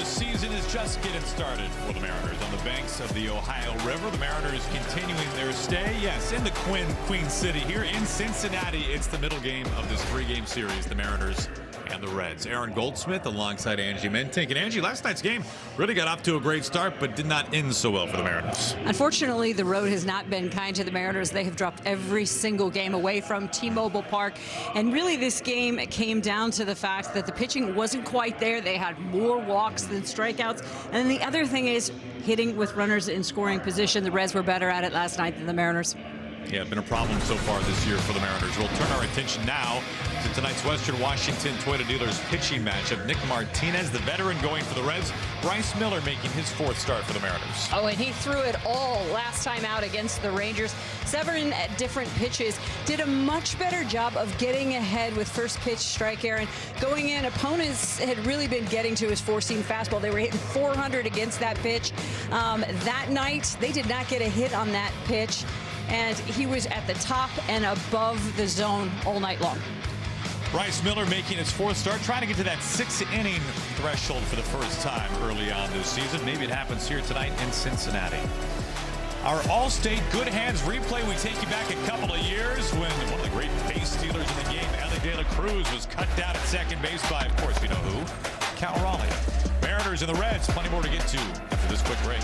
the season is just getting started for the Mariners on the banks of the Ohio River. The Mariners continuing their stay, yes, in the Queen City here in Cincinnati. It's the middle game of this three-game series, the Mariners and the Reds. Aaron Goldsmith alongside Angie Mentink. And Angie, last night's game really got off to a great start, but did not end so well for the Mariners. Unfortunately, the road has not been kind to the Mariners. They have dropped every single game away from T-Mobile Park. And really, this game came down to the fact that the pitching wasn't quite there. They had more walks than strikeouts. And then the other thing is hitting with runners in scoring position. The Reds were better at it last night than the Mariners. Yeah, been a problem so far this year for the Mariners. We'll turn our attention now to tonight's Western Washington Toyota Dealers pitching matchup. Nick Martinez, the veteran, going for the Reds. Bryce Miller making his fourth start for the Mariners. Oh, and he threw it all last time out against the Rangers. 7 different pitches. Did a much better job of getting ahead with first pitch strike, Aaron. Going in, opponents had really been getting to his four-seam fastball. They were hitting 400 against that pitch. That night, they did not get a hit on that pitch. And he was at the top and above the zone all night long. Bryce Miller making his fourth start, trying to get to that 6th-inning threshold for the first time early on this season. Maybe it happens here tonight in Cincinnati. Our All-State Good Hands replay, we take you back a couple of years when one of the great base stealers in the game, Ellie De La Cruz, was cut down at second base by, of course, you know who, Cal Raleigh. Mariners and the Reds, plenty more to get to after this quick break.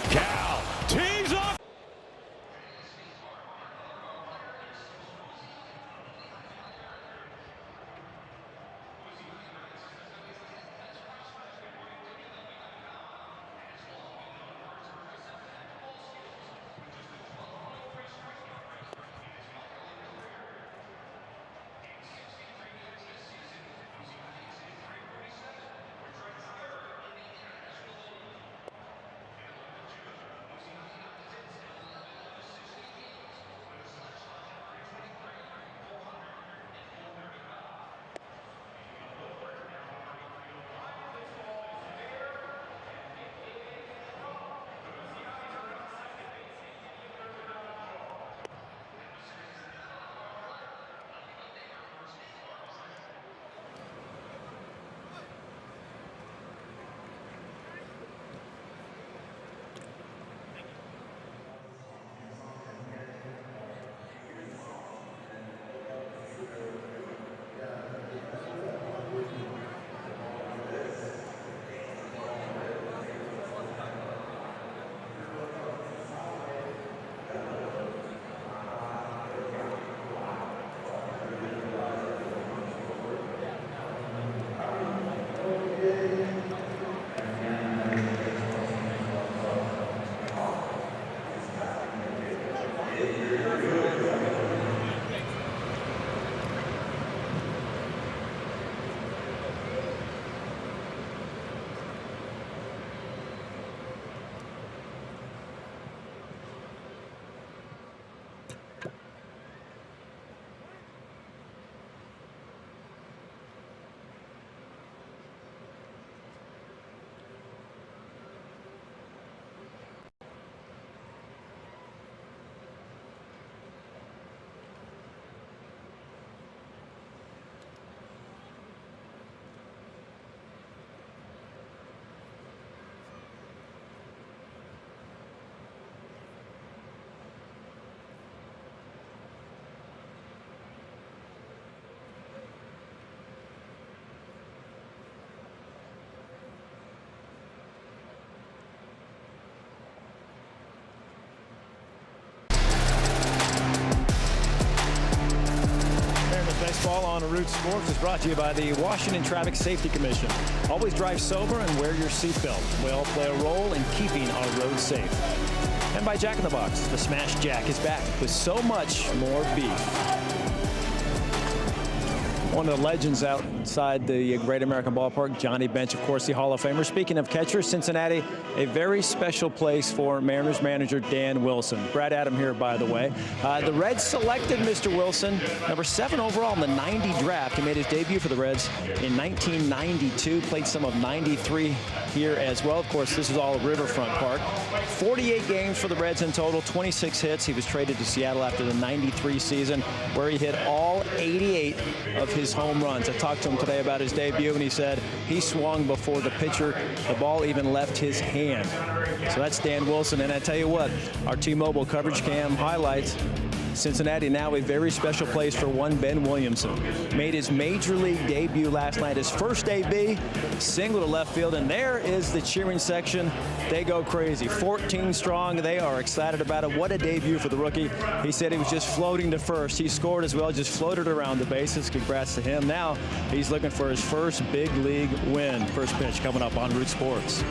Cal tees up. Baseball on Root Sports is brought to you by the Washington Traffic Safety Commission. Always drive sober and wear your seatbelt. We all play a role in keeping our roads safe. And by Jack in the Box, the Smash Jack is back with so much more beef. One of the legends outside the Great American Ballpark, Johnny Bench, of course, the Hall of Famer. Speaking of catchers, Cincinnati, a very special place for Mariners manager Dan Wilson. Brad Adam here, by the way. The Reds selected Mr. Wilson, number 7 overall in the '90 draft. He made his debut for the Reds in 1992, played some of '93 here as well. Of course, this is all Riverfront Park. 48 games for the Reds in total, 26 hits. He was traded to Seattle after the '93 season, where he hit all 88 of his his home runs. I talked to him today about his debut, and he said he swung before the ball even left his hand. So that's Dan Wilson. And I tell you what, our T-Mobile coverage cam highlights Cincinnati now a very special place for one Ben Williamson. Made his major league debut last night, his first AB, single to left field, and there is the cheering section. They go crazy. 14 strong. They are excited about it. What a debut for the rookie. He said he was just floating to first. He scored as well, just floated around the bases. Congrats to him. Now he's looking for his first big league win. First pitch coming up on Root Sports.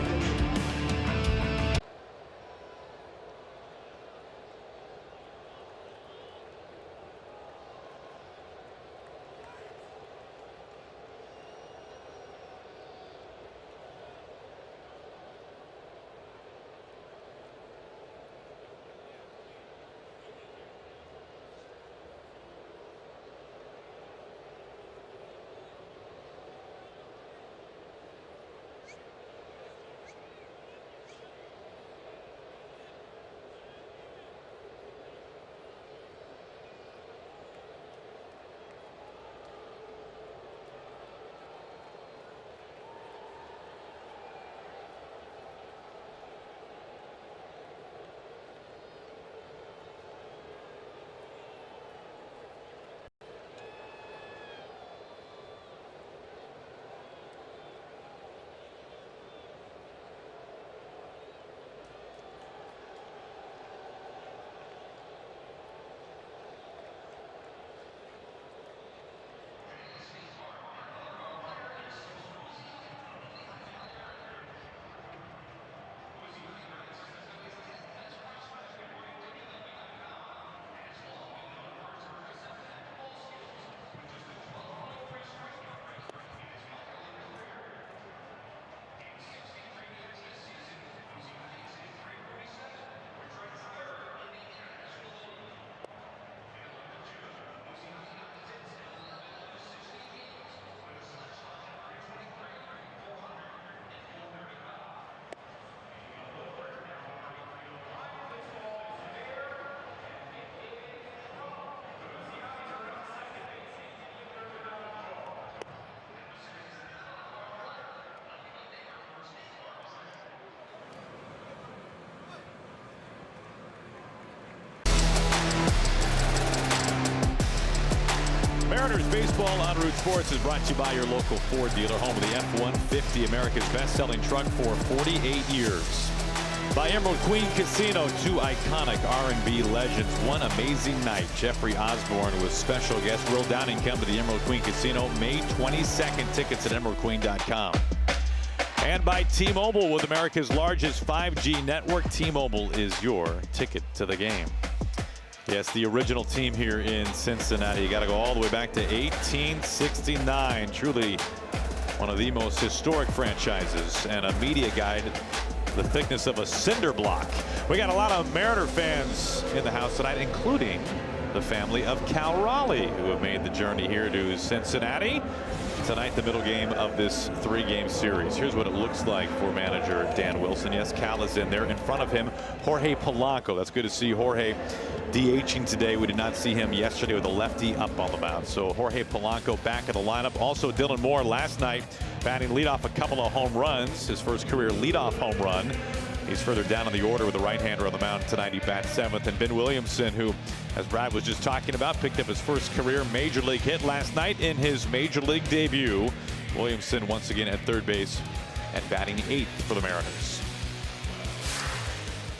Mariners baseball on Root Sports is brought to you by your local Ford dealer, home of the F-150, America's best-selling truck for 48 years. By Emerald Queen Casino, two iconic R&B legends, one amazing night. Jeffrey Osborne was special guest. Will Downing come to the Emerald Queen Casino May 22nd. Tickets at emeraldqueen.com. And by T-Mobile, with America's largest 5G network, T-Mobile is your ticket to the game. Yes, the original team here in Cincinnati. You got to go all the way back to 1869. Truly one of the most historic franchises, and a media guide the thickness of a cinder block. We got a lot of Mariner fans in the house tonight, including the family of Cal Raleigh, who have made the journey here to Cincinnati. Tonight, the middle game of this three-game series. Here's what it looks like for manager Dan Wilson. Yes, Cal is in there. In front of him, Jorge Polanco. That's good to see Jorge DHing today. We did not see him yesterday with a lefty up on the mound. So Jorge Polanco back in the lineup. Also, Dylan Moore last night batting leadoff a couple of home runs. His first career leadoff home run. He's further down in the order with a right-hander on the mound tonight. He bats seventh. And Ben Williamson, who, as Brad was just talking about, picked up his first career major league hit last night in his major league debut. Williamson once again at third base and batting eighth for the Mariners.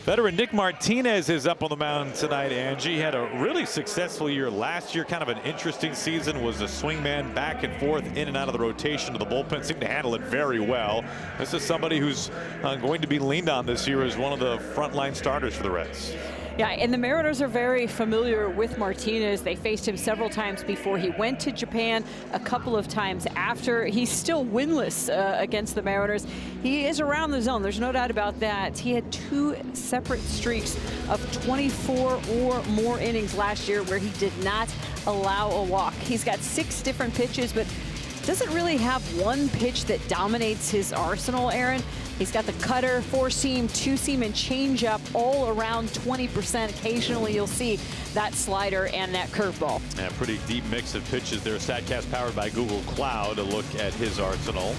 Veteran Nick Martinez is up on the mound tonight, Angie. Had a really successful year last year. Kind of an interesting season. Was a swingman back and forth in and out of the rotation to the bullpen. Seemed to handle it very well. This is somebody who's going to be leaned on this year as one of the frontline starters for the Reds. Yeah, and the Mariners are very familiar with Martinez. They faced him several times before he went to Japan, a couple of times after. He's still winless against the Mariners. He is around the zone. There's no doubt about that. He had two separate streaks of 24 or more innings last year where he did not allow a walk. He's got 6 different pitches, but doesn't really have one pitch that dominates his arsenal, Aaron. He's got the cutter, 4-seam, 2-seam, and changeup all around 20%. Occasionally you'll see that slider and that curveball. Yeah, pretty deep mix of pitches there. StatCast powered by Google Cloud. A look at his arsenal.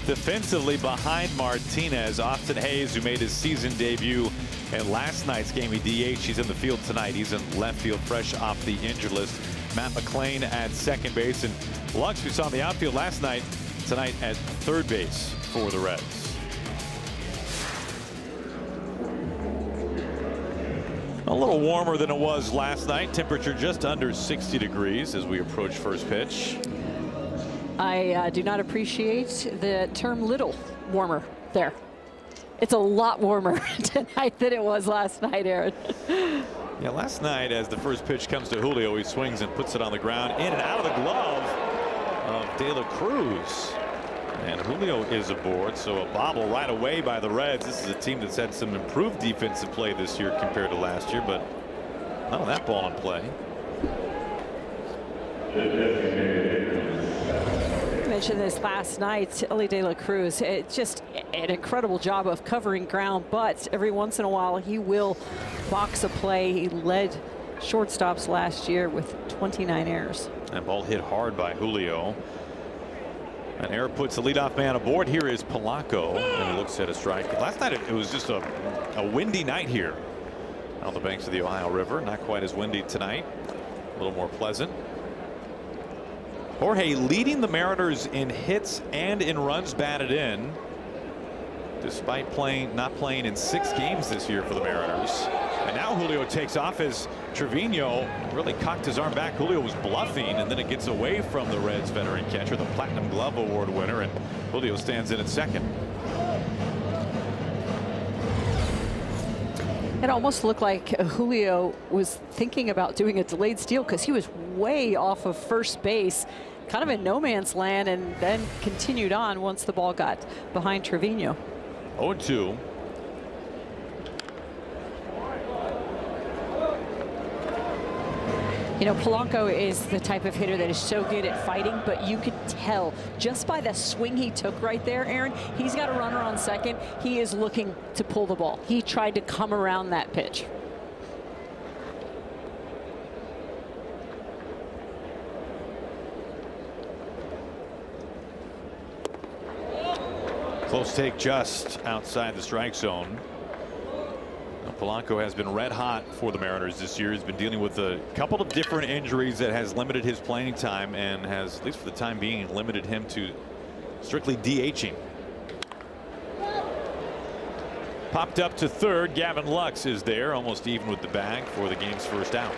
Defensively behind Martinez, Austin Hayes, who made his season debut in last night's game. He DH. He's in the field tonight. He's in left field, fresh off the injured list. Matt McLain at second base, and Lux, we saw in the outfield last night, tonight at third base for the Reds. A little warmer than it was last night. Temperature just under 60 degrees as we approach first pitch. I do not appreciate the term little warmer there. It's a lot warmer tonight than it was last night, Aaron. Yeah, last night as the first pitch comes to Julio, he swings and puts it on the ground, in and out of the glove of De La Cruz. And Julio is aboard, so a bobble right away by the Reds. This is a team that's had some improved defensive play this year compared to last year, but none of that ball in play. I mentioned this last night, Elly De La Cruz. It's just an incredible job of covering ground, but every once in a while he will box a play. He led shortstops last year with 29 errors. That ball hit hard by Julio. An error puts the leadoff man aboard. Here is Polanco, and he looks at a strike. Last night it was just a windy night here on the banks of the Ohio River. Not quite as windy tonight. A little more pleasant. Jorge leading the Mariners in hits and in runs batted in, despite not playing in 6 games this year for the Mariners. And now Julio takes off as Trevino really cocked his arm back. Julio was bluffing, and then it gets away from the Reds veteran catcher, the Platinum Glove Award winner, and Julio stands in at second. It almost looked like Julio was thinking about doing a delayed steal because he was way off of first base, kind of in no man's land, and then continued on once the ball got behind Trevino. 0-2. You know, Polanco is the type of hitter that is so good at fighting, but you could tell just by the swing he took right there, Aaron, he's got a runner on second. He is looking to pull the ball. He tried to come around that pitch. Close take just outside the strike zone. Now, Polanco has been red hot for the Mariners this year. He's been dealing with a couple of different injuries that has limited his playing time and has, at least for the time being, limited him to strictly DHing. Popped up to third. Gavin Lux is there, almost even with the bag for the game's first out.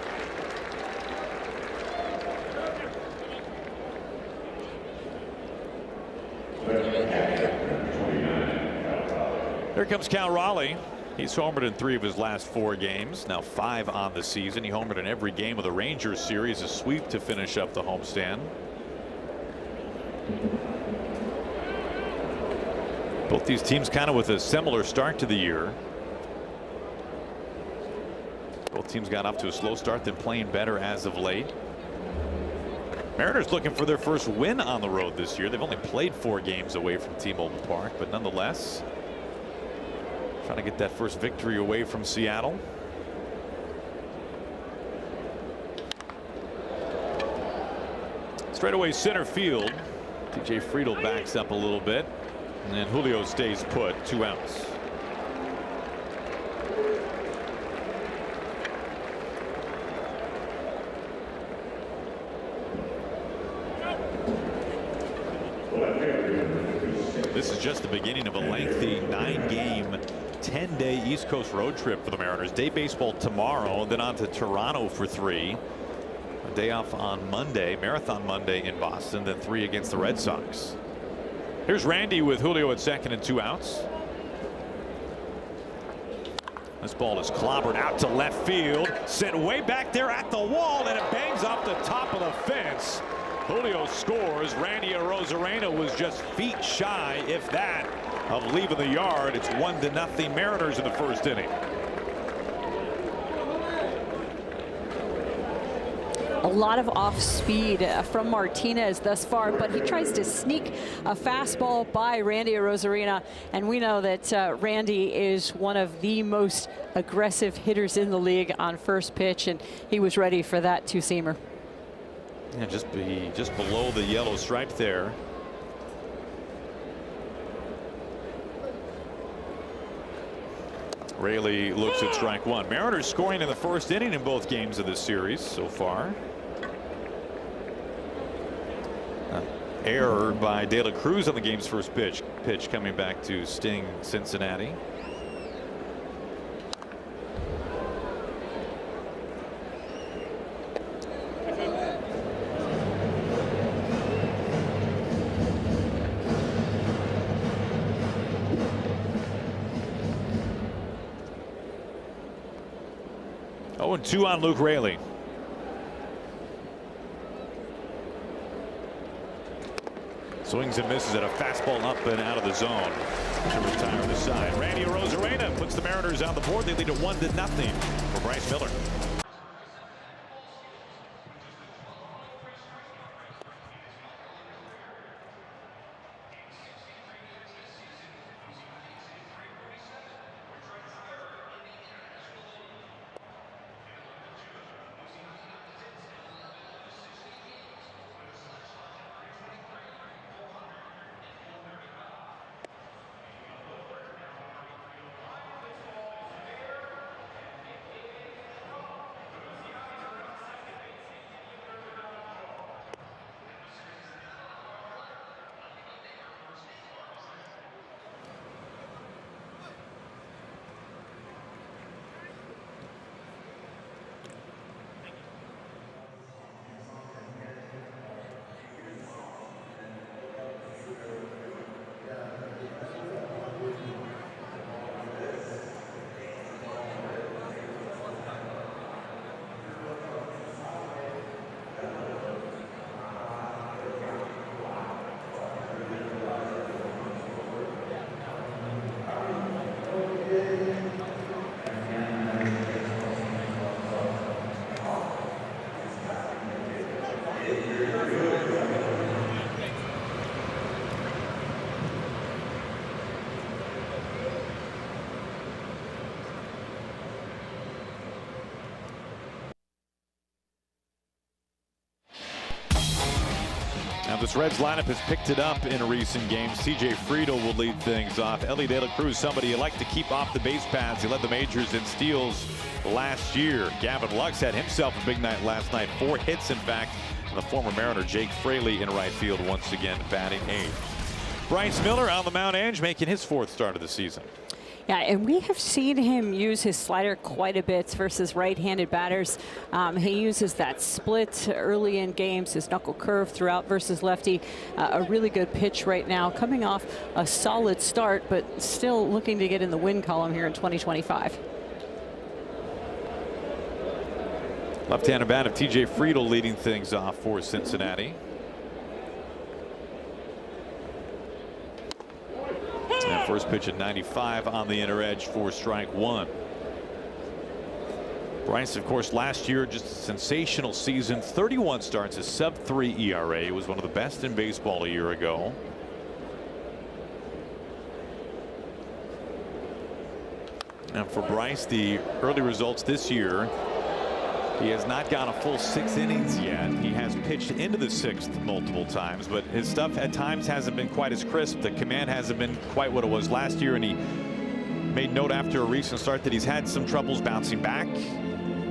Here comes Cal Raleigh. He's homered in 3 of his last 4 games, now 5 on the season. He homered in every game of the Rangers series, a sweep to finish up the homestand. Both these teams kind of with a similar start to the year. Both teams got off to a slow start, then playing better as of late. Mariners looking for their first win on the road this year. They've only played 4 games away from T-Mobile Park, but nonetheless trying to get that first victory away from Seattle. Straightaway center field. TJ Friedl backs up a little bit, and then Julio stays put. 2 outs. This is just the beginning of a lengthy 9-game 10-day East Coast road trip for the Mariners. Day baseball tomorrow, then on to Toronto for 3. A day off on Monday, Marathon Monday in Boston, then 3 against the Red Sox. Here's Randy with Julio at second and 2 outs. This ball is clobbered out to left field, sent way back there at the wall, and it bangs off the top of the fence. Julio scores. Randy Arozarena was just feet shy, if that, of leaving the yard. It's 1-0 Mariners in the first inning. A lot of off speed from Martinez thus far, but he tries to sneak a fastball by Randy Arozarena, and we know that Randy is one of the most aggressive hitters in the league on first pitch, and he was ready for that two-seamer. Yeah, just below the yellow stripe there. Raley looks at strike one. Mariners scoring in the first inning in both games of this series so far. Error by De La Cruz on the game's first pitch coming back to sting Cincinnati. Oh, and 2 on Luke Raley. Swings and misses at a fastball up and out of the zone to retire the side. Randy Arozarena puts the Mariners on the board. They lead at 1-0 for Bryce Miller. Now this Reds lineup has picked it up in recent games. TJ Friedl will lead things off. Elly De La Cruz, somebody you like to keep off the base paths. He led the majors in steals last year. Gavin Lux had himself a big night last night. 4 hits, in fact. And the former Mariner Jake Fraley in right field once again batting 8th. Bryce Miller on the mound, Ange, making his 4th start of the season. Yeah, and we have seen him use his slider quite a bit versus right-handed batters. He uses that split early in games, his knuckle curve throughout versus lefty. A really good pitch right now, coming off a solid start, but still looking to get in the win column here in 2025. Left-handed bat of TJ Friedl leading things off for Cincinnati. And first pitch at 95 on the inner edge for strike 1. Bryce, of course, last year just a sensational season. 31 starts, a sub-3 ERA. It was one of the best in baseball a year ago. And for Bryce, the early results this year, he has not gone a full 6 innings yet. He has pitched into the 6th multiple times, but his stuff at times hasn't been quite as crisp. The command hasn't been quite what it was last year, and he made note after a recent start that he's had some troubles bouncing back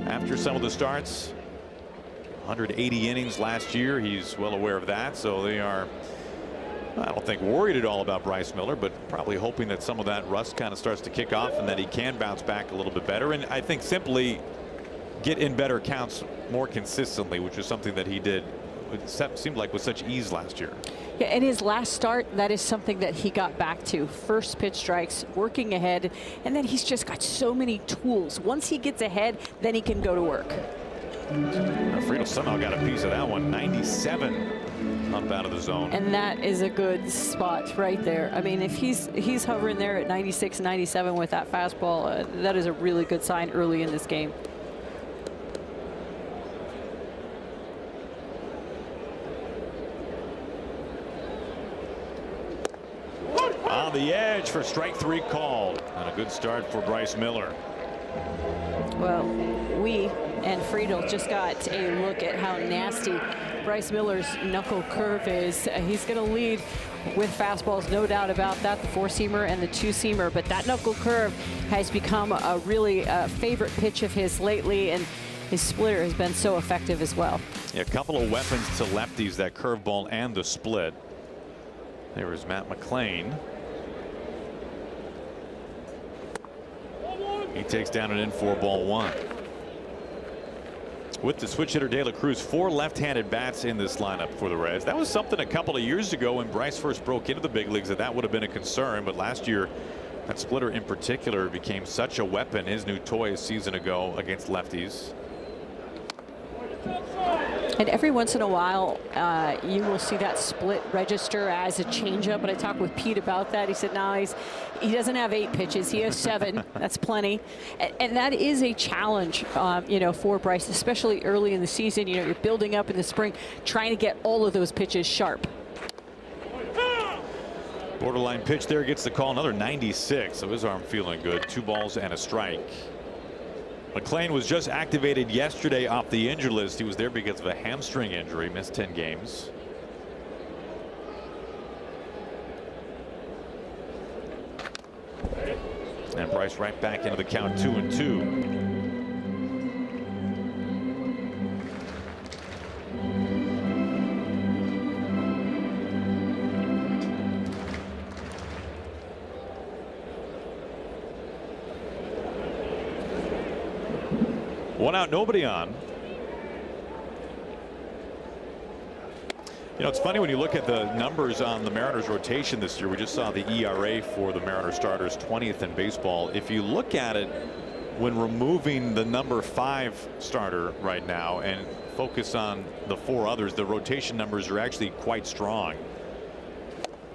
after some of the starts. 180 innings last year. He's well aware of that, so they are, I don't think, worried at all about Bryce Miller, but probably hoping that some of that rust kind of starts to kick off and that he can bounce back a little bit better. And I think simply get in better counts more consistently, which is something that he did, it seemed like, with such ease last year. Yeah, in his last start, that is something that he got back to. First pitch strikes, working ahead, and then he's just got so many tools. Once he gets ahead, then he can go to work. Friedl somehow got a piece of that one. 97 up out of the zone. And that is a good spot right there. I mean, if he's hovering there at 96, 97 with that fastball, that is a really good sign early in this game. on the edge for strike 3 called. And a good start for Bryce Miller. Well, we and Friedel just got a look at how nasty Bryce Miller's knuckle curve is. He's going to lead with fastballs, no doubt about that, the 4-seamer and the 2-seamer. But that knuckle curve has become a really favorite pitch of his lately, and his splitter has been so effective as well. Yeah, a couple of weapons to lefties, that curveball and the split. There is Matt McLain. He takes down an in-4 ball 1. With the switch hitter De La Cruz, 4 left-handed bats in this lineup for the Reds. That was something a couple of years ago when Bryce first broke into the big leagues that would have been a concern. But last year, that splitter in particular became such a weapon. His new toy a season ago against lefties. And every once in a while, you will see that split register as a changeup. But I talked with Pete about that. He said, no, he doesn't have 8 pitches. He has 7. That's plenty. And that is a challenge, you know, for Bryce, especially early in the season. You know, you're building up in the spring, trying to get all of those pitches sharp. Borderline pitch there, gets the call. Another 96. So his arm feeling good. 2 balls and a strike. McLain was just activated yesterday off the injured list. He was there because of a hamstring injury, missed 10 games. And Bryce right back into the count, 2-2. One out, nobody on. You know, it's funny when you look at the numbers on the Mariners rotation this year. We just saw the ERA for the Mariners starters, 20th in baseball. If you look at it when removing the number 5 starter right now and focus on the 4 others, the rotation numbers are actually quite strong.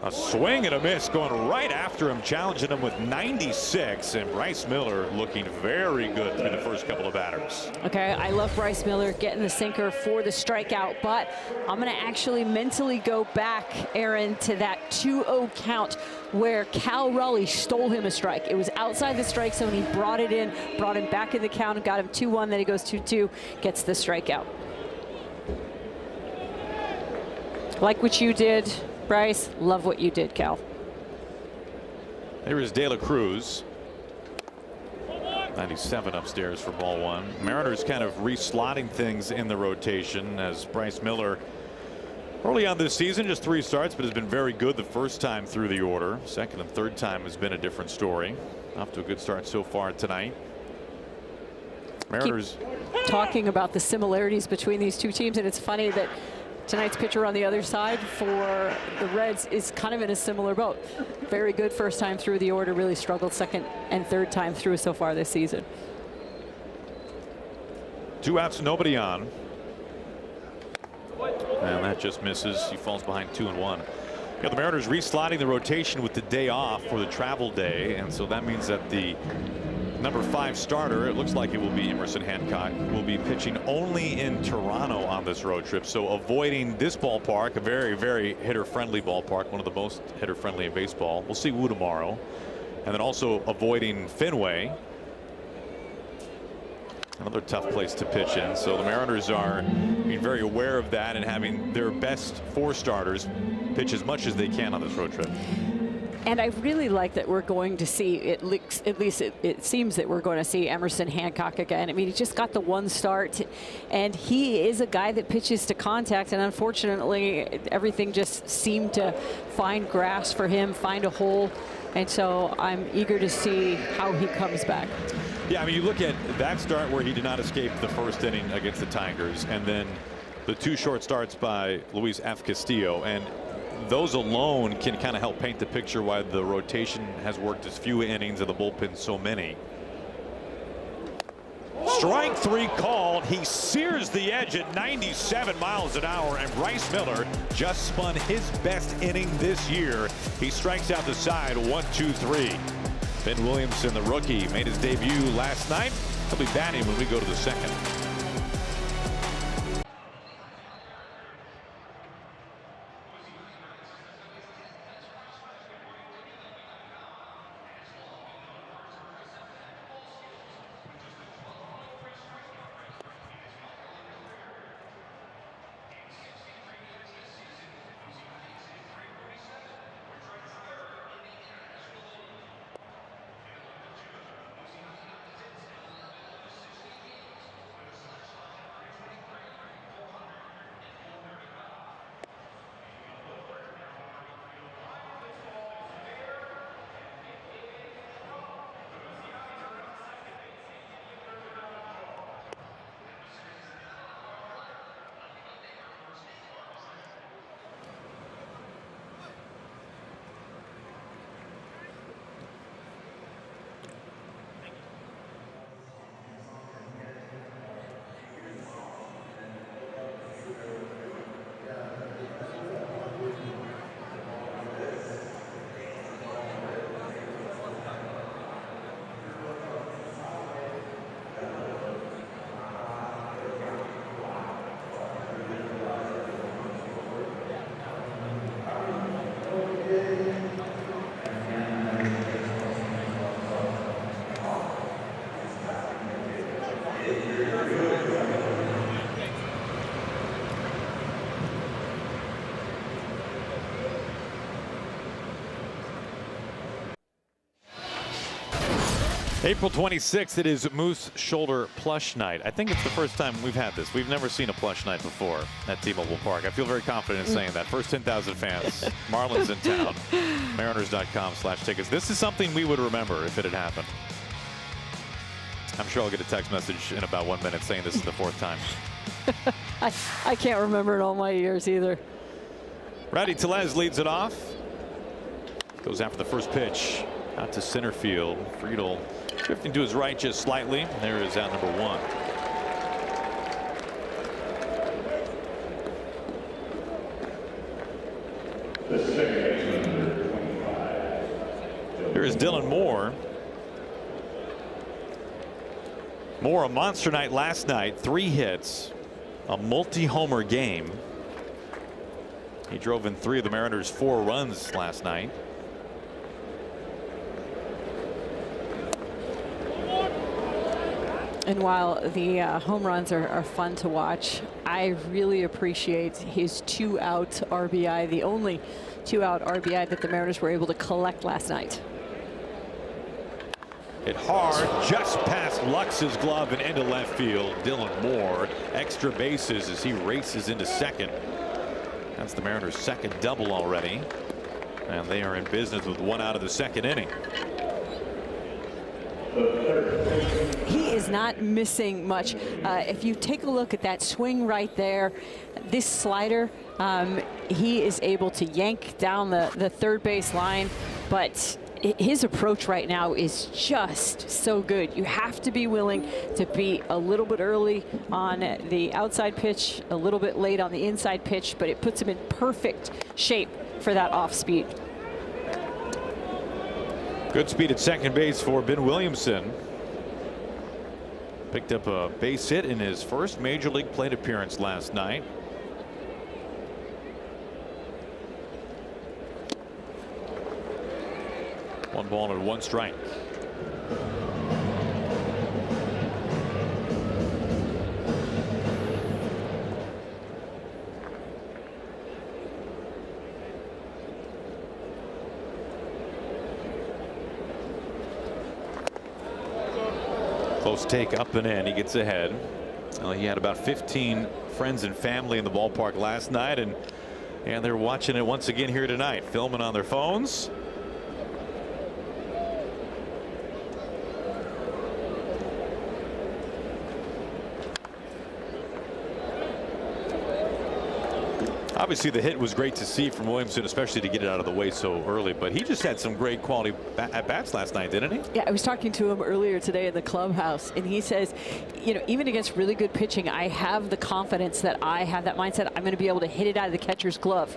A swing and a miss going right after him, challenging him with 96, and Bryce Miller looking very good through the first couple of batters. Okay, I love Bryce Miller getting the sinker for the strikeout, but I'm going to actually mentally go back, Aaron, to that 2-0 count where Cal Raleigh stole him a strike. It was outside the strike zone. He brought it in, brought him back in the count, and got him 2-1. Then he goes 2-2, gets the strikeout. Like what you did, Bryce. Love what you did, Cal. There is De La Cruz. 97 upstairs for ball 1. Mariners kind of reslotting things in the rotation as Bryce Miller early on this season, just 3 starts, but has been very good the first time through the order. Second and third time has been a different story. Off to a good start so far tonight. Mariners talking about the similarities between these two teams, and it's funny that tonight's pitcher on the other side for the Reds is kind of in a similar boat. Very good first time through the order, really struggled second and third time through so far this season. 2 outs, nobody on. And that just misses. He falls behind 2-1. The Mariners reslotting the rotation with the day off for the travel day, and so that means that the number 5 starter, it looks like it will be Emerson Hancock, will be pitching only in Toronto on this road trip. So avoiding this ballpark, a very, very hitter-friendly ballpark, one of the most hitter-friendly in baseball. We'll see Wu tomorrow. And then also avoiding Fenway. Another tough place to pitch in. So the Mariners are being very aware of that and having their best 4 starters pitch as much as they can on this road trip. And I really like that we're going to see, at least it seems that we're going to see Emerson Hancock again. I mean, he just got the 1 start, and he is a guy that pitches to contact, and unfortunately, everything just seemed to find grass for him, find a hole, and so I'm eager to see how he comes back. Yeah, I mean, you look at that start where he did not escape the first inning against the Tigers, and then the 2 short starts by Luis F. Castillo, and those alone can kind of help paint the picture why the rotation has worked as few innings and the bullpen so many. Strike 3 called. He sears the edge at 97 miles an hour, and Bryce Miller just spun his best inning this year. He strikes out the side, 1-2-3. Ben Williamson, the rookie, made his debut last night. He'll be batting when we go to the second. April 26th, it is Moose Shoulder Plush Night. I think it's the first time we've had this. We've never seen a plush night before at T-Mobile Park. I feel very confident in saying that. First 10,000 fans. Marlins in town. Mariners.com/tickets. This is something we would remember if it had happened. I'm sure I'll get a text message in about 1 minute saying this is the 4th time. I can't remember in all my years either. Rowdy Tellez leads it off. Goes after the first pitch. Out to center field. Friedel drifting to his right just slightly. There is out number 1. Here is Dylan Moore. Moore, a monster night last night. 3 hits. A multi-homer game. He drove in 3 of the Mariners' 4 runs last night. And while the home runs are fun to watch, I really appreciate his 2-out RBI, the only 2-out RBI that the Mariners were able to collect last night. Hit hard, just past Lux's glove and into left field. Dylan Moore, extra bases as he races into second. That's the Mariners' 2nd double already. And they are in business with 1 out of the 2nd inning. He is not missing much. If you take a look at that swing right there, this slider, he is able to yank down the third base line, but his approach right now is just so good. You have to be willing to be a little bit early on the outside pitch, a little bit late on the inside pitch, but it puts him in perfect shape for that off speed. Good speed at second base for Ben Williamson. Picked up a base hit in his first major league plate appearance last night. One ball and 1 strike. Close take up and in. He gets ahead. Well, he had about 15 friends and family in the ballpark last night, and they're watching it once again here tonight, filming on their phones. Obviously, the hit was great to see from Williamson, especially to get it out of the way so early. But he just had some great quality at-bats last night, didn't he? Yeah, I was talking to him earlier today in the clubhouse, and he says, you know, even against really good pitching, I have the confidence that I have that mindset. I'm going to be able to hit it out of the catcher's glove.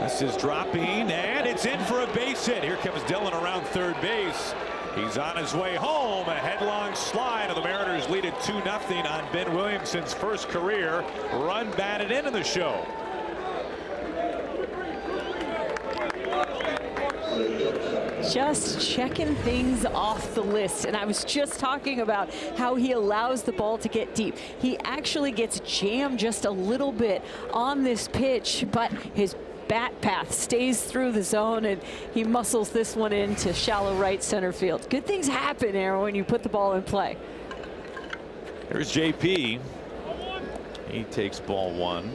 This is dropping, and it's in for a base hit. Here comes Dylan around third base. He's on his way home. A headlong slide, and the Mariners lead it 2-0 on Ben Williamson's first career run batted into the show. Just checking things off the list, and I was just talking about how he allows the ball to get deep. He actually gets jammed just a little bit on this pitch, but his bat path stays through the zone, and he muscles this one into shallow right center field. Good things happen, Aaron, when you put the ball in play. Here's JP. He takes ball 1.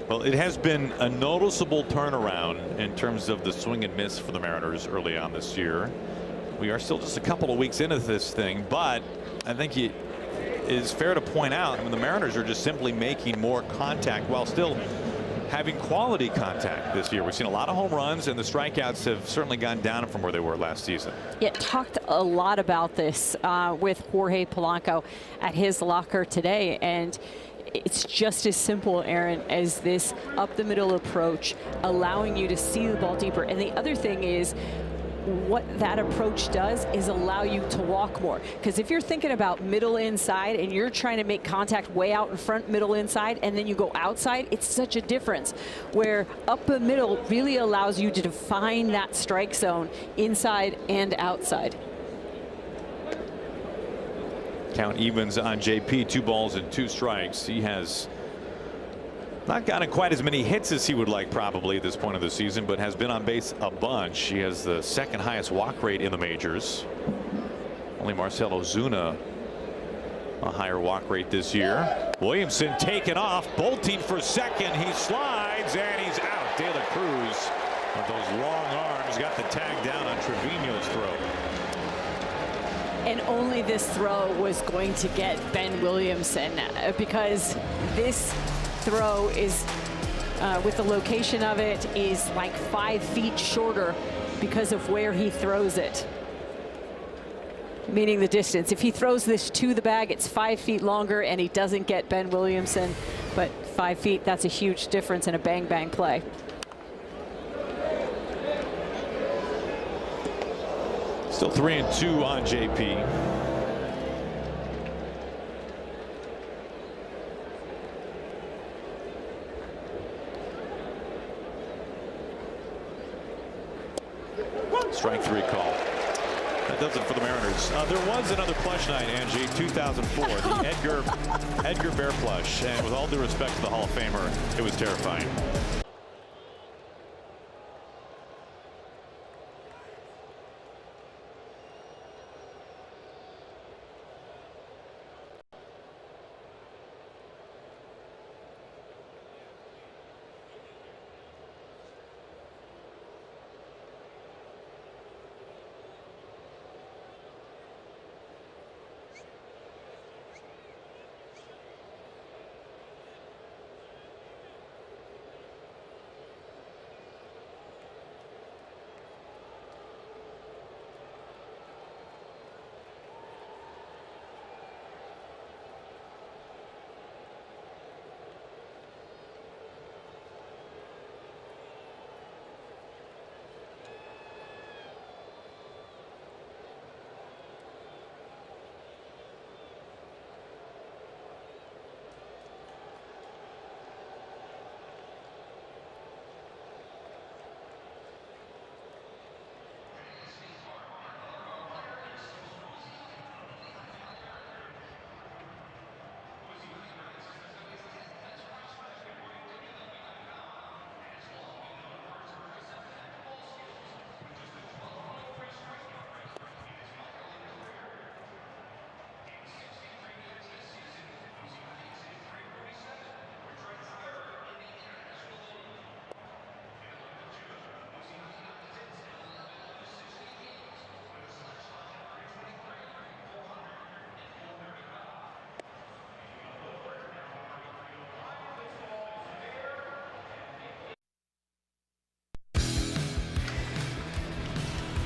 Well, it has been a noticeable turnaround in terms of the swing and miss for the Mariners early on this year. We are still just a couple of weeks into this thing, but I think it is fair to point out, I mean, the Mariners are just simply making more contact while still having quality contact this year. We've seen a lot of home runs, and the strikeouts have certainly gone down from where they were last season. Yeah, talked a lot about this with Jorge Polanco at his locker today, and it's just as simple, Aaron, as this up the middle approach, allowing you to see the ball deeper. And the other thing is, what that approach does is allow you to walk more. Because if you're thinking about middle inside and you're trying to make contact way out in front, middle inside, and then you go outside, it's such a difference. Where up the middle really allows you to define that strike zone inside and outside. Count evens on JP, 2 balls and 2 strikes. He has Not gotten quite as many hits as he would like probably at this point of the season, but has been on base a bunch. He has the second highest walk rate in the majors. Only Marcell Ozuna a higher walk rate this year. Williamson taken off, bolting for second. He slides and he's out. De La Cruz with those long arms got the tag down on Trevino's throw. And only this throw was going to get Ben Williamson, because this throw is, with the location of it, is like 5 feet shorter because of where he throws it. Meaning the distance. If he throws this to the bag, it's 5 feet longer and he doesn't get Ben Williamson. But 5 feet, that's a huge difference in a bang bang play. Still 3-2 on JP. Strike 3 call. That does it for the Mariners. There was another plush night, Angie, 2004, the Edgar Bear plush, and with all due respect to the Hall of Famer, it was terrifying.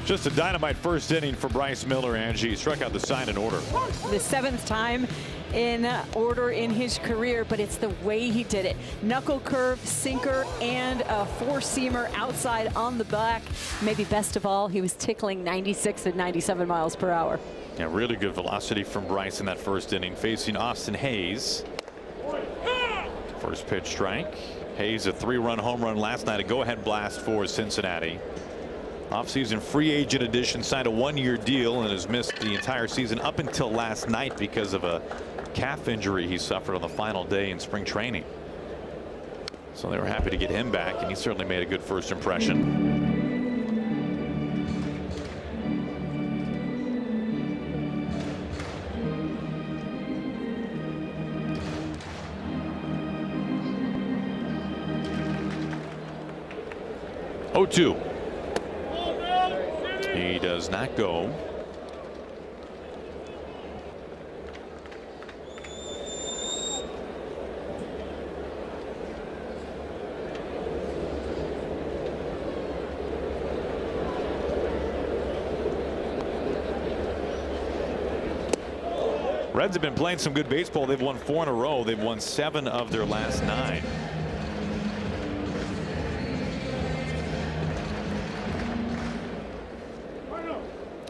Just a dynamite first inning for Bryce Miller, Angie. He struck out the sign in order. The 7th time in order in his career, but it's the way he did it. Knuckle curve, sinker, and a 4-seamer outside on the back. Maybe best of all, he was tickling 96 and 97 miles per hour. Yeah, really good velocity from Bryce in that first inning, facing Austin Hayes. First pitch strike. Hayes a 3-run home run last night, a go-ahead blast for Cincinnati. Offseason free agent addition, signed a 1-year deal and has missed the entire season up until last night because of a calf injury he suffered on the final day in spring training. So they were happy to get him back, and he certainly made a good first impression. Oh, 2. He does not go. Reds have been playing some good baseball. They've won 4 in a row. They've won 7 of their last 9.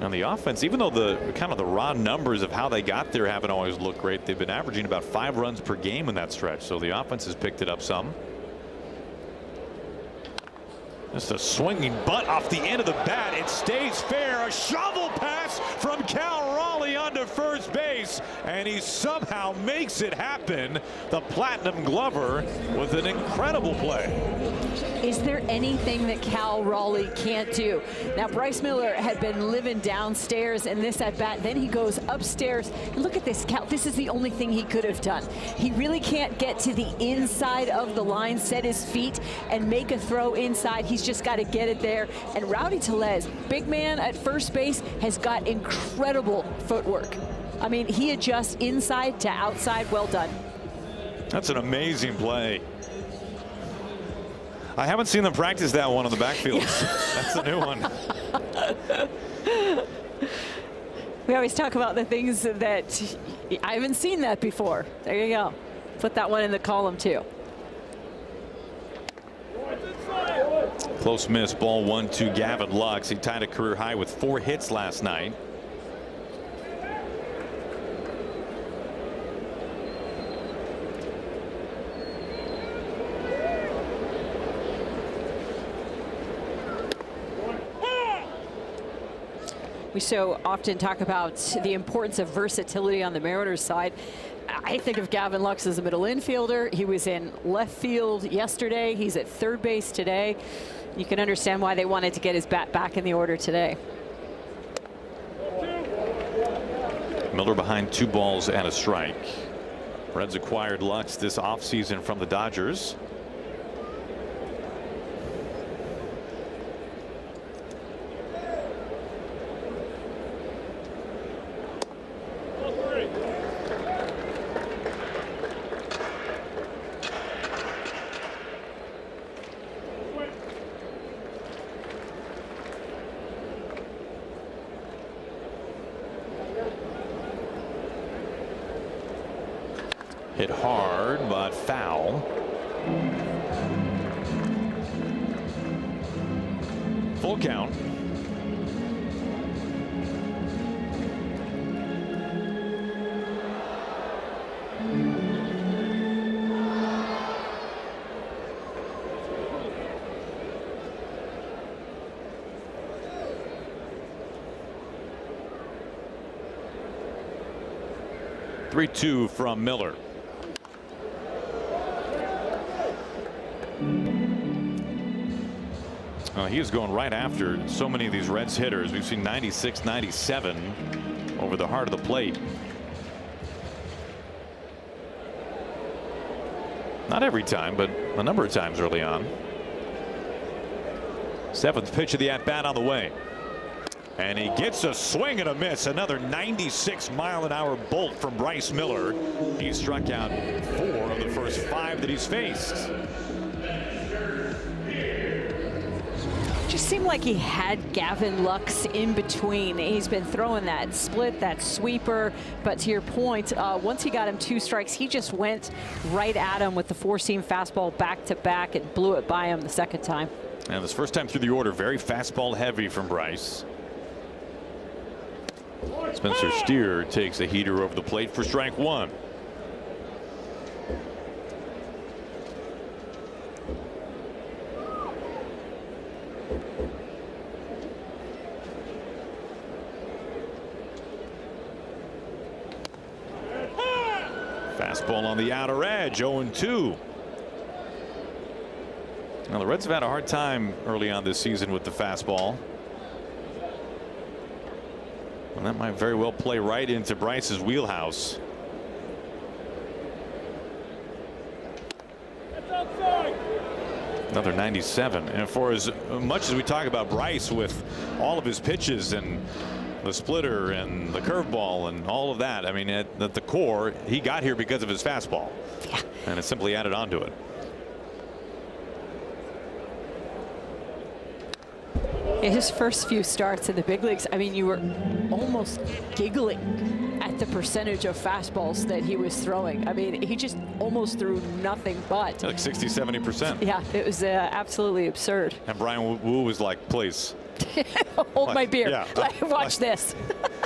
On the offense, even though the kind of the raw numbers of how they got there haven't always looked great, they've been averaging about 5 runs per game in that stretch. So the offense has picked it up some. Just a swinging butt off the end of the bat. It stays fair. A shovel pass from Cal Raleigh onto first base, and he somehow makes it happen. The Platinum Glover with an incredible play. Is there anything that Cal Raleigh can't do? Now, Bryce Miller had been living downstairs in this at bat. Then he goes upstairs. And look at this, Cal. This is the only thing he could have done. He really can't get to the inside of the line, set his feet, and make a throw inside. He's just got to get it there. And Rowdy Tellez, big man at first base, has got incredible footwork. I mean, he adjusts inside to outside. Well done. That's an amazing play. I haven't seen them practice that one on the backfield. That's a new one. We always talk about the things that I haven't seen that before. There you go. Put that one in the column too. Close miss, ball 1 to Gavin Lux. He tied a career high with 4 hits last night. We so often talk about the importance of versatility on the Mariners side. I think of Gavin Lux as a middle infielder. He was in left field yesterday. He's at third base today. You can understand why they wanted to get his bat back in the order today. Miller behind 2 balls and a strike. Reds acquired Lux this offseason from the Dodgers. Hit hard, but foul. Full count. Three-two from Miller. He is going right after so many of these Reds hitters. We've seen 96, 97 over the heart of the plate. Not every time, but a number of times early on. 7th pitch of the at-bat on the way. And he gets a swing and a miss. Another 96-mile-an-hour bolt from Bryce Miller. He struck out 4 of the first 5 that he's faced. Just seemed like he had Gavin Lux in between. He's been throwing that split, that sweeper, but to your point, once he got him 2 strikes, he just went right at him with the 4-seam fastball back to back and blew it by him the second time. And this first time through the order, very fastball heavy from Bryce. Spencer Steer takes a heater over the plate for strike 1. Fastball on the outer edge, 0-2. Now the Reds have had a hard time early on this season with the fastball. And that might very well play right into Bryce's wheelhouse. Another 97. And for as much as we talk about Bryce with all of his pitches and the splitter and the curveball and all of that, I mean, at the core, he got here because of his fastball. Yeah. And it simply added on to it. His first few starts in the big leagues, I mean, you were almost giggling at the percentage of fastballs that he was throwing. I mean, he just almost threw nothing but. Like 60-70%. Yeah, it was absolutely absurd. And Brian Wu was like, please. Hold my beer. Yeah. Watch this.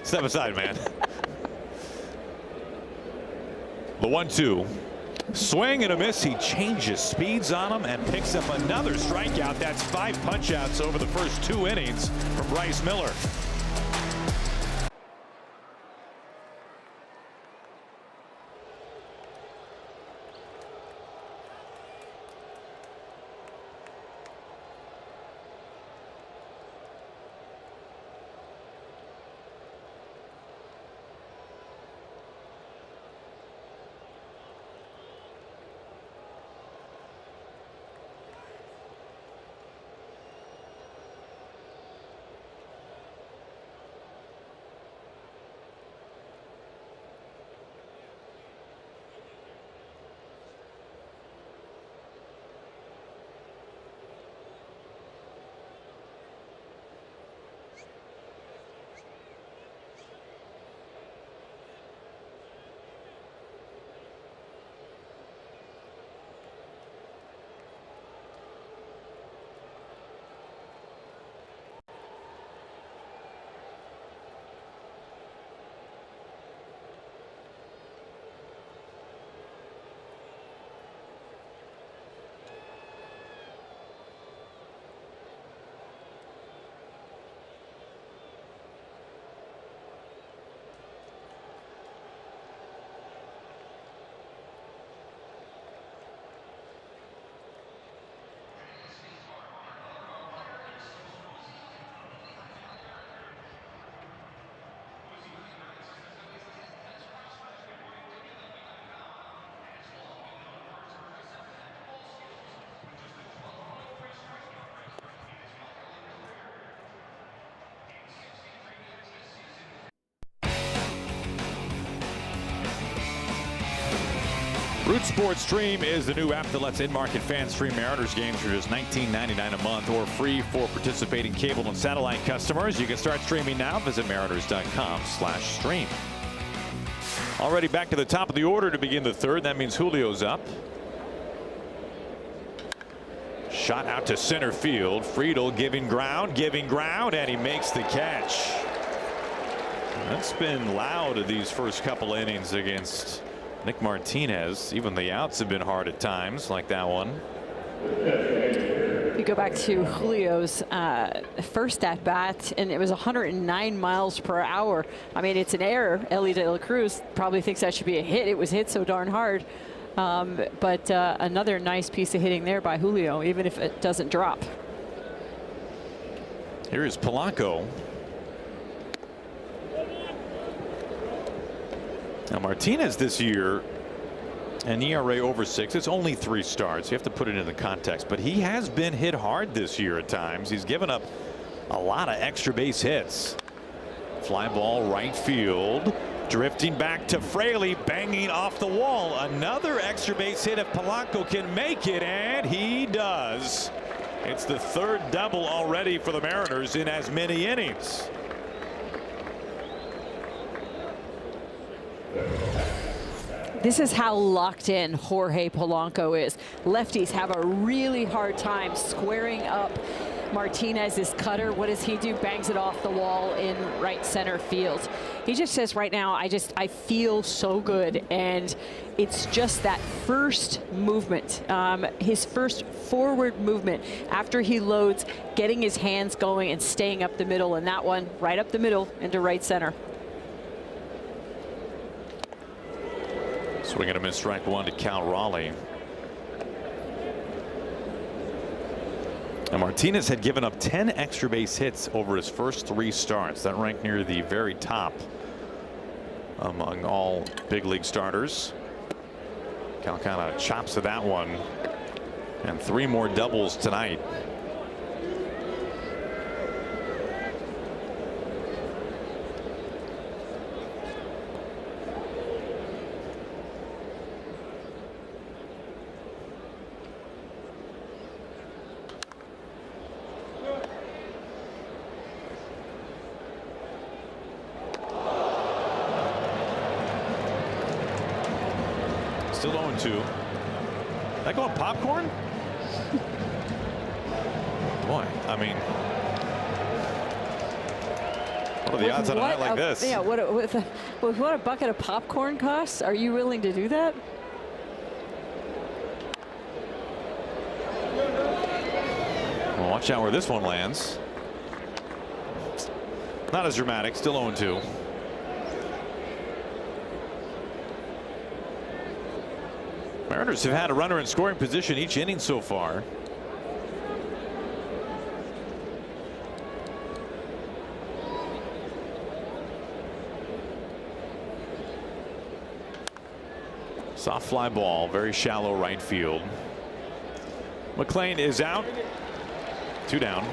Step aside, man. The 1-2. Swing and a miss. He changes speeds on him and picks up another strikeout. That's 5 punch-outs over the first 2 innings from Bryce Miller. Root Sports Stream is the new app that lets in-market fans stream Mariners games for just $19.99 a month or free for participating cable and satellite customers. You can start streaming now. Visit mariners.com/stream. Already back to the top of the order to begin the third. That means Julio's up. Shot out to center field. Friedl giving ground, and he makes the catch. That's been loud these first couple innings against Nick Martinez. Even the outs have been hard at times, like that one. You go back to Julio's first at bat, and it was 109 miles per hour. I mean, it's an error. Elly De La Cruz probably thinks that should be a hit. It was hit so darn hard. But another nice piece of hitting there by Julio, even if it doesn't drop. Here is Polanco. Now Martinez this year, an ERA over 6. It's only 3 starts. You have to put it in the context, but he has been hit hard this year at times. He's given up a lot of extra base hits. Fly ball right field, drifting back to Fraley, banging off the wall. Another extra base hit if Polanco can make it, and he does. It's the 3rd double already for the Mariners in as many innings. This is how locked in Jorge Polanco is. Lefties have a really hard time squaring up Martinez's cutter. What does he do? Bangs it off the wall in right center field. He just says right now, I feel so good. And it's just that first movement, his first forward movement after he loads, getting his hands going and staying up the middle. And that one right up the middle into right center. Swing and a miss, strike 1 to Cal Raleigh. Now Martinez had given up 10 extra base hits over his first 3 starts. That ranked near the very top among all big league starters. Cal kind of chops to that one, and 3 more doubles tonight. Still 0-2. That going popcorn? Boy, I mean, what are the odds on a night like this? Yeah, what a bucket of popcorn costs? Are you willing to do that? Watch out where this one lands. Not as dramatic. Still 0-2. Mariners have had a runner in scoring position each inning so far. Soft fly ball, very shallow right field. McLean is out. 2 down.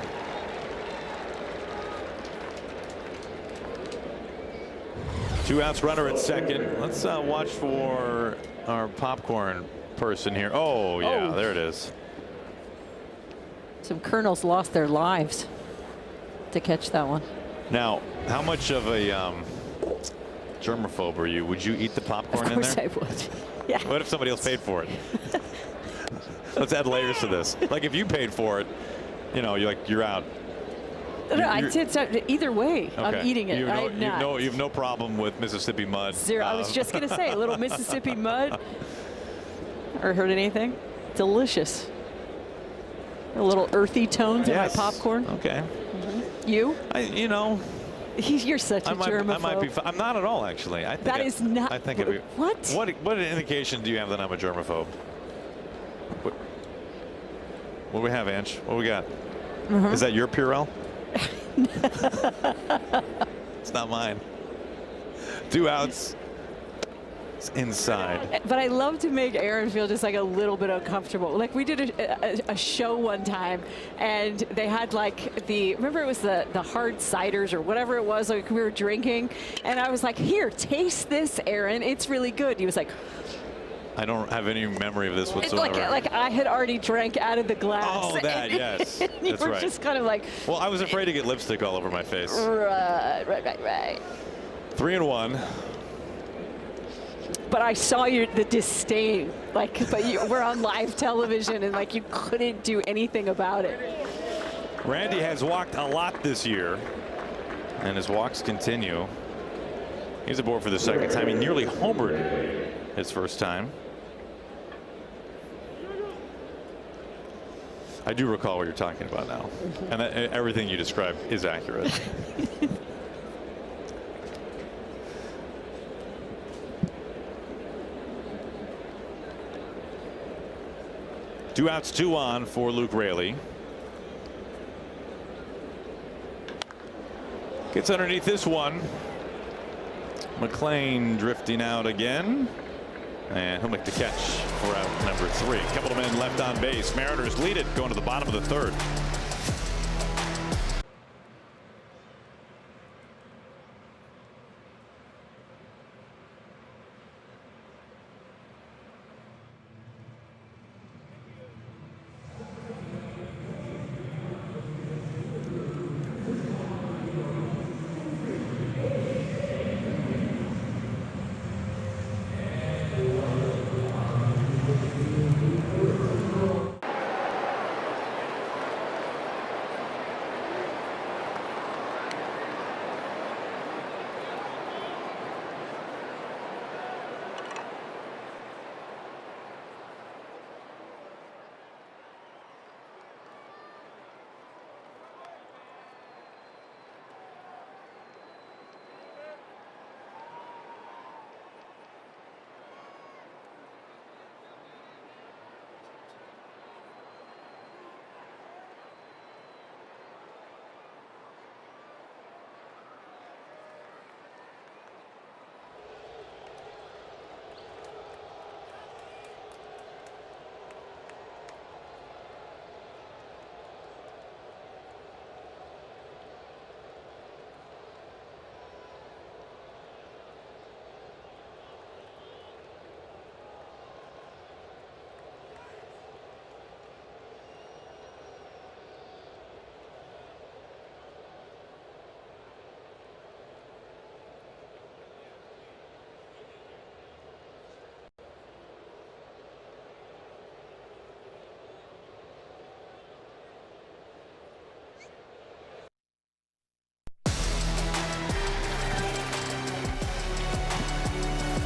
Two outs, runner at second. Let's watch for our popcorn person here. Oh, yeah, there it is. Some Colonels lost their lives to catch that one. Now, how much of a germaphobe are you? Would you eat the popcorn in there? Of course I would. Yeah. What if somebody else paid for it? Let's add layers to this. Like if you paid for it, you know, you're out. No, I did. So either way, Okay. I'm eating it. You I'm have no problem with Mississippi mud. Zero. I was just going to say a little Mississippi mud. Or heard anything? Delicious. A little earthy tones in my popcorn. Okay. You? You know. You're such a germaphobe. I might be. I'm not at all, actually. I think that is not. I think it'd be. What? What indication do you have that I'm a germaphobe? What do we have, Ange? What do we got? Is that your Purell? It's not mine. 2 outs. It's inside. But I love to make Aaron feel just like a little bit uncomfortable. Like we did a show one time, and they had like remember it was the hard ciders or whatever it was like we were drinking, and I was like, here, taste this, Aaron. It's really good. He was like, I don't have any memory of this whatsoever. Like I had already drank out of the glass. Oh, that, yes. You That's were right. just kind of like. Well, I was afraid to get lipstick all over my face. Right. 3-1. But I saw the disdain, like, but we're on live television, and like you couldn't do anything about it. Randy has walked a lot this year, and his walks continue. He's aboard for the second time. He nearly homered his first time. I do recall what you're talking about now, and everything you described is accurate. Two outs, 2 on for Luke Raley. Gets underneath this one. McLean drifting out again. And he'll make the catch for out number 3. Couple of men left on base. Mariners lead it going to the bottom of the 3rd.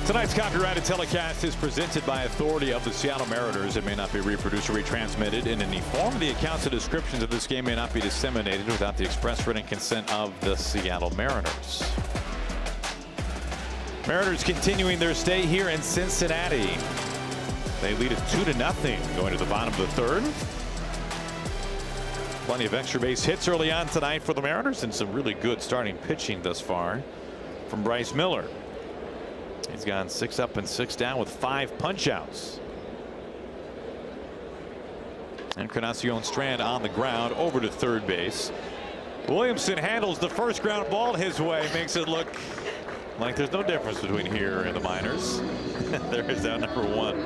Tonight's copyrighted telecast is presented by authority of the Seattle Mariners. It may not be reproduced or retransmitted in any form. The accounts and descriptions of this game may not be disseminated without the express written consent of the Seattle Mariners. Mariners continuing their stay here in Cincinnati. They lead it 2-0 going to the bottom of the third. Plenty of extra base hits early on tonight for the Mariners and some really good starting pitching thus far from Bryce Miller. He's gone 6 up and 6 down with 5 punch-outs. And Encarnacion Strand on the ground over to third base. Williamson handles the first ground ball his way, makes it look like there's no difference between here and the minors. There is out number 1.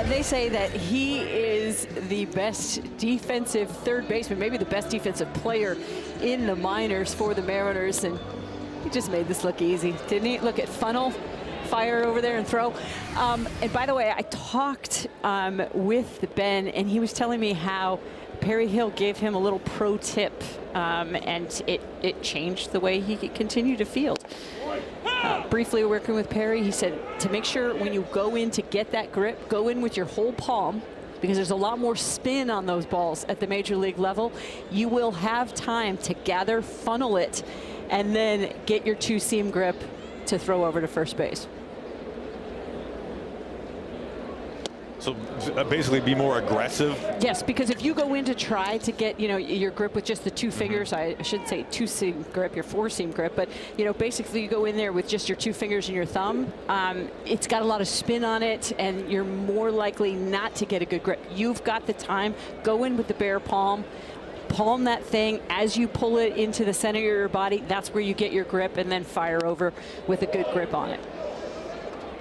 They say that he is the best defensive third baseman, maybe the best defensive player in the minors for the Mariners, and he just made this look easy, didn't he? Look at funnel, fire over there and throw. And by the way, I talked with Ben, and he was telling me how Perry Hill gave him a little pro tip, and it changed the way he could continue to field. Briefly working with Perry, he said to make sure when you go in to get that grip, go in with your whole palm, because there's a lot more spin on those balls at the major league level. You will have time to gather, funnel it, and then get your 2-seam grip to throw over to first base. So basically be more aggressive. Yes, because if you go in to try to get, your grip with just the 2 fingers, I shouldn't say 2-seam grip, your 4-seam grip, but, basically you go in there with just your 2 fingers and your thumb, it's got a lot of spin on it, and you're more likely not to get a good grip. You've got the time. Go in with the bare palm. Palm that thing as you pull it into the center of your body. That's where you get your grip, and then fire over with a good grip on it.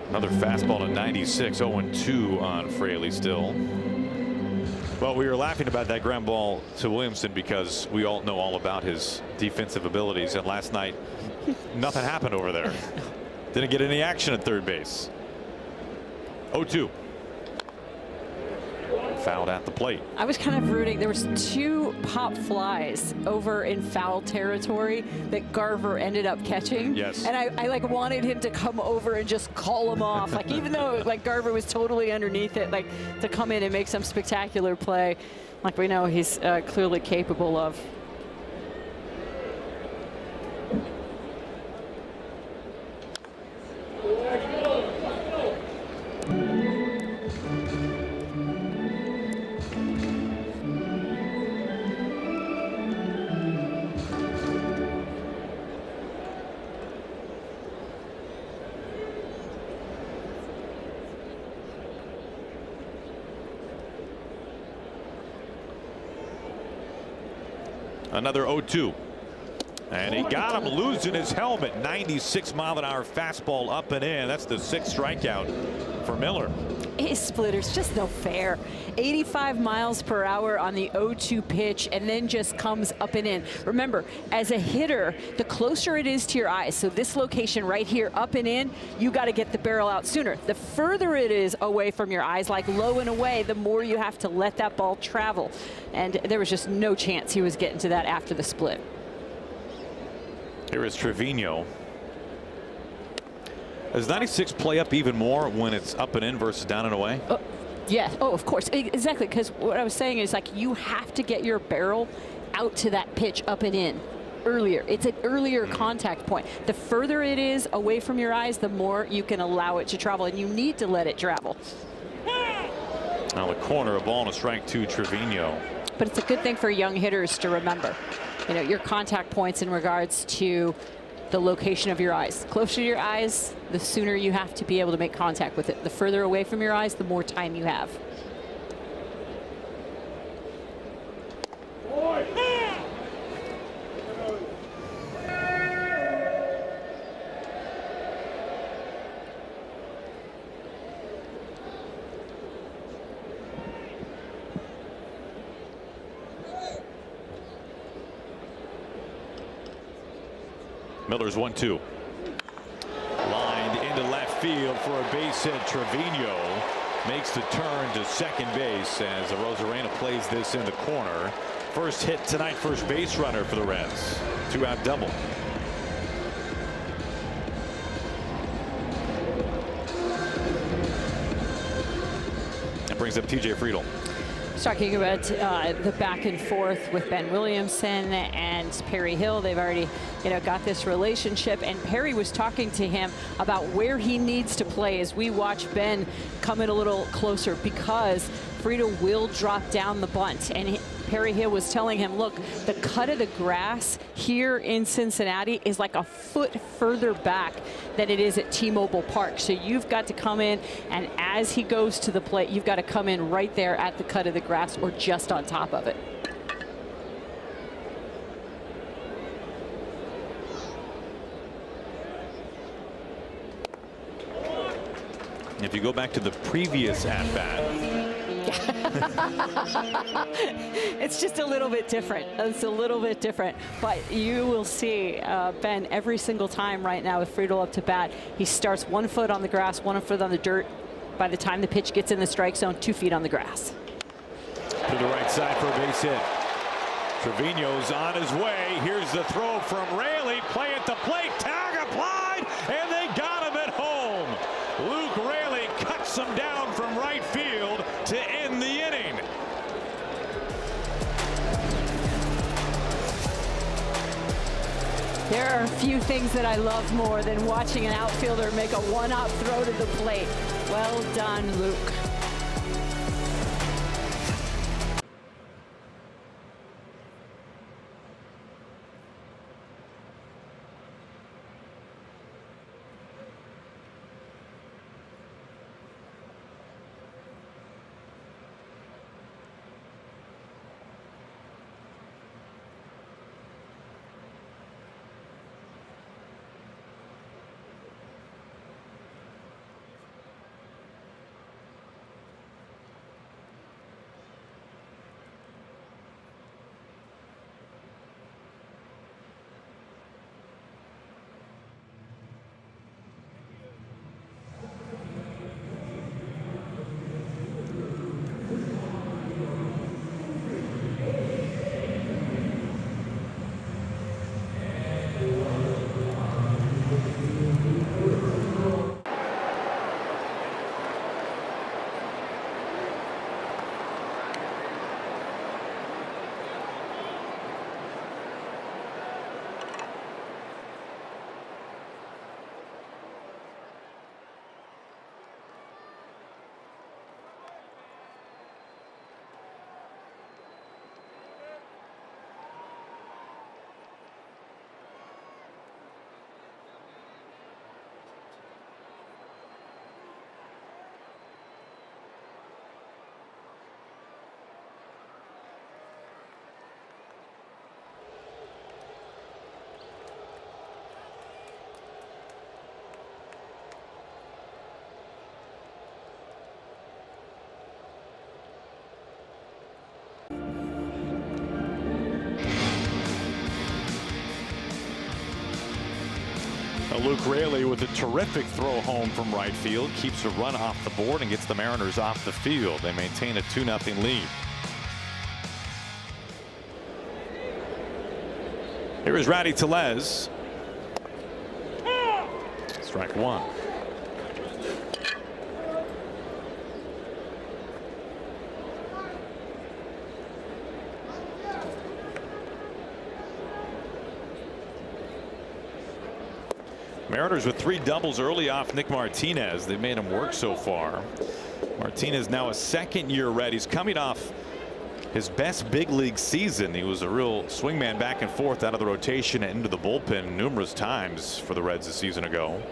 Another fastball to 96, 0-2 on Fraley still. Well, we were laughing about that ground ball to Williamson because we all know all about his defensive abilities, and last night nothing happened over there. Didn't get any action at third base. 0-2. Fouled at the plate. I was kind of rooting. There was 2 pop flies over in foul territory that Garver ended up catching. Yes. And I wanted him to come over and just call him off. Like, even though Garver was totally underneath it, to come in and make some spectacular play, like we know he's clearly capable of. Another 0-2. And he got him losing his helmet. 96-mile-an-hour fastball up and in. That's the 6th strikeout for Miller. His splitter's just no fair. 85 miles per hour on the 0-2 pitch, and then just comes up and in. Remember, as a hitter, the closer it is to your eyes, so this location right here, up and in, you got to get the barrel out sooner. The further it is away from your eyes, like low and away, the more you have to let that ball travel. And there was just no chance he was getting to that after the split. Here is Trevino. Does 96 play up even more when it's up and in versus down and away? Yeah. Oh, of course. Exactly. Because what I was saying is, you have to get your barrel out to that pitch up and in earlier. It's an earlier contact point. The further it is away from your eyes, the more you can allow it to travel, and you need to let it travel. Now the corner, a ball and a strike to Trevino. But it's a good thing for young hitters to remember, your contact points in regards to the location of your eyes. Closer to your eyes, the sooner you have to be able to make contact with it. The further away from your eyes, the more time you have. Miller's 1-2. Lined into left field for a base hit. Trevino makes the turn to second base as Arozarena plays this in the corner. First hit tonight, first base runner for the Reds. 2-out double. brings up TJ Friedl. Talking about the back and forth with Ben Williamson and Perry Hill. They've already, got this relationship, and Perry was talking to him about where he needs to play as we watch Ben come in a little closer, because Friedl will drop down the bunt, and Perry Hill was telling him, look, the cut of the grass here in Cincinnati is like a foot further back than it is at T-Mobile Park. So you've got to come in, and as he goes to the plate, you've got to come in right there at the cut of the grass or just on top of it. If you go back to the previous at-bat, it's just a little bit different. It's a little bit different. But you will see Ben every single time right now with Friedl up to bat. He starts 1 foot on the grass, 1 foot on the dirt. By the time the pitch gets in the strike zone, 2 feet on the grass. To the right side for a base hit. Trevino's on his way. Here's the throw from Raley. Play at the plate. Tag applied, and they got him at home. Luke Raley cuts him down from right field to end the inning. There are a few things that I love more than watching an outfielder make a one-hop throw to the plate. Well done, Luke. Luke Raley with a terrific throw home from right field, keeps a run off the board and gets the Mariners off the field. They maintain a 2-0 lead. Here is Rowdy Tellez. Strike one. Mariners with 3 doubles early off Nick Martinez. They've made him work so far. Martinez now a second-year Red. He's coming off his best big league season. He was a real swingman back and forth out of the rotation and into the bullpen numerous times for the Reds a season ago.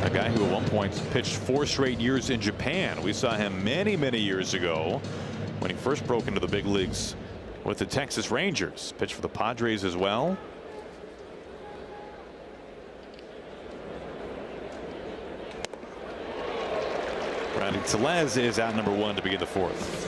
A guy who at one point pitched 4 straight years in Japan. We saw him many years ago when he first broke into the big leagues with the Texas Rangers. Pitched for the Padres as well. Rowdy Tellez is out number 1 to begin the 4th.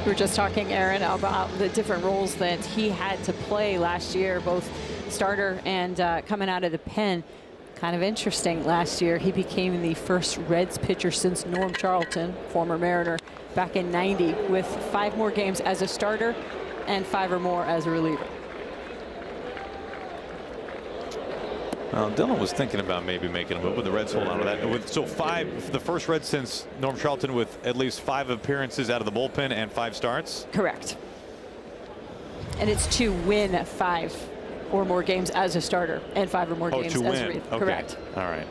We were just talking, Aaron, about the different roles that he had to play last year, both starter and coming out of the pen. Kind of interesting, last year he became the first Reds pitcher since Norm Charlton, former Mariner, back in '90 with 5 more games as a starter and 5 or more as a reliever. Well, Dillon was thinking about maybe making a move, but the Reds hold on to that. So 5, the first Red since Norm Charlton with at least 5 appearances out of the bullpen and 5 starts. Correct. And it's to win 5 or more games as a starter and 5 or more games to as win. a reliever. Okay. Correct. All right.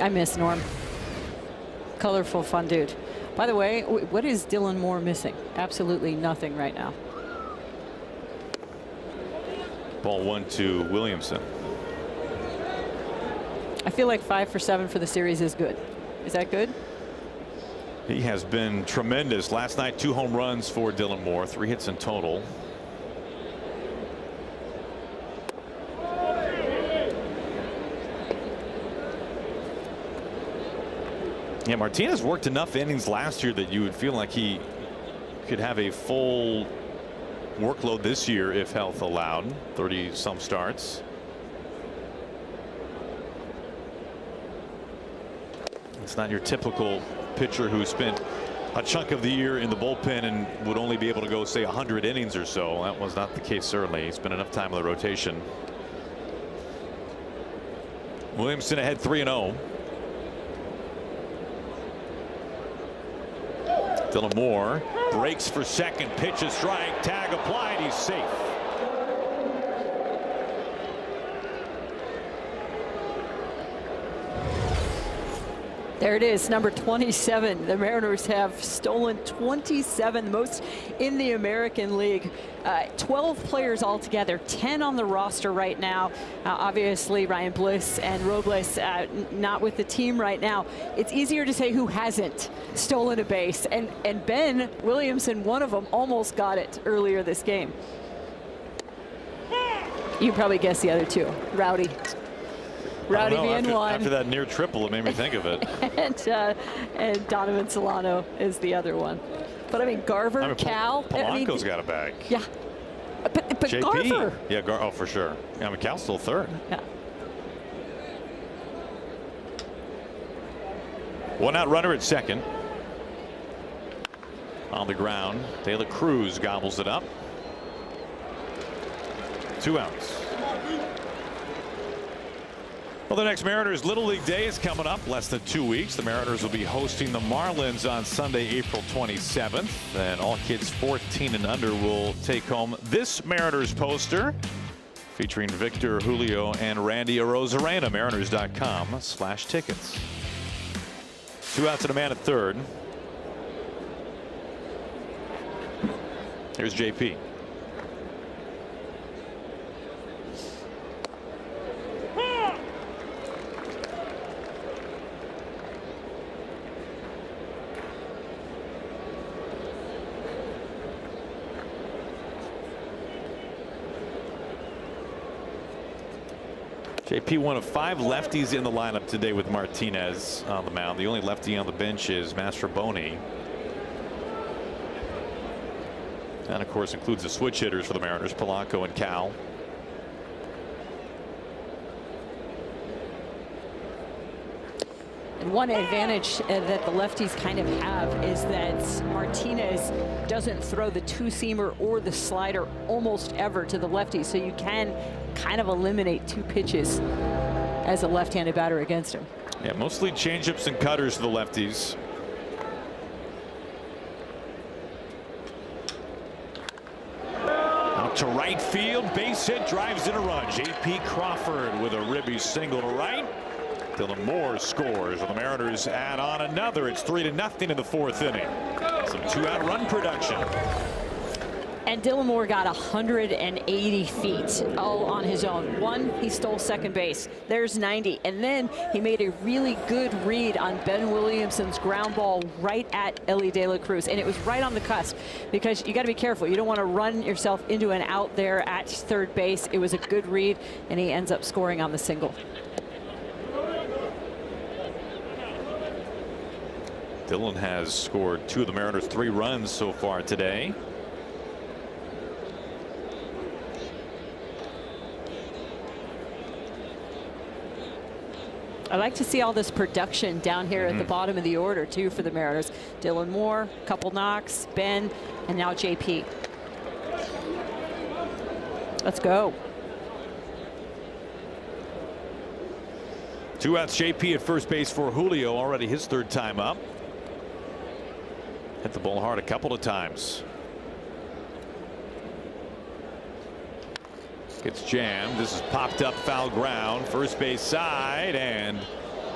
I miss Norm. Colorful, fun dude. By the way, what is Dillon Moore missing? Absolutely nothing right now. Ball 1 to Williamson. I feel like 5 for 7 for the series is good. Is that good? He has been tremendous. Last night, 2 home runs for Dillon Moore, 3 hits in total. Yeah, Martinez worked enough innings last year that you would feel like he could have a full workload this year if health allowed. 30-some starts. It's not your typical pitcher who spent a chunk of the year in the bullpen and would only be able to go, say, 100 innings or so. That was not the case, certainly. He spent enough time in the rotation. Williamson ahead 3-0. Dillon Moore breaks for second, pitch a strike, tag applied, he's safe. There it is, number 27. The Mariners have stolen 27, most in the American League. 12 players altogether, 10 on the roster right now. Obviously, Ryan Bliss and Robles not with the team right now. It's easier to say who hasn't stolen a base. And Ben Williamson, one of them, almost got it earlier this game. You can probably guess the other 2. Rowdy. Rowdy being one. After that near triple, it made me think of it. and Donovan Solano is the other one. But I mean, Garver, Cal. Polanco's got a bag. Yeah. But JP. Garver. Yeah, oh, for sure. Yeah, I mean, Cal's still third. Yeah. 1 out runner at second. On the ground, De La Cruz gobbles it up. 2 outs. Well, the next Mariners Little League Day is coming up, less than 2 weeks. The Mariners will be hosting the Marlins on Sunday, April 27th. And all kids 14 and under will take home this Mariners poster featuring Victor, Julio, and Randy Arozarena. Mariners.com/tickets. 2 outs and a man at third. Here's JP. JP, one of 5 lefties in the lineup today with Martinez on the mound. The only lefty on the bench is Mastrobuoni. And of course includes the switch hitters for the Mariners, Polanco and Cal. And one advantage that the lefties kind of have is that Martinez doesn't throw the 2-seamer or the slider almost ever to the lefty, so you can kind of eliminate 2 pitches as a left-handed batter against him. Yeah, mostly changeups and cutters to the lefties. Out to right field, base hit, drives in a run. J.P. Crawford with a ribby single to right. Dillon Moore scores, and the Mariners add on another. It's 3-0 in the 4th inning. Some 2-out run production. And Dillon Moore got 180 feet all on his own. 1, he stole second base. There's 90. And then he made a really good read on Ben Williamson's ground ball right at Elly De La Cruz. And it was right on the cusp, because you got to be careful. You don't want to run yourself into an out there at third base. It was a good read, and he ends up scoring on the single. Dillon has scored 2 of the Mariners' 3 runs so far today. I like to see all this production down here at the bottom of the order, too, for the Mariners. Dylan Moore, couple knocks, Ben, and now JP. Let's go. 2 outs, JP at first base for Julio, already his 3rd time up. Hit the ball hard a couple of times. Gets jammed. This is popped up, foul ground, first base side, and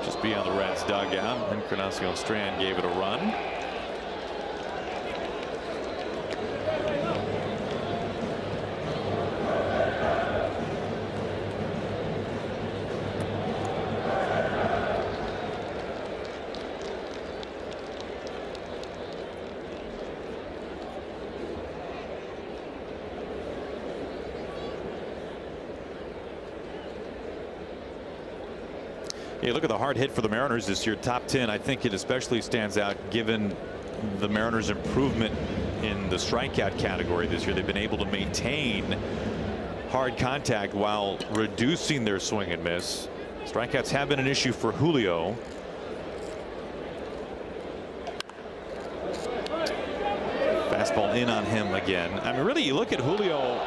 just beyond the Reds dugout. Encarnacion Strand gave it a run. Yeah, look at the hard hit for the Mariners this year, top 10. I think it especially stands out given the Mariners' improvement in the strikeout category this year. They've been able to maintain hard contact while reducing their swing and miss. Strikeouts have been an issue for Julio. Fastball in on him again. I mean, really, you look at Julio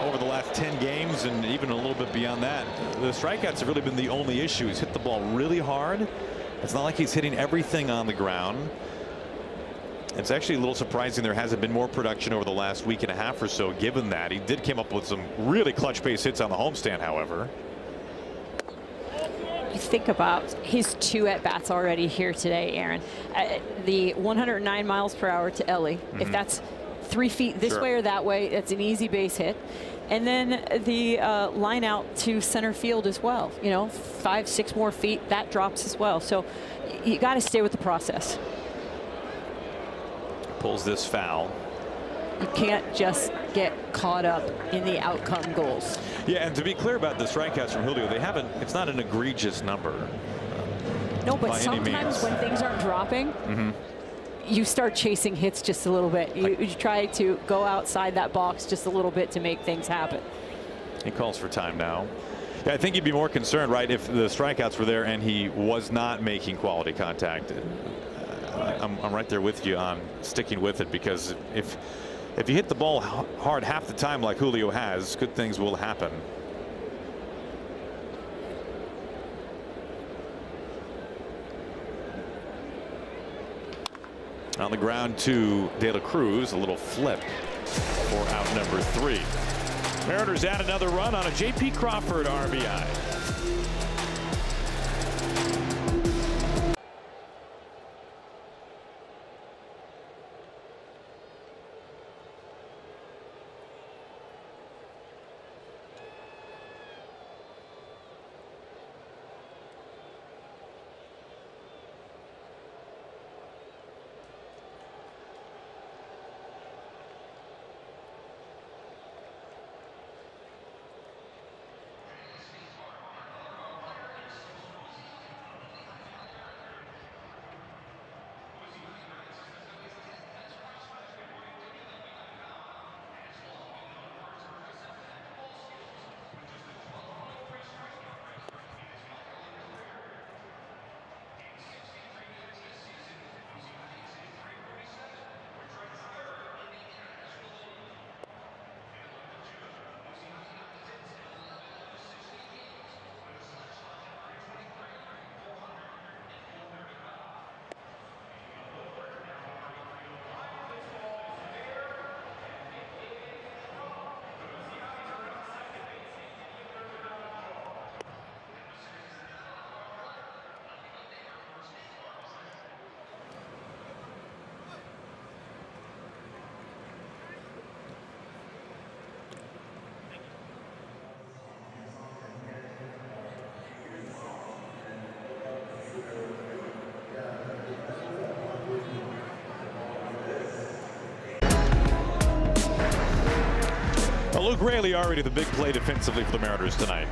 over the last 10 games and even a little bit beyond that, the strikeouts have really been the only issue. He's hit the ball really hard. It's not like he's hitting everything on the ground. It's actually a little surprising there hasn't been more production over the last week and a half or so, given that. He did come up with some really clutch base hits on the homestand, however. You think about his 2 at-bats already here today, Aaron. The 109 miles per hour to Ellie, if that's 3 feet this way or that way, it's an easy base hit. And then the line out to center field as well. You know, 5-6 more feet, that drops as well. So you got to stay with the process. Pulls this foul. You can't just get caught up in the outcome goals. Yeah, and to be clear about the strikeouts from Julio, they haven't, it's not an egregious number. No, but sometimes when things aren't dropping, you start chasing hits just a little bit. You try to go outside that box just a little bit to make things happen. He calls for time now. Yeah, I think you'd be more concerned, right, if the strikeouts were there and he was not making quality contact. I'm right there with you on sticking with it, because if you hit the ball hard half the time like Julio has, good things will happen. On the ground to De La Cruz, a little flip for out number 3. Mariners add another run on a J.P. Crawford RBI. Well, Luke Raley already the big play defensively for the Mariners tonight.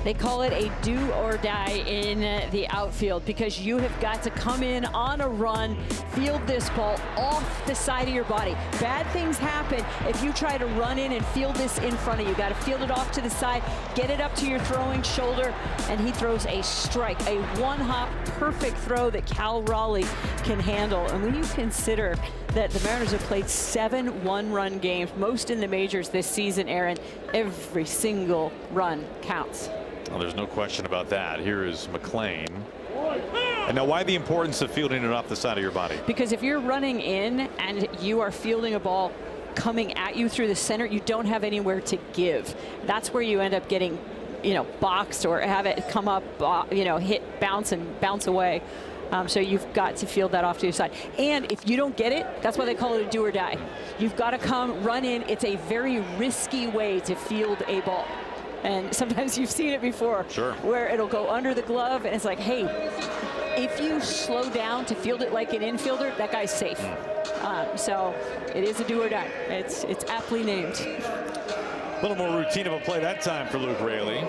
They call it a do or die in the outfield because you have got to come in on a run, field this ball off the side of your body. Bad things happen if you try to run in and field this in front of you. Got to field it off to the side, get it up to your throwing shoulder, and he throws a strike, a one-hop perfect throw that Cal Raleigh can handle. And when you consider that the Mariners have played 7 one-run games, most in the majors this season, Aaron, every single run counts. Well, there's no question about that. Here is McLean. And now, why the importance of fielding it off the side of your body? Because if you're running in and you are fielding a ball coming at you through the center, you don't have anywhere to give. That's where you end up getting, boxed or have it come up, hit, bounce, and bounce away. So you've got to field that off to your side. And if you don't get it, that's why they call it a do or die. You've got to come run in. It's a very risky way to field a ball. And sometimes you've seen it before, sure, where it'll go under the glove, and it's like, hey, if you slow down to field it like an infielder, that guy's safe. So it is a do or die. It's aptly named. A little more routine of a play that time for Luke Raley.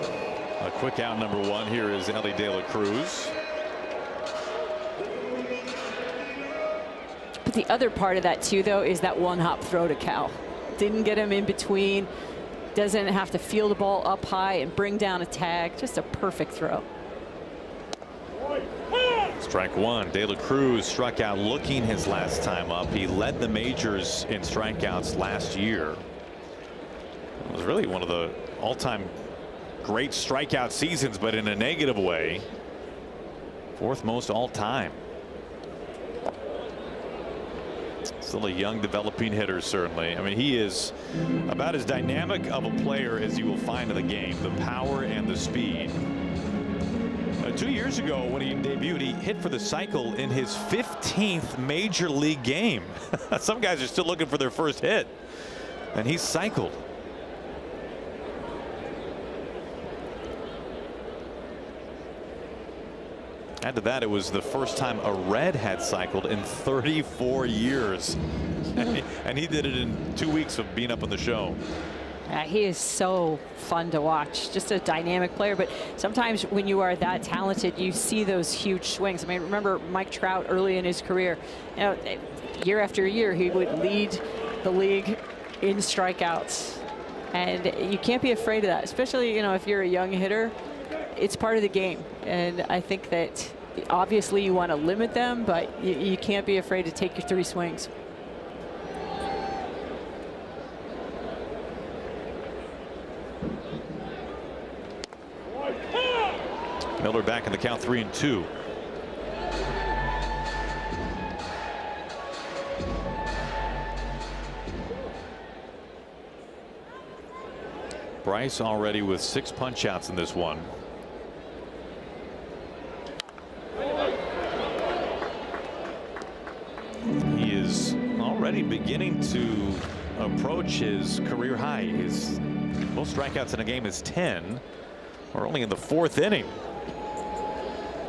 A quick out number 1. Here is Elly De La Cruz. But the other part of that, too, though, is that one-hop throw to Cal. Didn't get him in between. Doesn't have to field the ball up high and bring down a tag. Just a perfect throw. Strike 1. De La Cruz struck out looking his last time up. He led the majors in strikeouts last year. It was really one of the all-time great strikeout seasons, but in a negative way. 4th most all-time. Still a young developing hitter, certainly. I mean, he is about as dynamic of a player as you will find in the game. The power and the speed. 2 years ago when he debuted, he hit for the cycle in his 15th major league game. Some guys are still looking for their first hit, and he's cycled. Add to that, it was the first time a Red had cycled in 34 years. And he did it in 2 weeks of being up on the show. He is so fun to watch. Just a dynamic player. But sometimes when you are that talented, you see those huge swings. I mean, remember Mike Trout early in his career, year after year, he would lead the league in strikeouts. And you can't be afraid of that, especially, if you're a young hitter. It's part of the game. And I think that obviously you want to limit them, but you can't be afraid to take your 3 swings. Miller back in the count, 3-2. Bryce already with 6 punch outs in this one. He is already beginning to approach his career high. His most strikeouts in a game is 10. We're only in the 4th inning.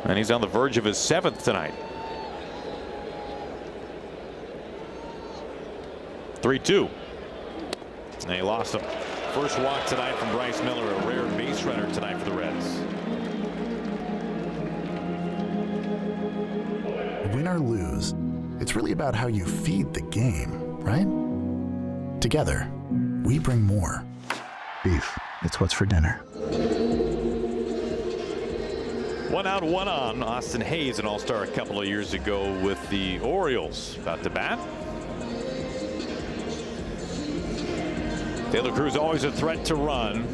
And he's on the verge of his 7th tonight. 3-2. And he lost him. First walk tonight from Bryce Miller, a rare base runner tonight for the Reds. Win or lose, it's really about how you feed the game, right? Together, we bring more. Beef, it's what's for dinner. 1 out, 1 on. Austin Hayes, an all-star a couple of years ago with the Orioles. About to bat. De La Cruz always a threat to run.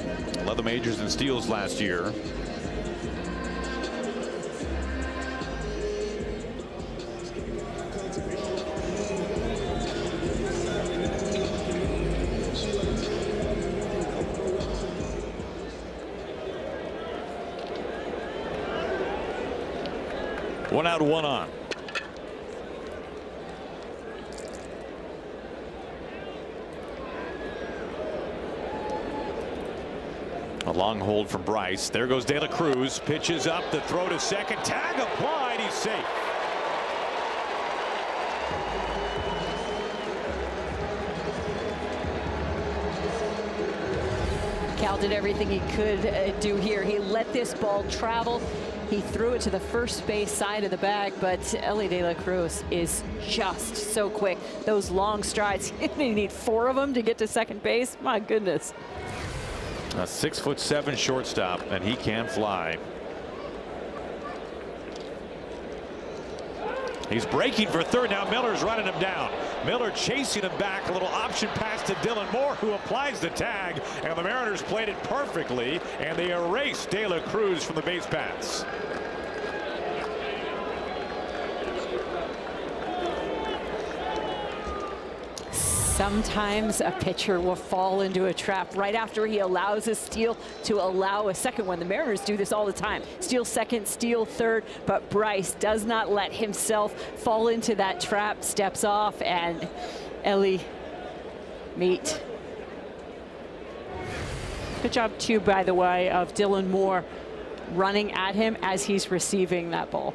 Led the majors in steals last year. One out, 1 on. A long hold from Bryce. There goes De La Cruz. Pitches up. The throw to second. Tag applied. He's safe. Cal did everything he could do here. He let this ball travel. He threw it to the first base side of the bag, but Elly De La Cruz is just so quick. Those long strides, you need 4 of them to get to second base. My goodness. A 6'7" shortstop, and he can fly. He's breaking for third. Now Miller's running him down. Miller chasing him back. A little option pass to Dylan Moore, who applies the tag. And the Mariners played it perfectly, and they erased De La Cruz from the base paths. Sometimes a pitcher will fall into a trap right after he allows a steal to allow a second one. The Mariners do this all the time. Steal second, steal third, but Bryce does not let himself fall into that trap, steps off, and Elly meet. Good job, too, by the way, of Dylan Moore running at him as he's receiving that ball.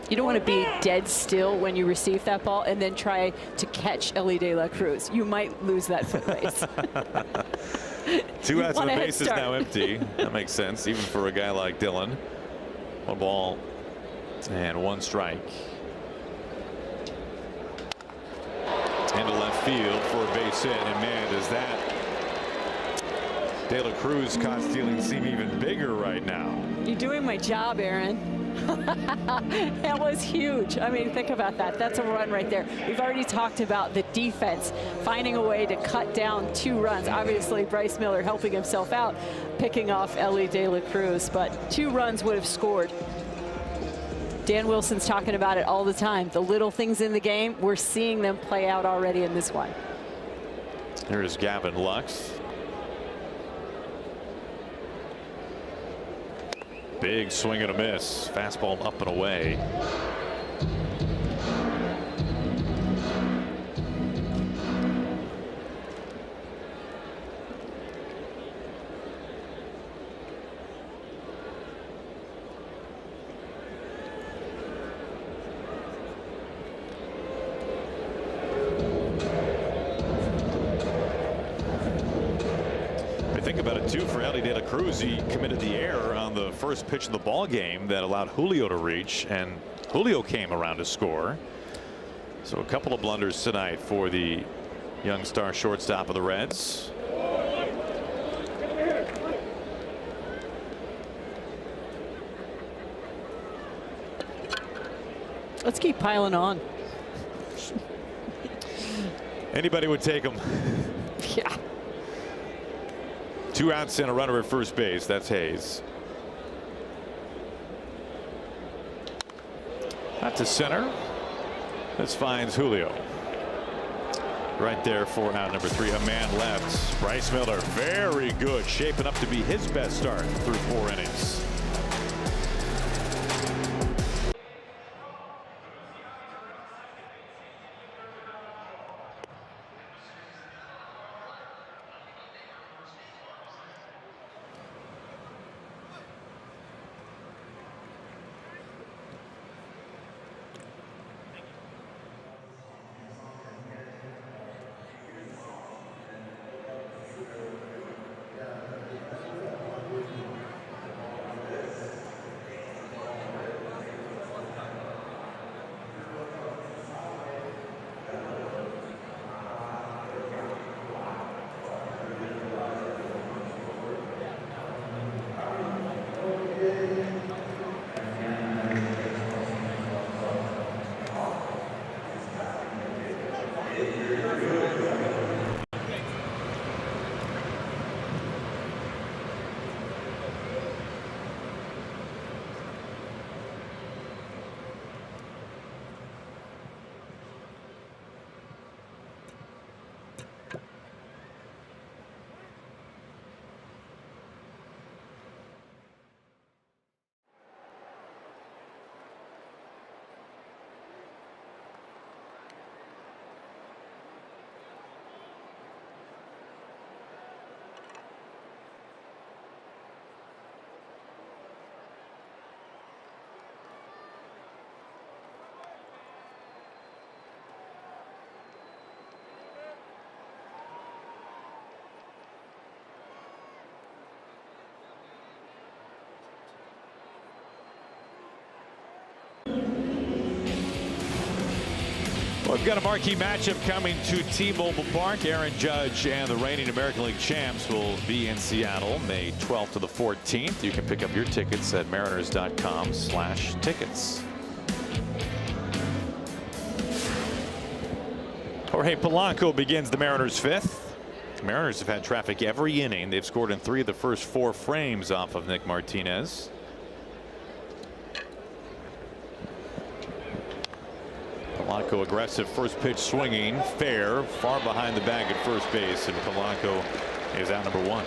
You don't want to be dead still when you receive that ball and then try to catch Elly De La Cruz. You might lose that foot race. 2 outs and the base is now empty. That makes sense, even for a guy like Dylan. 1 ball and 1 strike. Into left field for a base hit, and man, does that De La Cruz caught stealing seem even bigger right now. You're doing my job, Aaron. That was huge. I mean, think about that. That's a run right there. We've already talked about the defense finding a way to cut down 2 runs. Obviously, Bryce Miller helping himself out, picking off Elly De La Cruz, but 2 runs would have scored. Dan Wilson's talking about it all the time. The little things in the game, we're seeing them play out already in this one. Here's Gavin Lux. Big swing and a miss. Fastball up and away. Think about it too for Elly De La Cruz. He committed the error on the first pitch of the ball game that allowed Julio to reach, and Julio came around to score. So a couple of blunders tonight for the young star shortstop of the Reds. Let's keep piling on. Anybody would take him. Yeah. 2 outs and a runner at first base. That's Hayes. Not to center. This finds Julio. Right there for out number 3. A man left. Bryce Miller, very good. Shaping up to be his best start through 4 innings. We've got a marquee matchup coming to T-Mobile Park. Aaron Judge and the reigning American League champs will be in Seattle May 12th to the 14th. You can pick up your tickets at mariners.com/tickets. Jorge Polanco begins the Mariners' fifth. Mariners have had traffic every inning. They've scored in 3 of the first 4 frames off of Nick Martinez. Polanco aggressive first pitch swinging fair far behind the bag at first base, and Polanco is out number 1.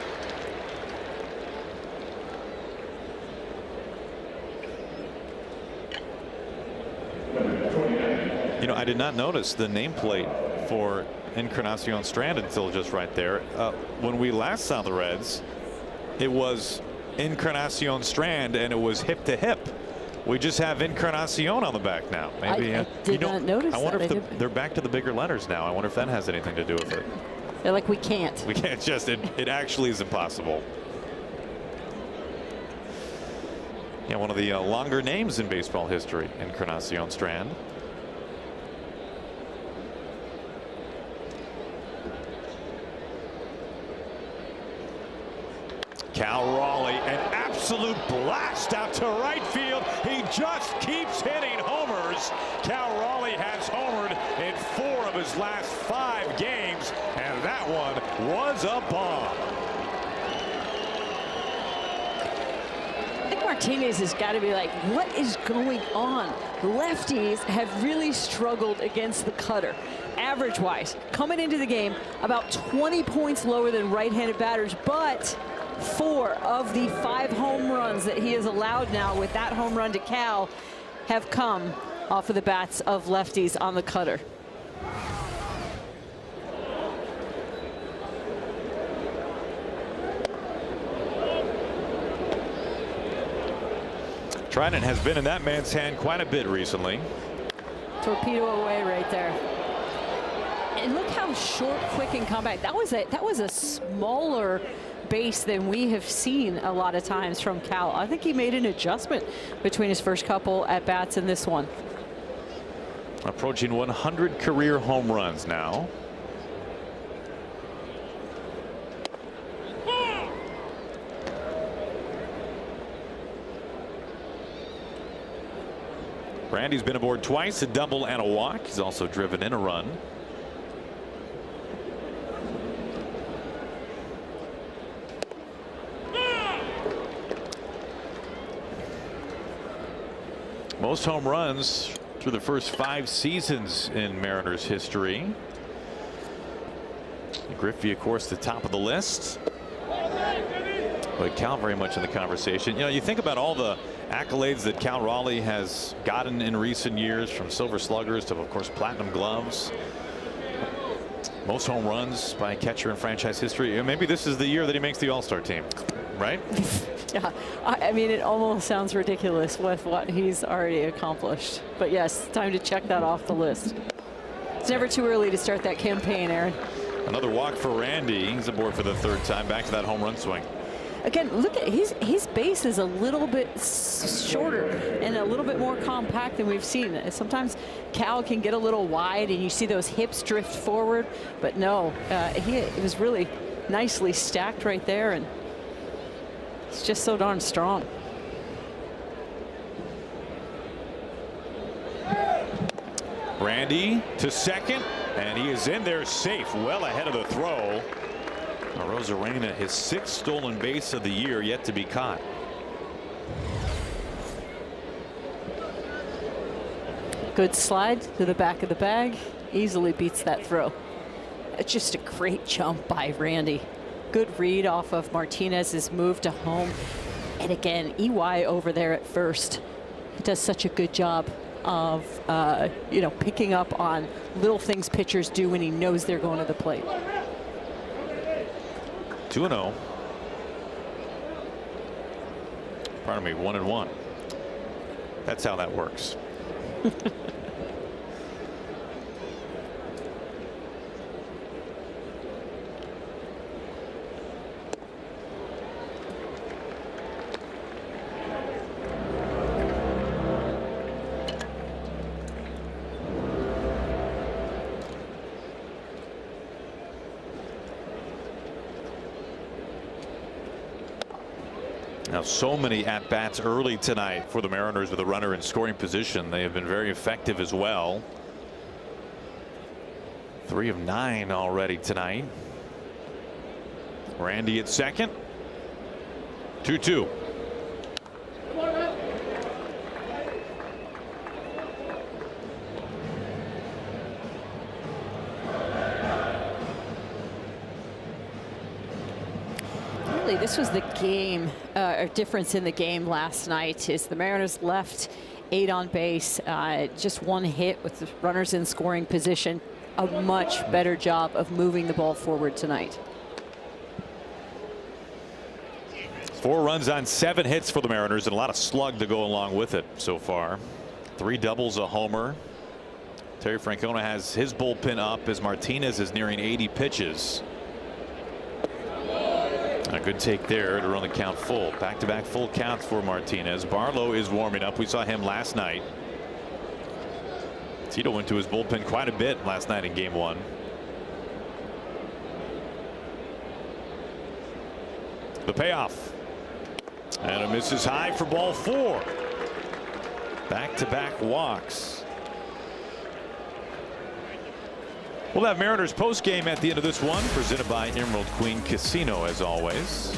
You know, I did not notice the nameplate for Encarnacion Strand until just right there. When we last saw the Reds, it was Encarnacion Strand and it was hip to hip. We just have Encarnacion on the back now. Maybe I did not notice. I wonder that. if they're back to the bigger letters now. I wonder if that has anything to do with it. They're like, we can't. We can't just. It actually is impossible. Yeah, one of the longer names in baseball history, Encarnacion Strand. Cal Raleigh, an absolute blast out to right field. He just keeps hitting homers. Cal Raleigh has homered in 4 of his last 5 games, and that one was a bomb. Nick Martinez has got to be like, what is going on? Lefties have really struggled against the cutter. Average-wise, coming into the game, about 20 points lower than right-handed batters, but 4 of the 5 home runs that he has allowed now with that home run to Cal have come off of the bats of lefties on the cutter. Trident has been in that man's hand quite a bit recently. Torpedo away right there. And look how short, quick, and compact. That was a smaller base than we have seen a lot of times from Cal. I think he made an adjustment between his first couple at bats and this one. Approaching 100 career home runs now. Randy's been aboard twice, a double and a walk. He's also driven in a run. Most home runs through the first 5 seasons in Mariners history. Griffey, of course, the top of the list. But Cal very much in the conversation. You know, you think about all the accolades that Cal Raleigh has gotten in recent years, from Silver Sluggers to, of course, Platinum Gloves. Most home runs by a catcher in franchise history. Maybe this is the year that he makes the All-Star team, right? Yeah, I mean, it almost sounds ridiculous with what he's already accomplished. But yes, time to check that off the list. It's never too early to start that campaign, Aaron. Another walk for Randy. He's aboard for the 3rd time. Back to that home run swing. Again, look at his base is a little bit shorter and a little bit more compact than we've seen. Sometimes Cal can get a little wide and you see those hips drift forward, but no, it was really nicely stacked right there, and it's just so darn strong. Randy to second, and he is in there safe, well ahead of the throw. Arozarena, his 6th stolen base of the year, yet to be caught. Good slide to the back of the bag, easily beats that throw. It's just a great jump by Randy. Good read off of Martinez's move to home. And again, EY over there at first. He does such a good job of, picking up on little things pitchers do when he knows they're going to the plate. 2-0. Pardon me, 1-1. That's how that works. Now, so many at-bats early tonight for the Mariners with a runner in scoring position. They have been very effective as well. 3 of 9 already tonight. Randy at second. 2-2. This was the game, or difference in the game last night is the Mariners left 8 on base, just 1 hit with the runners in scoring position. A much better job of moving the ball forward tonight. 4 runs on 7 hits for the Mariners and a lot of slug to go along with it so far. 3 doubles, a homer. Terry Francona has his bullpen up as Martinez is nearing 80 pitches. A good take there to run the count full. Back-to-back full counts for Martinez. Barlow is warming up. We saw him last night. Tito went to his bullpen quite a bit last night in game 1. The payoff. And it misses high for ball 4. Back-to-back walks. We'll have Mariners post game at the end of this one, presented by Emerald Queen Casino as always.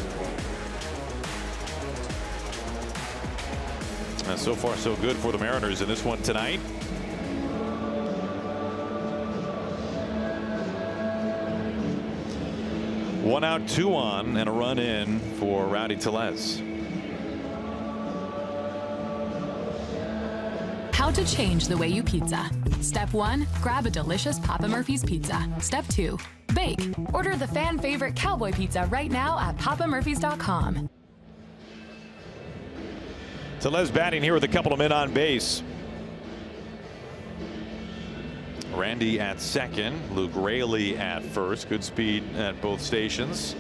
And so far so good for the Mariners in this one tonight. One out, 2 on, and a run in for Rowdy Tellez. How to change the way you pizza. Step 1, grab a delicious Papa Murphy's pizza. Step 2, bake. Order the fan favorite cowboy pizza right now at papamurphys.com. Tellez batting here with a couple of men on base. Randy at second, Luke Raley at first. Good speed at both stations.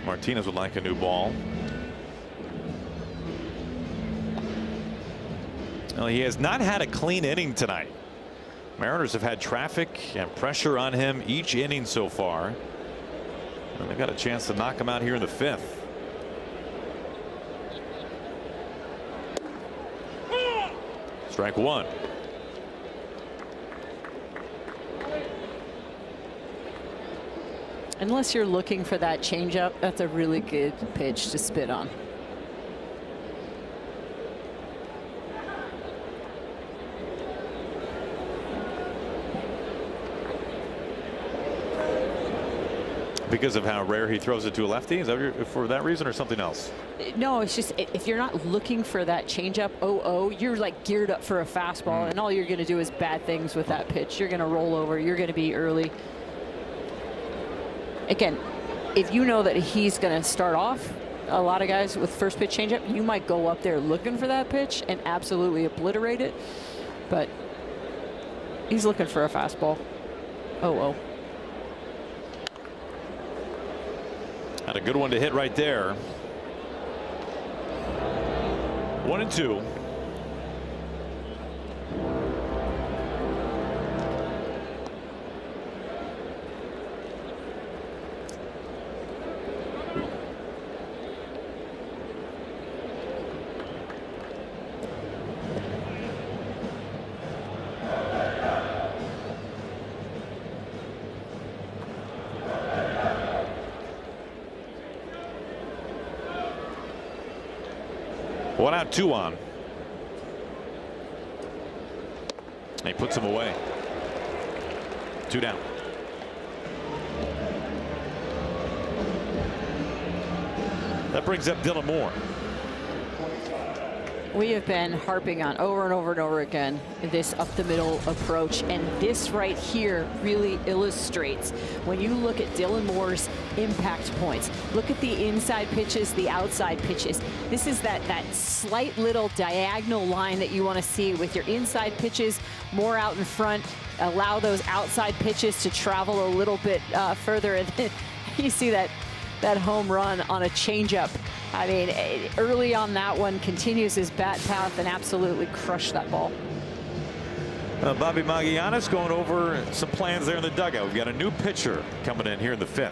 Martinez would like a new ball. Well, he has not had a clean inning tonight. Mariners have had traffic and pressure on him each inning so far. And they got a chance to knock him out here in the 5th. Strike 1. Unless you're looking for that changeup, that's a really good pitch to spit on. Because of how rare he throws it to a lefty? Is that for that reason or something else? No, it's just if you're not looking for that changeup, you're like geared up for a fastball, and all you're going to do is bad things with that pitch. You're going to roll over. You're going to be early. Again, if you know that he's going to start off, a lot of guys with first pitch changeup, you might go up there looking for that pitch and absolutely obliterate it. But he's looking for a fastball. Had a good one to hit right there. 1-2. One out, 2 on. He puts him away. 2 down. That brings up Dylan Moore. We have been harping on over and over and over again this up the middle approach, and this right here really illustrates when you look at Dylan Moore's impact points. Look at the inside pitches, the outside pitches. This is that slight little diagonal line that you want to see with your inside pitches more out in front. Allow those outside pitches to travel a little bit further, and then you see that home run on a changeup. I mean, early on that one, continues his bat path and absolutely crushed that ball. Bobby Magallanes going over some plans there in the dugout. We've got a new pitcher coming in here in the 5th.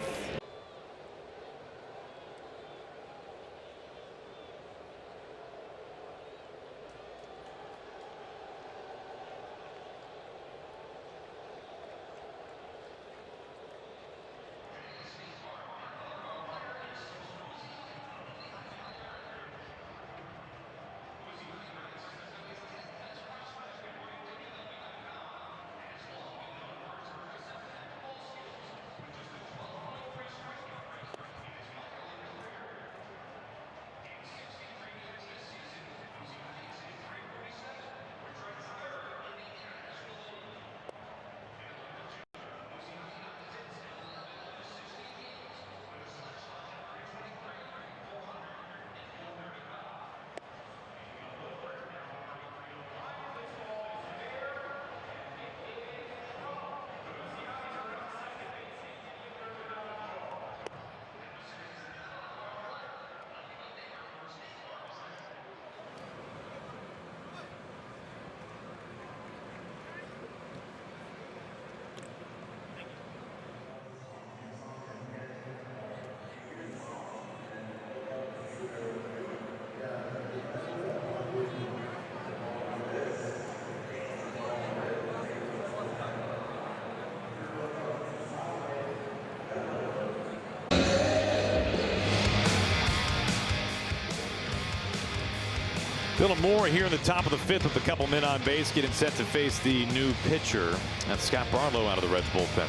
Bill Moore here in the top of the 5th with a couple men on base, getting set to face the new pitcher. That's Scott Barlow out of the Reds bullpen.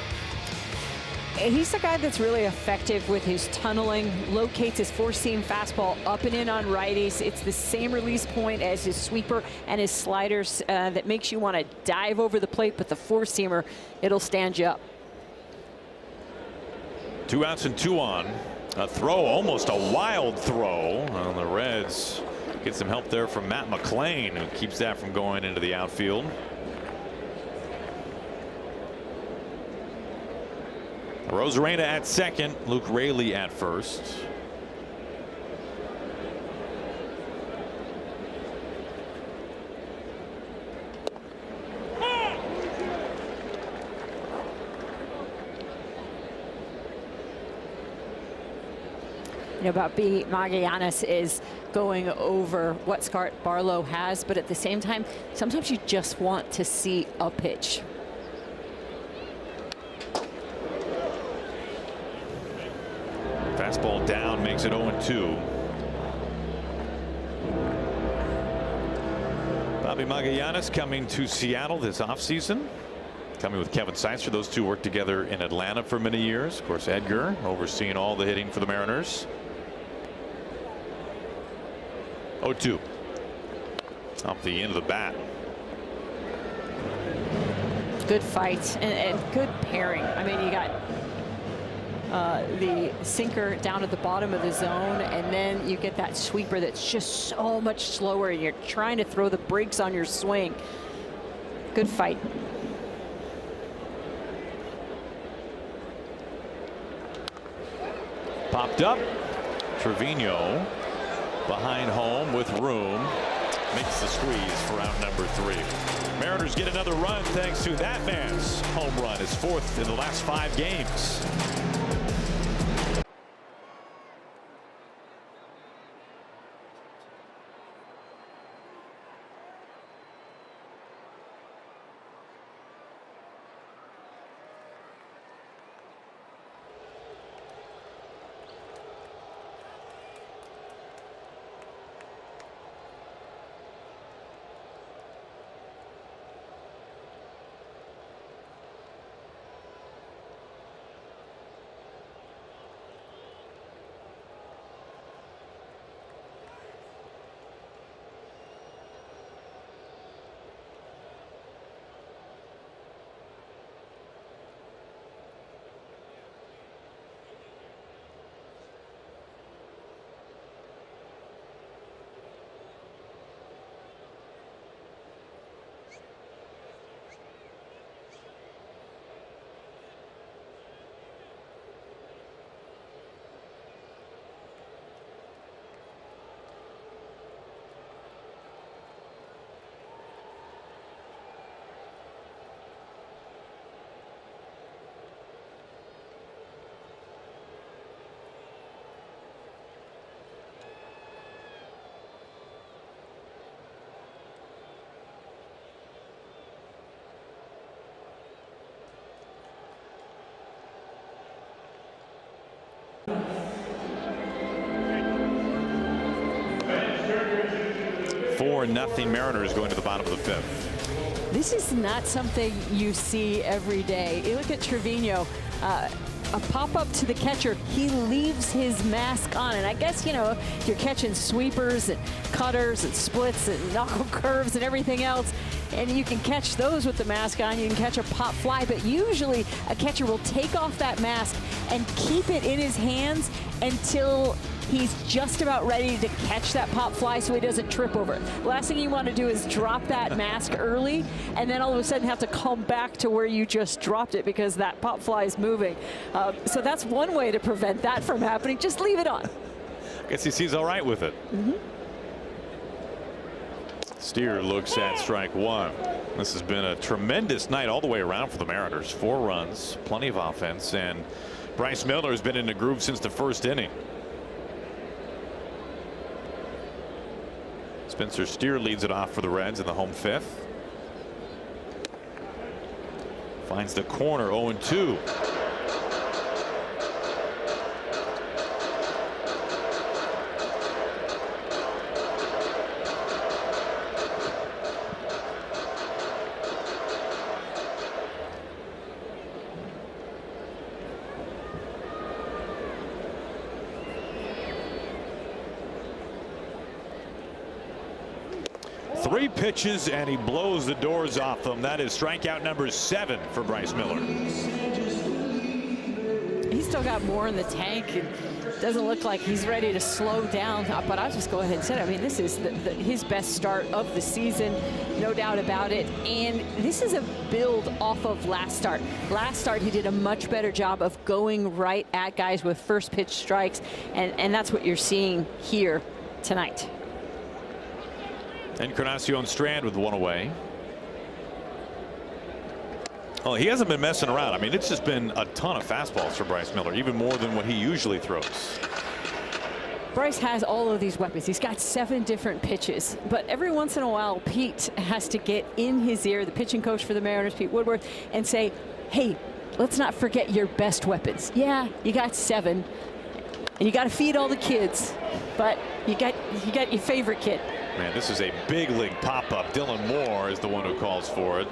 He's the guy that's really effective with his tunneling, locates his four-seam fastball up and in on righties. It's the same release point as his sweeper and his sliders that makes you want to dive over the plate, but the four-seamer, it'll stand you up. 2 outs and 2 on. A throw, almost a wild throw on the Reds. Get some help there from Matt McLain, who keeps that from going into the outfield. Rosarena at second, Luke Raley at first. You know, about B. Magallanes is going over what Scott Barlow has, but at the same time, sometimes you just want to see a pitch. Fastball down, makes it 0-2. Bobby Magallanes coming to Seattle this offseason. Coming with Kevin Seitzer. Those two worked together in Atlanta for many years. Of course, Edgar overseeing all the hitting for the Mariners. 0-2. Off the end of the bat. Good fight and good pairing. I mean, you got the sinker down at the bottom of the zone, and then you get that sweeper that's just so much slower, and you're trying to throw the brakes on your swing. Good fight. Popped up. Trevino behind home with room. Makes the squeeze for out number 3. Mariners get another run thanks to that man's home run. His 4th in the last 5 games. Nothing Mariners going to the bottom of the 5th. This is not something you see every day. You look at Trevino, a pop-up to the catcher. He leaves his mask on. And I guess, you know, if you're catching sweepers and cutters and splits and knuckle curves and everything else, and you can catch those with the mask on, you can catch a pop fly. But usually a catcher will take off that mask and keep it in his hands until he's just about ready to catch that pop fly so he doesn't trip over it. Last thing you want to do is drop that mask early and then all of a sudden have to come back to where you just dropped it because that pop fly is moving. So that's one way to prevent that from happening. Just leave it on. Guess he sees all right with it. Steer looks at strike 1. This has been a tremendous night all the way around for the Mariners. 4 runs, plenty of offense, and Bryce Miller has been in the groove since the 1st inning. Spencer Steer leads it off for the Reds in the home 5th. Finds the corner, 0-2. 3 pitches and he blows the doors off them. That is strikeout number 7 for Bryce Miller. He's still got more in the tank. It doesn't look like he's ready to slow down, but I'll just go ahead and say it. I mean, this is his best start of the season, no doubt about it. And this is a build off of last start. Last start, he did a much better job of going right at guys with first pitch strikes, and that's what you're seeing here tonight. Encarnacion Strand with 1 away. Oh, he hasn't been messing around. I mean, it's just been a ton of fastballs for Bryce Miller, even more than what he usually throws. Bryce has all of these weapons. He's got 7 different pitches, but every once in a while, Pete has to get in his ear, the pitching coach for the Mariners, Pete Woodworth, and say, hey, let's not forget your best weapons. Yeah, you got 7, and you got to feed all the kids, but you got your favorite kid. Man, this is a big league pop-up. Dylan Moore is the one who calls for it.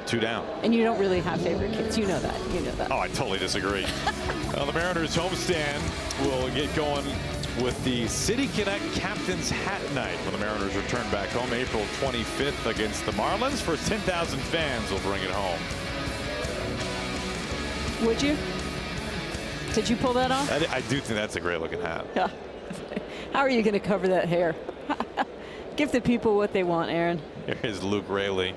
2 down. And you don't really have favorite kids. You know that. You know that. Oh, I totally disagree. Well, the Mariners homestand will get going with the City Connect Captain's Hat Night when the Mariners return back home April 25th against the Marlins. First 10,000 fans will bring it home. Would you? Did you pull that off? I do think that's a great looking hat. Yeah. How are you going to cover that hair? Give the people what they want, Aaron. Here's Luke Raley.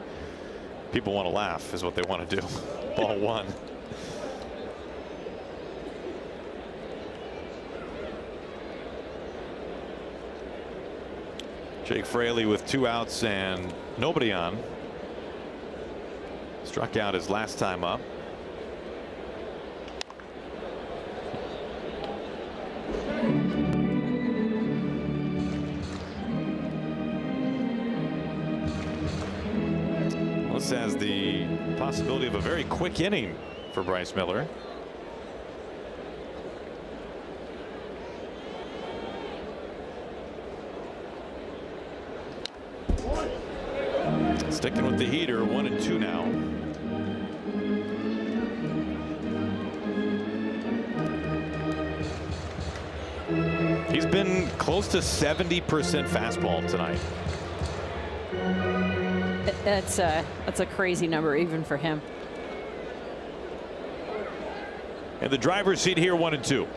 People want to laugh is what they want to do. Ball 1. Jake Fraley with 2 outs and nobody on. Struck out his last time up. This has the possibility of a very quick inning for Bryce Miller. Sticking with the heater, 1-2 now. He's been close to 70% fastball tonight. That's a crazy number even for him. And the driver's seat here, 1-2.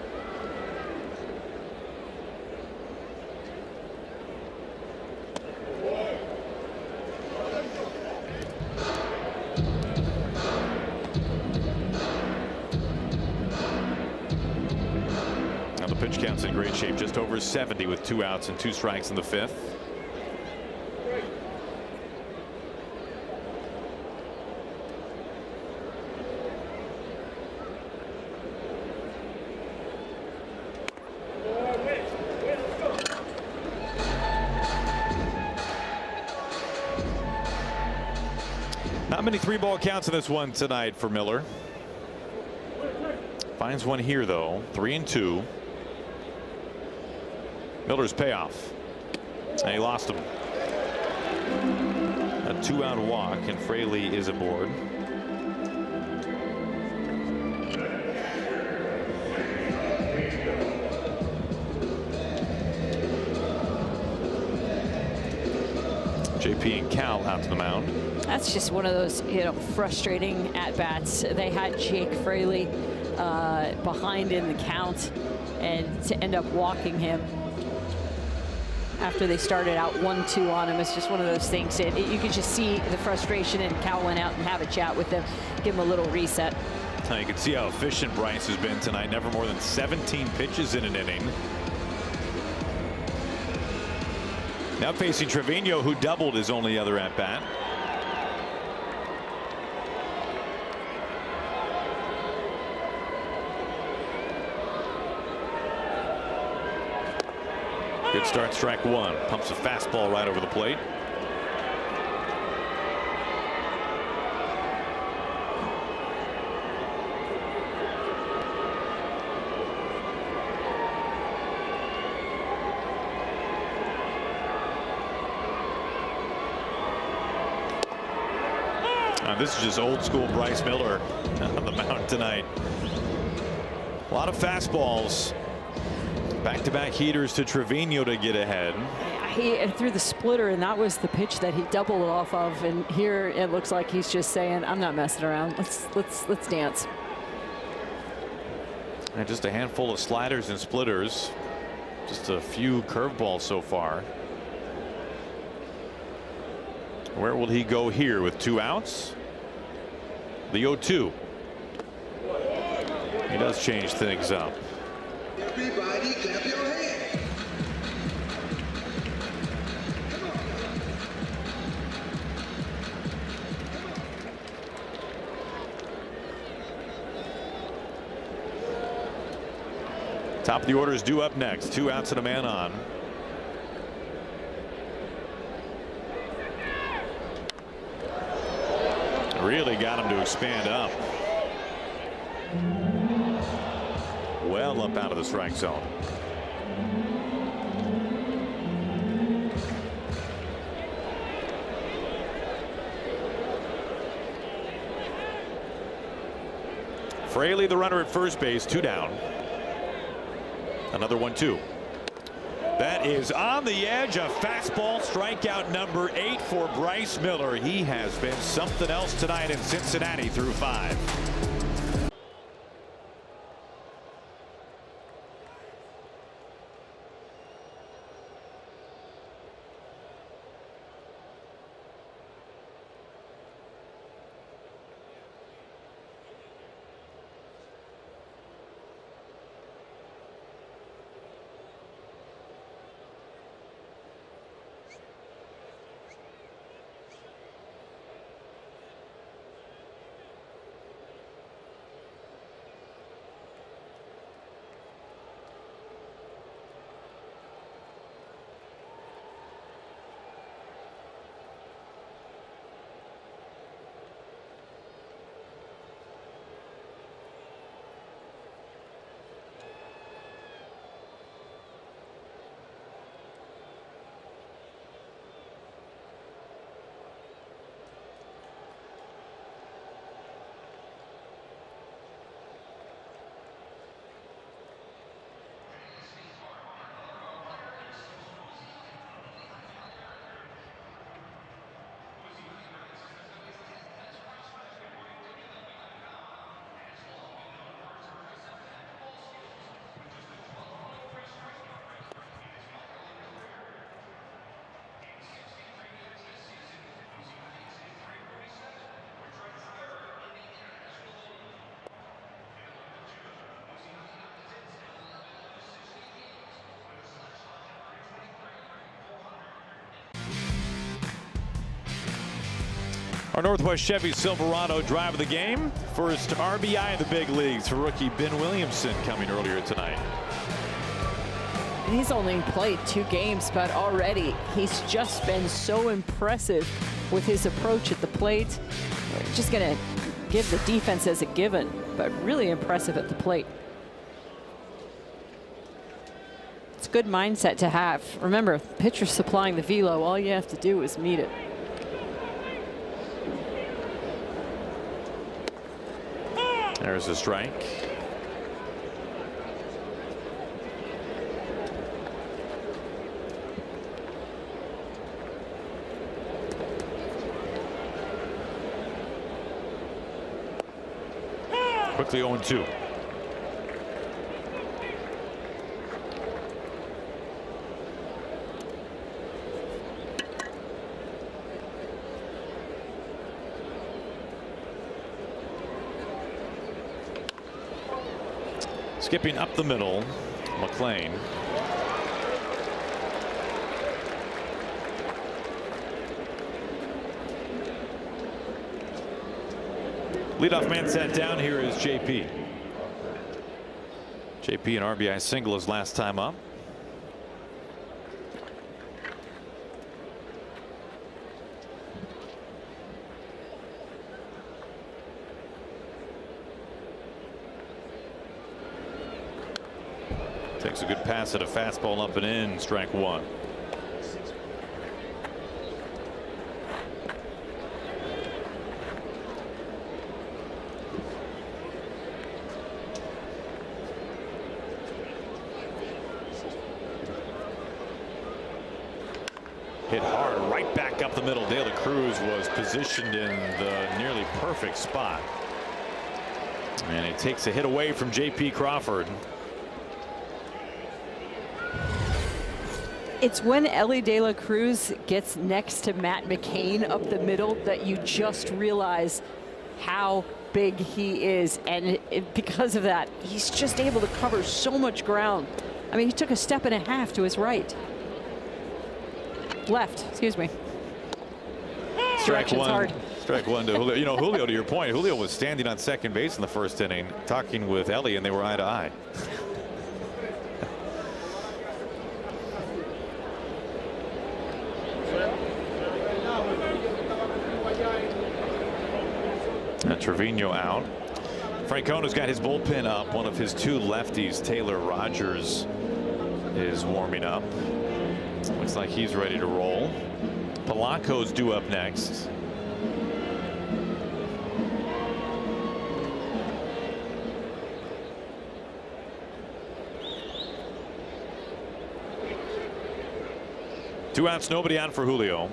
Now the pitch count's in great shape, just over 70 with 2 outs and 2 strikes in the 5th. Not many 3-ball counts in this one tonight for Miller. Finds one here though. 3-2. Miller's payoff. And he lost him. A 2-out walk and Fraley is aboard. JP and Cal out to the mound. That's just one of those, frustrating at-bats. They had Jake Fraley behind in the count, and to end up walking him after they started out 1-2 on him, it's just one of those things. You could just see the frustration, and Cal went out and have a chat with him, give him a little reset. Now you can see how efficient Bryce has been tonight. Never more than 17 pitches in an inning. Now facing Trevino, who doubled his only other at-bat. Good start, strike 1. Pumps a fastball right over the plate. This is just old school Bryce Miller on the mound tonight. A lot of fastballs. Back-to-back heaters to Trevino to get ahead. I he threw the splitter, and that was the pitch that he doubled off of. And here it looks like he's just saying, "I'm not messing around. Let's dance." And just a handful of sliders and splitters. Just a few curveballs so far. Where will he go here with 2 outs? The 0-2. He does change things up. Everybody clap your hands. Top of the order is due up next. 2 outs and a man on. Really got him to expand up. Well up out of the strike zone. Fraley, the runner at first base, 2 down. Another 1-2. That is on the edge. A fastball, strikeout number 8 for Bryce Miller. He has been something else tonight in Cincinnati through 5. Our Northwest Chevy Silverado drive of the game. First RBI in the big leagues for rookie Ben Williamson coming earlier tonight. He's only played 2 games, but already he's just been so impressive with his approach at the plate. We're just going to give the defense as a given, but really impressive at the plate. It's a good mindset to have. Remember, pitcher supplying the velo, all you have to do is meet it. There's a strike. Quickly 0-2. Skipping up the middle, McLean. Leadoff man sat down here is JP. JP an RBI single his last time up. Takes a good pass at a fastball up and in, strike 1. hit hard right back up the middle. De La Cruz was positioned in the nearly perfect spot. And it takes a hit away from J.P. Crawford. It's when Elly De La Cruz gets next to Matt McCain up the middle that you just realize how big he is. And because of that, he's just able to cover so much ground. I mean, he took a step and a half to his right. Left, excuse me. Strike Direction's one. hard. Strike one to Julio. You know, Julio, to your point, Julio was standing on second base in the first inning talking with Elly, and they were eye to eye. Trevino out. Francona's got his bullpen up. One of his two lefties, Taylor Rogers, is warming up. Looks like he's ready to roll. Polanco's due up next. Two outs, nobody on for Julio.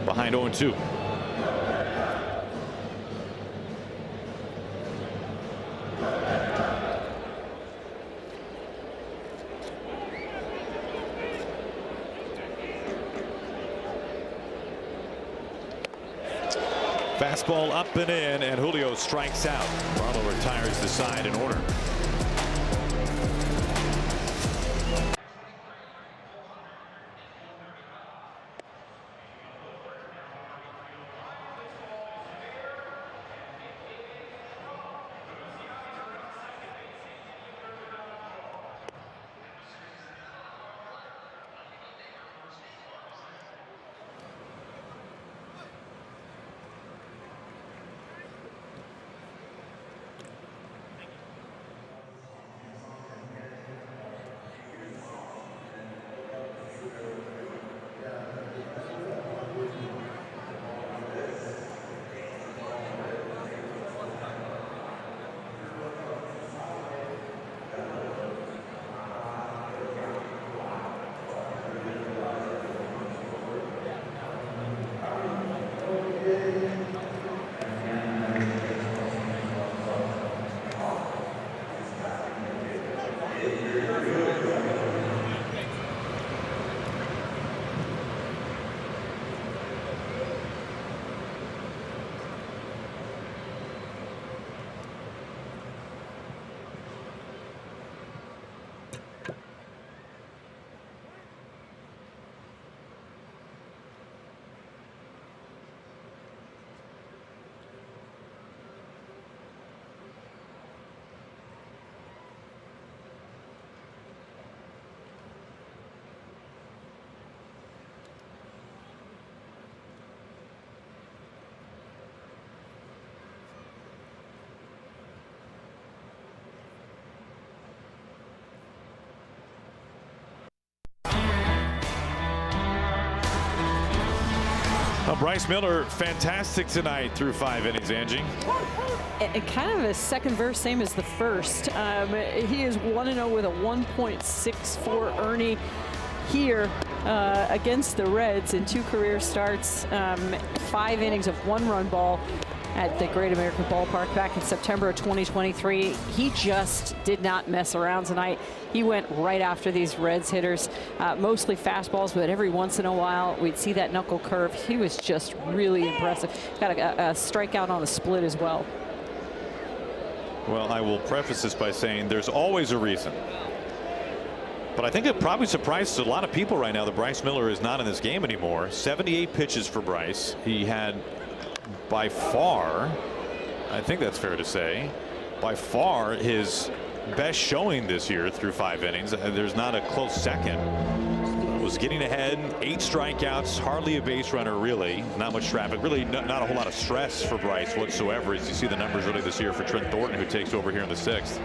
Behind 0-2. Fastball up and in, and Julio strikes out. Barlow retires the side in order. Bryce Miller, fantastic tonight through 5 innings, Angie. And kind of a second verse, same as the first. He is 1-0 with a 1.64 Ernie here against the Reds in 2 career starts, 5 innings of 1-run ball at the Great American Ballpark back in September of 2023. He just did not mess around tonight. He went right after these Reds hitters, mostly fastballs, but every once in a while we'd see that knuckle curve. He was just really impressive. Got a strikeout on a split as well. Well, I will preface this by saying there's always a reason. But I think it probably surprises a lot of people right now that Bryce Miller is not in this game anymore. 78 pitches for Bryce. He had by far, I think that's fair to say, by far his best showing this year through 5 innings. There's not a close second. It was throws, getting ahead, 8 strikeouts, hardly a base runner, really. Not much traffic, really not a whole lot of stress for Bryce whatsoever, as you see the numbers really this year for Trent Thornton, who takes over here in the 6th.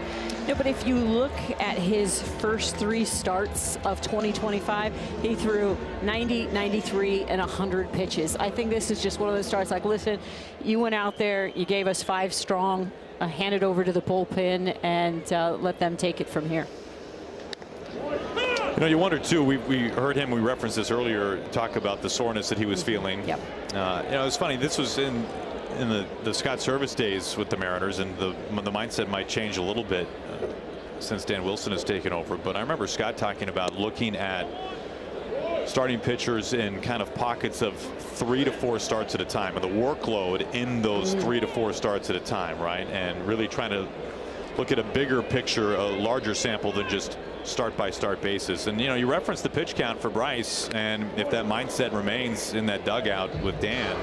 No, but if you look at his first 3 starts of 2025, he threw 90, 93, and 100 pitches. I think this is just one of those starts like, listen, you went out there, you gave us 5 strong, hand it over to the bullpen, and let them take it from here. You know, you wonder too, we heard him, we referenced this earlier, talk about the soreness that he was feeling. Yep. You know, it's funny, this was in the Scott Service days with the Mariners, and the mindset might change a little bit since Dan Wilson has taken over. But I remember Scott talking about looking at starting pitchers in kind of pockets of 3 to 4 starts at a time, and the workload in those 3 to 4 starts at a time, right? And really trying to look at a bigger picture, a larger sample than just start by start basis. And you know, you referenced the pitch count for Bryce, and if that mindset remains in that dugout with Dan,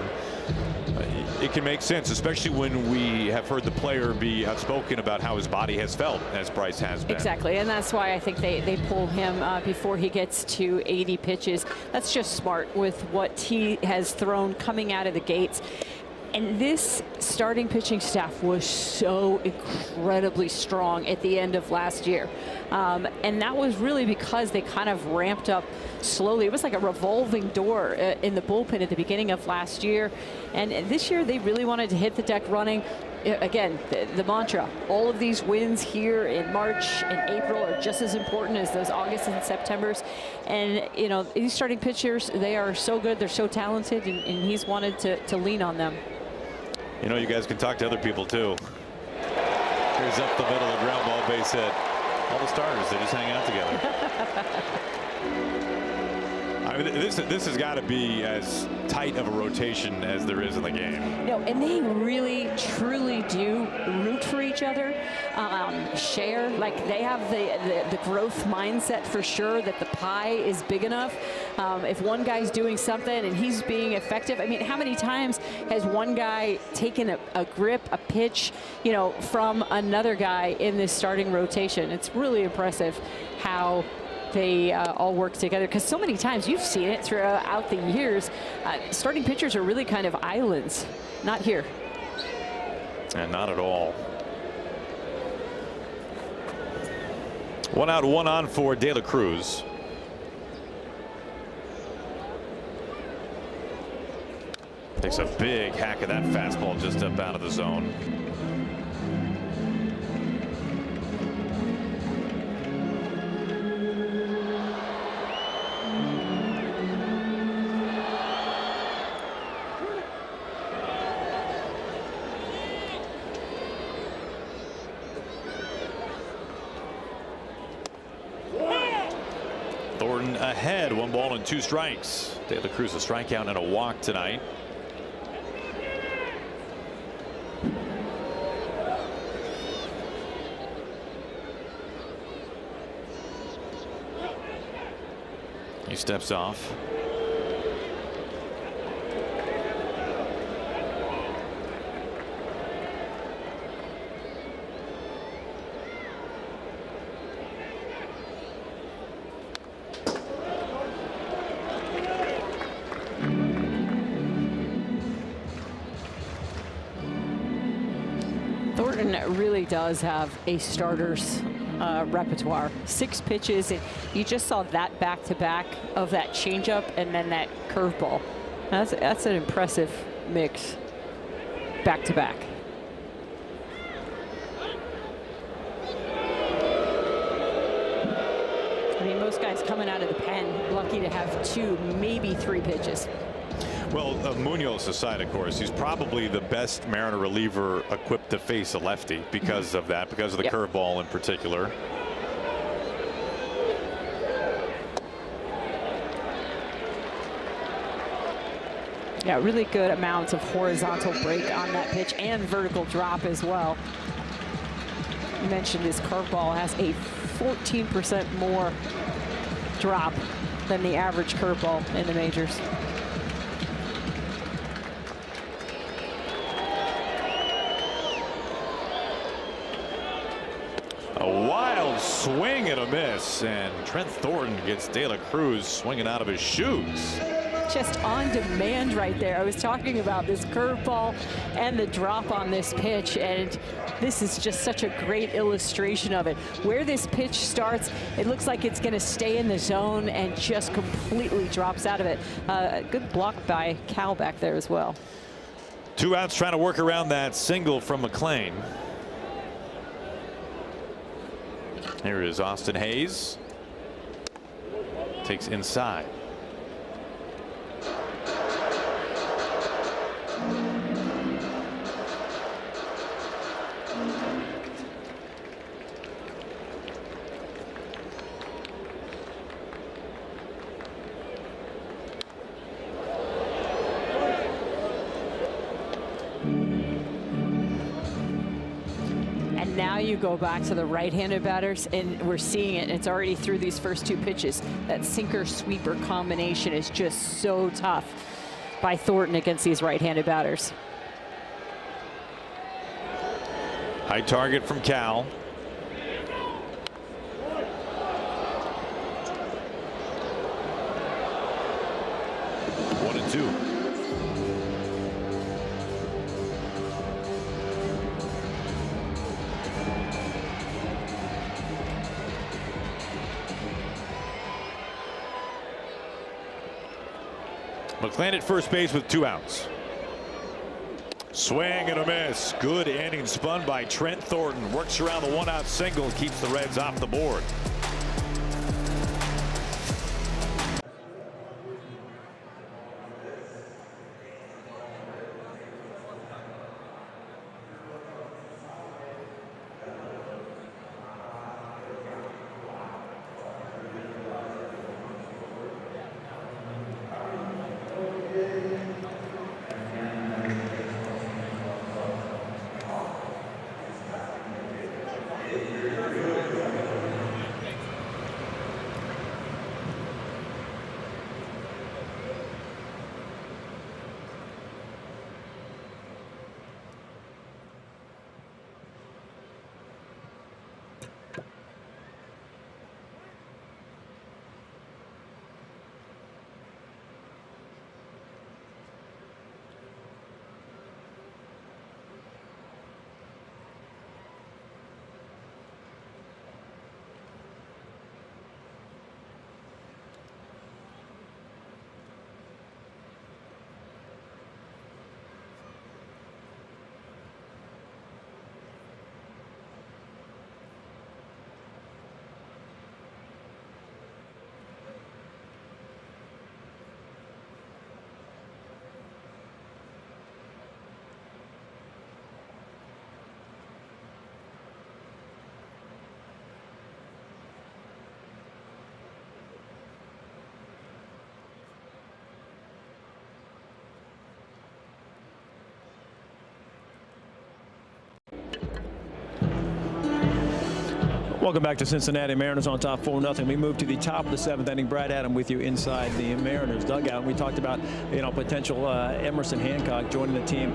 it can make sense, especially when we have heard the player be outspoken about how his body has felt, as Bryce has been. Exactly, and that's why I think they pull him before he gets to 80 pitches. That's just smart with what he has thrown coming out of the gates. And this starting pitching staff was so incredibly strong at the end of last year. And that was really because they kind of ramped up slowly. It was like a revolving door in the bullpen at the beginning of last year. And this year they really wanted to hit the deck running. Again, the mantra, all of these wins here in March and April are just as important as those August and Septembers. And, you know, these starting pitchers, they are so good, they're so talented, and he's wanted to lean on them. You know, you guys can talk to other people too. Here's up the middle, a ground ball, base hit. All the starters, they just hang out together. I mean, this has got to be as tight of a rotation as there is in the game. No, and they really, truly do root for each other, share. Like, they have the growth mindset for sure, that the pie is big enough. If one guy's doing something and he's being effective, I mean, how many times has one guy taken a grip, a pitch, you know, from another guy in this starting rotation? It's really impressive how they all work together, because so many times you've seen it throughout the years. Starting pitchers are really kind of islands. Not here. And not at all. 1 out, 1 on for De La Cruz. Takes a big hack of that fastball just up out of the zone. Thornton ahead, 1 ball and 2 strikes. De La Cruz a strikeout and a walk tonight. He steps off. Thornton really does have a starter's repertoire. 6 pitches, and you just saw that back-to-back of that changeup and then that curveball. That's an impressive mix back-to-back. I mean, most guys coming out of the pen lucky to have 2, maybe 3 pitches. Well, Munoz aside, of course, he's probably the best Mariner reliever equipped to face a lefty because of that, because of the curveball in particular. Yeah, really good amounts of horizontal break on that pitch and vertical drop as well. You mentioned his curveball has a 14% more drop than the average curveball in the majors. A wild swing and a miss, and Trent Thornton gets De La Cruz swinging out of his shoes. Just on demand right there. I was talking about this curveball and the drop on this pitch, and this is just such a great illustration of it. Where this pitch starts, it looks like it's going to stay in the zone and just completely drops out of it. Good block by Cal back there as well. 2 outs, trying to work around that single from McLean. Here is Austin Hayes. Takes inside. And now you go back to the right-handed batters, and we're seeing it. It's already through these first 2 pitches. That sinker-sweeper combination is just so tough by Thornton against these right-handed batters. High target from Cal. One and two. McLean at first base with 2 outs. Swing and a miss. Good inning spun by Trent Thornton. Works around the 1-out single. Keeps the Reds off the board. Welcome back to Cincinnati. Mariners on top 4-0. We move to the top of the 7th inning. Brad Adam with you inside the Mariners dugout. And we talked about, potential Emerson Hancock joining the team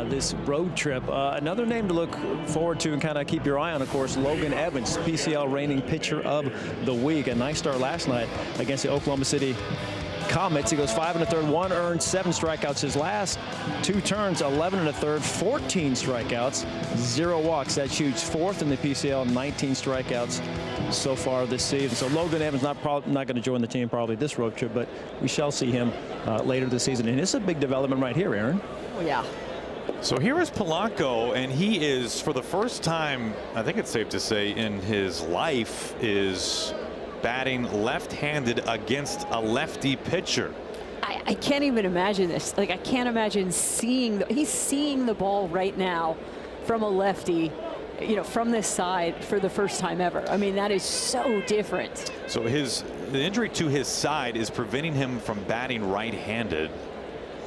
this road trip. Another name to look forward to and kind of keep your eye on, of course, Logan Evans, PCL reigning pitcher of the week. A nice start last night against the Oklahoma City Comets. He goes 5 1/3, 1 earned, 7 strikeouts. His last 2 turns, 11 1/3, 14 strikeouts, 0 walks. That shoots 4th in the PCL, 19 strikeouts so far this season. So Logan Evans not going to join the team probably this road trip, but we shall see him later this season. And it's a big development right here, Aaron. Oh, yeah. So here is Polanco, and he is, for the first time, I think it's safe to say, in his life, is batting left-handed against a lefty pitcher. I can't even imagine this. Like, I can't imagine he's seeing the ball right now from a lefty, from this side for the first time ever. I mean, that is so different. So the injury to his side is preventing him from batting right-handed.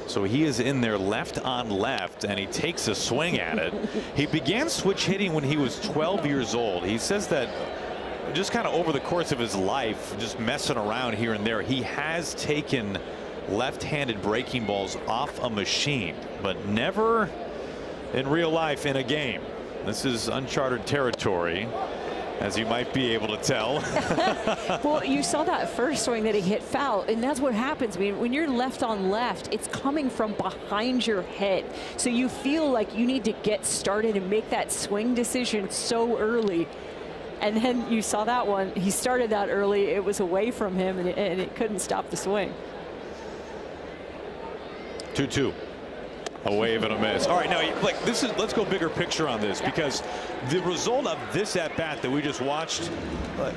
So he is in there left on left, and he takes a swing at it. He began switch hitting when he was 12 years old. He says that just kind of over the course of his life, just messing around here and there, he has taken left-handed breaking balls off a machine, but never in real life in a game. This is uncharted territory. as you might be able to tell. Well, you saw that first swing that he hit foul, and that's what happens. I mean, when you're left on left, it's coming from behind your head. So you feel like you need to get started and make that swing decision so early. And then you saw that one. He started that early. It was away from him, and it couldn't stop the swing. 2-2. A wave and a miss. All right, now like this is, let's go bigger picture on this, because the result of this at bat that we just watched,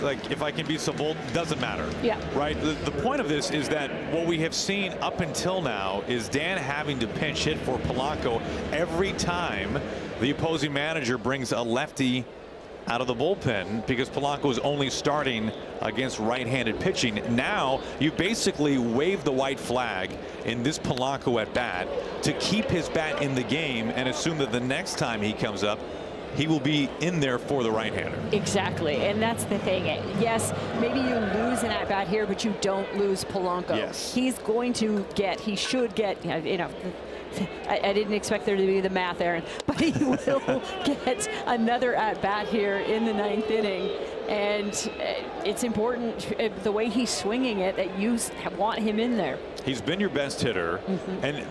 like if I can be so bold, doesn't matter. Yeah. Right. The point of this is that what we have seen up until now is Dan having to pinch hit for Polanco every time the opposing manager brings a lefty out of the bullpen, because Polanco is only starting against right-handed pitching. Now you basically wave the white flag in this Polanco at bat to keep his bat in the game and assume that the next time he comes up, he will be in there for the right-hander. Exactly, and that's the thing. Yes, maybe you lose an at-bat here, but you don't lose Polanco. Yes. He's going to get, he should get, you know, I didn't expect there to be the math, Aaron, but he will get another at-bat here in the 9th inning. And it's important, the way he's swinging it, that you want him in there. He's been your best hitter, and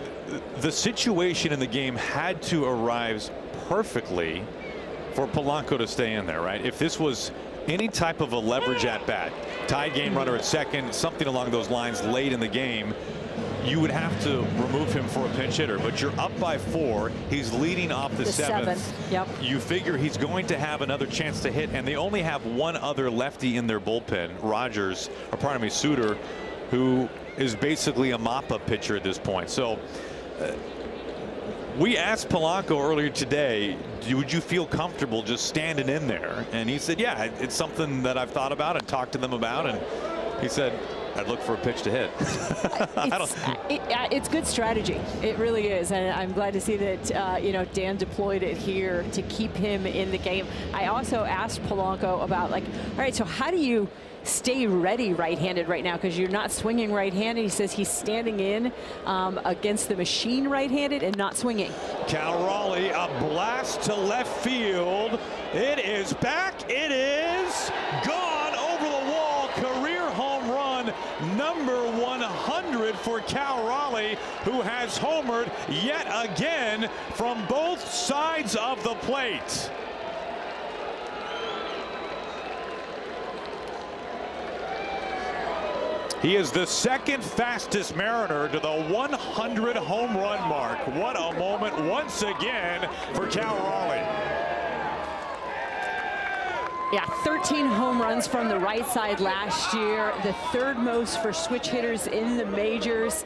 the situation in the game had to arise perfectly for Polanco to stay in there, right? If this was any type of a leverage at bat, tied game runner at second, something along those lines late in the game, you would have to remove him for a pinch hitter. But you're up by 4. He's leading off the 7th. Yep. You figure he's going to have another chance to hit, and they only have one other lefty in their bullpen, Suter, who is basically a mop-up pitcher at this point. So we asked Polanco earlier today, would you feel comfortable just standing in there? And he said, yeah, it's something that I've thought about and talked to them about. And he said, I'd look for a pitch to hit. It's good strategy. It really is, and I'm glad to see that you know, Dan deployed it here to keep him in the game. I also asked Polanco about, like, all right, so how do you stay ready right-handed right now, because you're not swinging right-handed? He says he's standing in against the machine right-handed and not swinging. Cal Raleigh, a blast to left field. It is back. It is gone over the wall. Career home run number 100 for Cal Raleigh, who has homered yet again from both sides of the plate. He is the second fastest Mariner to the 100 home run mark. What a moment once again for Cal Raleigh. Yeah, 13 home runs from the right side last year, the 3rd most for switch hitters in the majors.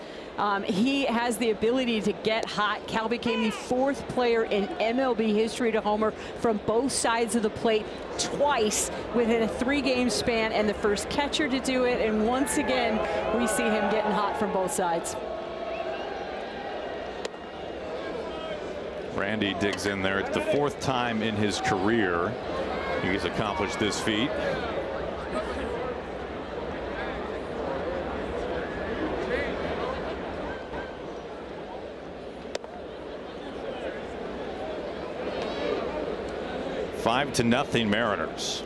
He has the ability to get hot. Cal became the 4th player in MLB history to homer from both sides of the plate twice within a 3-game span, and the first catcher to do it. And once again, we see him getting hot from both sides. Randy digs in there. It's the 4th time in his career he's accomplished this feat. 5-0 Mariners.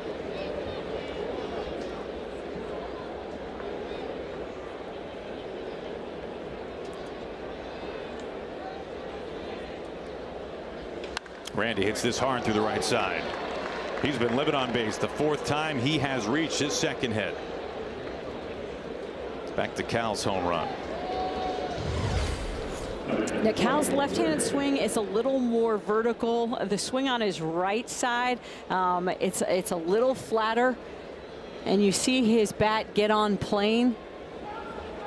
Randy hits this hard through the right side. He's been living on base the 4th time he has reached his 2nd hit. Back to Cal's home run. Now, Cal's left-handed swing is a little more vertical. The swing on his right side, it's a little flatter, and you see his bat get on plane,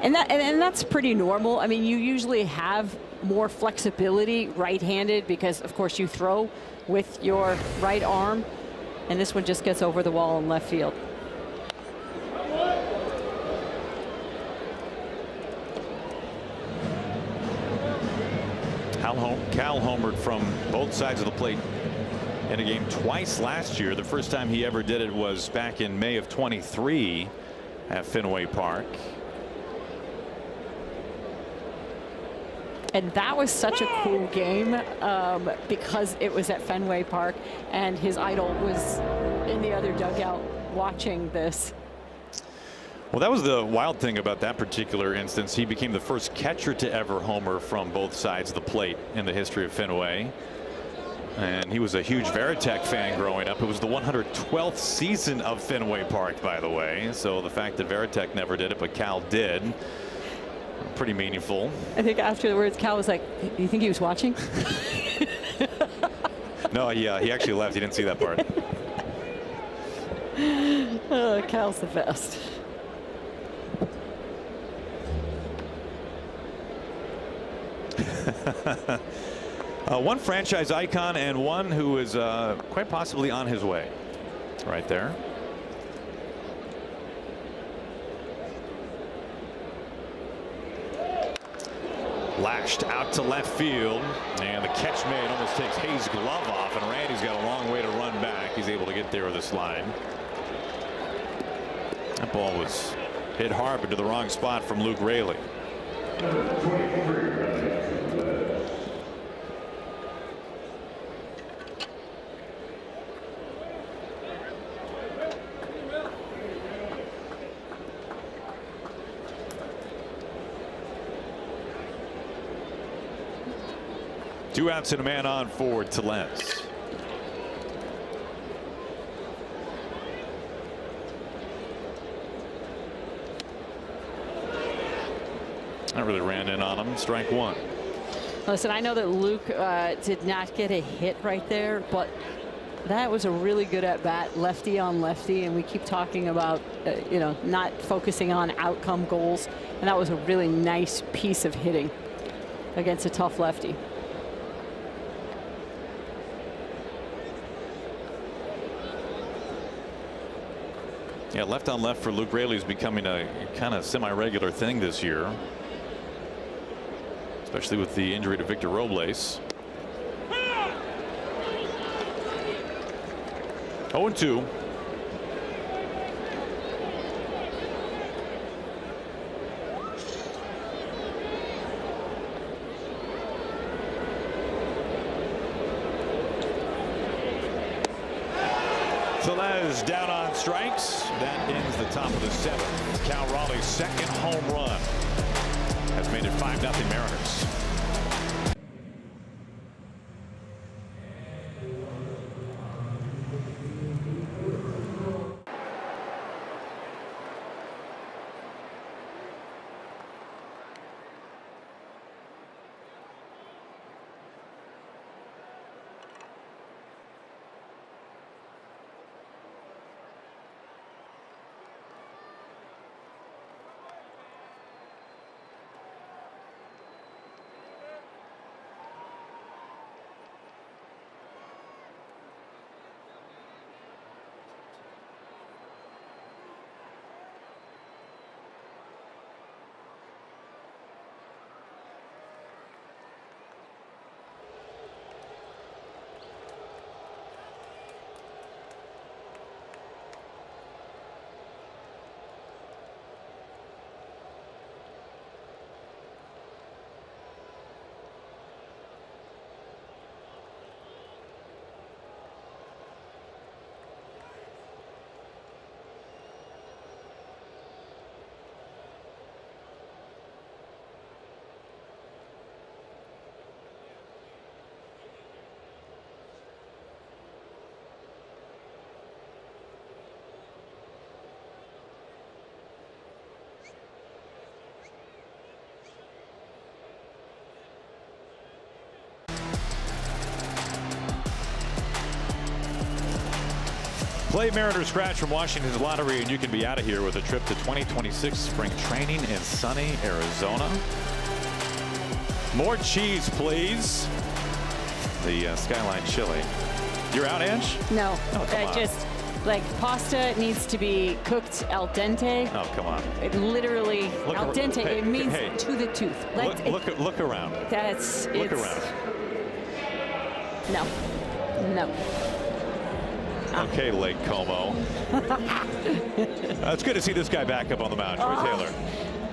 and that's pretty normal. I mean, you usually have more flexibility right-handed because, of course, you throw with your right arm, and this one just gets over the wall in left field. Cal homered from both sides of the plate in a game twice last year. The first time he ever did it was back in May of 23 at Fenway Park. And that was such a cool game because it was at Fenway Park, and his idol was in the other dugout watching this. Well, that was the wild thing about that particular instance. He became the first catcher to ever homer from both sides of the plate in the history of Fenway. And he was a huge Varitek fan growing up. It was the 112th season of Fenway Park, by the way. So the fact that Varitek never did it, but Cal did, pretty meaningful. I think afterwards, Cal was like, "You think he was watching?" No, yeah, he actually left. He didn't see that part. Oh, Cal's the best. One franchise icon and one who is quite possibly on his way. Right there. Lashed out to left field, and the catch made almost takes Hayes' glove off, and Randy's got a long way to run back. He's able to get there with a slide. That ball was hit hard but to the wrong spot from Luke Raley. Two outs and a man on for Tellez. That really ran in on him. Strike one. Listen, I know that Luke did not get a hit right there, but that was a really good at bat, lefty on lefty, and we keep talking about you know, not focusing on outcome goals, and that was a really nice piece of hitting against a tough lefty. Yeah, left on left for Luke Raley is becoming a kind of semi-regular thing this year, especially with the injury to Victor Robles. 0-2. Tellez down on strikes. That ends the top of the seventh. Cal Raleigh's second home run has made it 5-0 Mariners. Play Mariners Scratch from Washington's Lottery, and you can be out of here with a trip to 2026 spring training in sunny Arizona. More cheese, please. The Skyline Chili. You're out, Ange? No, Oh, come on. just like pasta needs to be cooked al dente. Oh, come on. It literally Look al ar- dente. hey, it means hey. to the tooth. Like, Look around. that's Look it's, around. No. Okay, Lake Como. It's good to see this guy back up on the mound, Troy Taylor.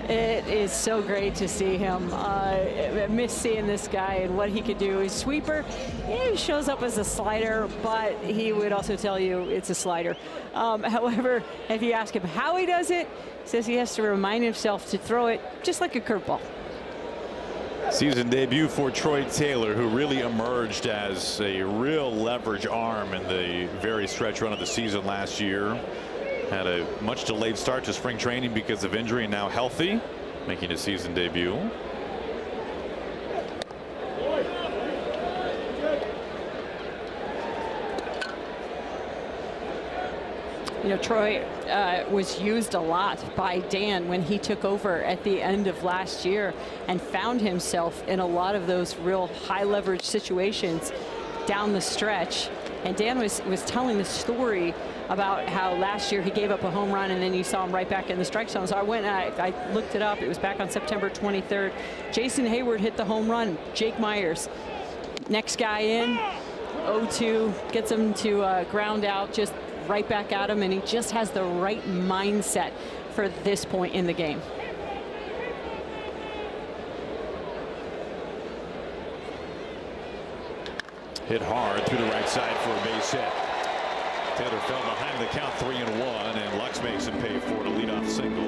It is so great to see him. I miss seeing this guy and what he could do. His sweeper, he shows up as a slider, but he would also tell you it's a slider. However, if you ask him how he does it, he says he has to remind himself to throw it just like a curveball. Season debut for Troy Taylor, who really emerged as a real leverage arm in the very stretch run of the season last year. Had a much delayed start to spring training because of injury, and now healthy, making his season debut. You know, Troy was used a lot by Dan when he took over at the end of last year and found himself in a lot of those real high leverage situations down the stretch. And Dan was telling the story about how last year he gave up a home run and then you saw him right back in the strike zone. So I went and I looked it up. It was back on September 23rd. Jason Hayward hit the home run. Jake Myers, next guy in, 0-2, gets him to ground out, just right back at him, and he just has the right mindset for this point in the game. Hit hard through the right side for a base hit. Taylor fell behind the count, 3-1, and Lux makes him pay for a leadoff single.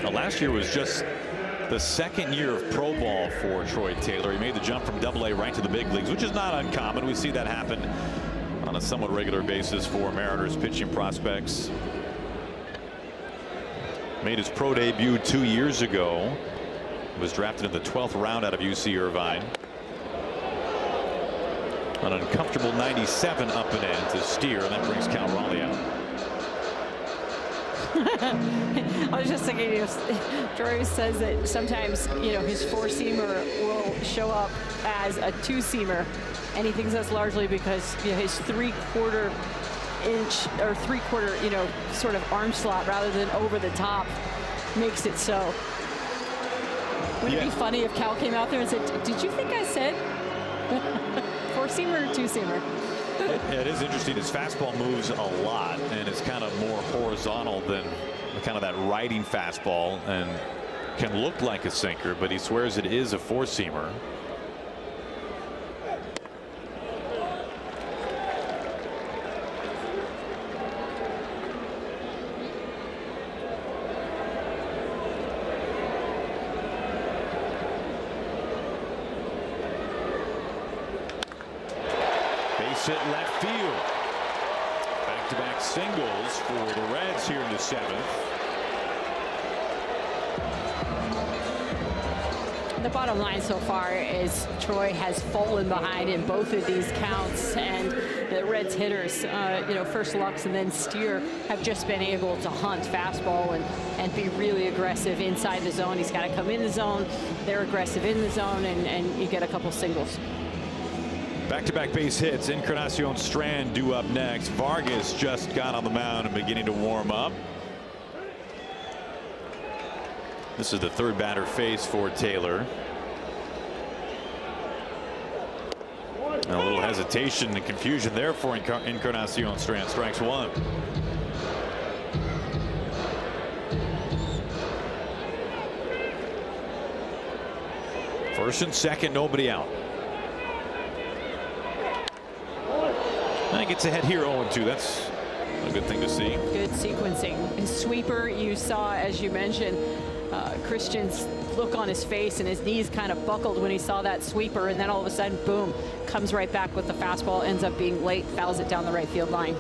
Now, last year was just the second year of pro ball for Troy Taylor. He made the jump from AA right to the big leagues, which is not uncommon. We see that happen on a somewhat regular basis for Mariners pitching prospects. Made his pro debut 2 years ago. Was drafted in the 12th round out of UC Irvine. An uncomfortable 97 up and in to steer, and that brings Cal Raleigh out. I was just thinking, Troy says that sometimes, his four-seamer will show up as a two-seamer, and he thinks that's largely because his three-quarter inch or three-quarter, sort of arm slot rather than over the top makes it so. Wouldn't it be funny if Cal came out there and said, "Did you think I said four-seamer or two-seamer?" It is interesting. His fastball moves a lot, and it's kind of more horizontal than kind of that riding fastball, and can look like a sinker, but he swears it is a four-seamer. Hit left field. Back-to-back singles for the Reds here in the 7th. The bottom line so far is Troy has fallen behind in both of these counts, and the Reds hitters, first Lux and then Steer, have just been able to hunt fastball and be really aggressive inside the zone. He's got to come in the zone. They're aggressive in the zone, and you get a couple singles. Back-to-back base hits. Encarnacion Strand due up next. Vargas just got on the mound and beginning to warm up. This is the third batter face for Taylor. And a little hesitation and confusion there for Encarnacion Strand. Strikes one. First and second, nobody out. I think it's ahead here, 0-2. That's a good thing to see. Good sequencing. His sweeper, you saw, as you mentioned, Christian's look on his face, and his knees kind of buckled when he saw that sweeper, and then all of a sudden, boom, comes right back with the fastball, ends up being late, fouls it down the right field line.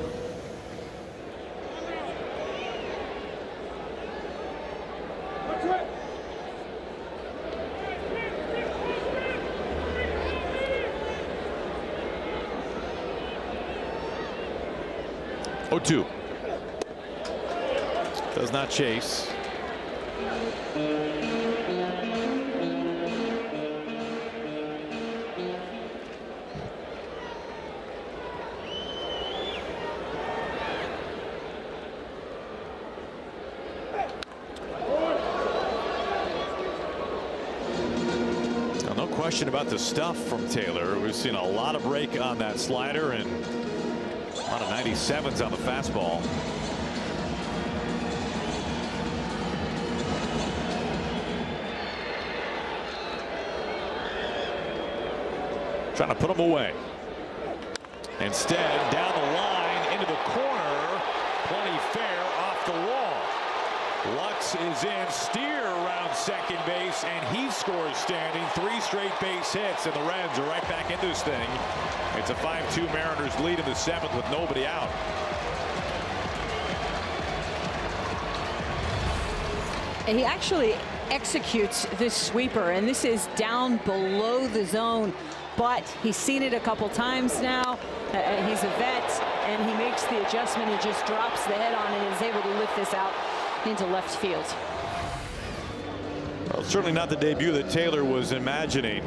Two. Does not chase. question about the stuff from Taylor. We've seen a lot of break on that slider and a lot of 97s on the fastball. Trying to put him away. Instead, down the line into the corner. Plenty fair off the wall. Lutz is in, Steer around second base, and he scores standing. 3 straight base hits, and the Reds are right back in this thing. It's a 5-2 Mariners lead in the 7th with nobody out. And he actually executes this sweeper, and this is down below the zone. But he's seen it a couple times now. He's a vet, and he makes the adjustment. He just drops the head on and is able to lift this out into left field. Well, certainly not the debut that Taylor was imagining.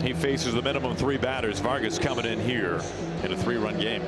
He faces the minimum 3 batters. Vargas coming in here in a 3-run game.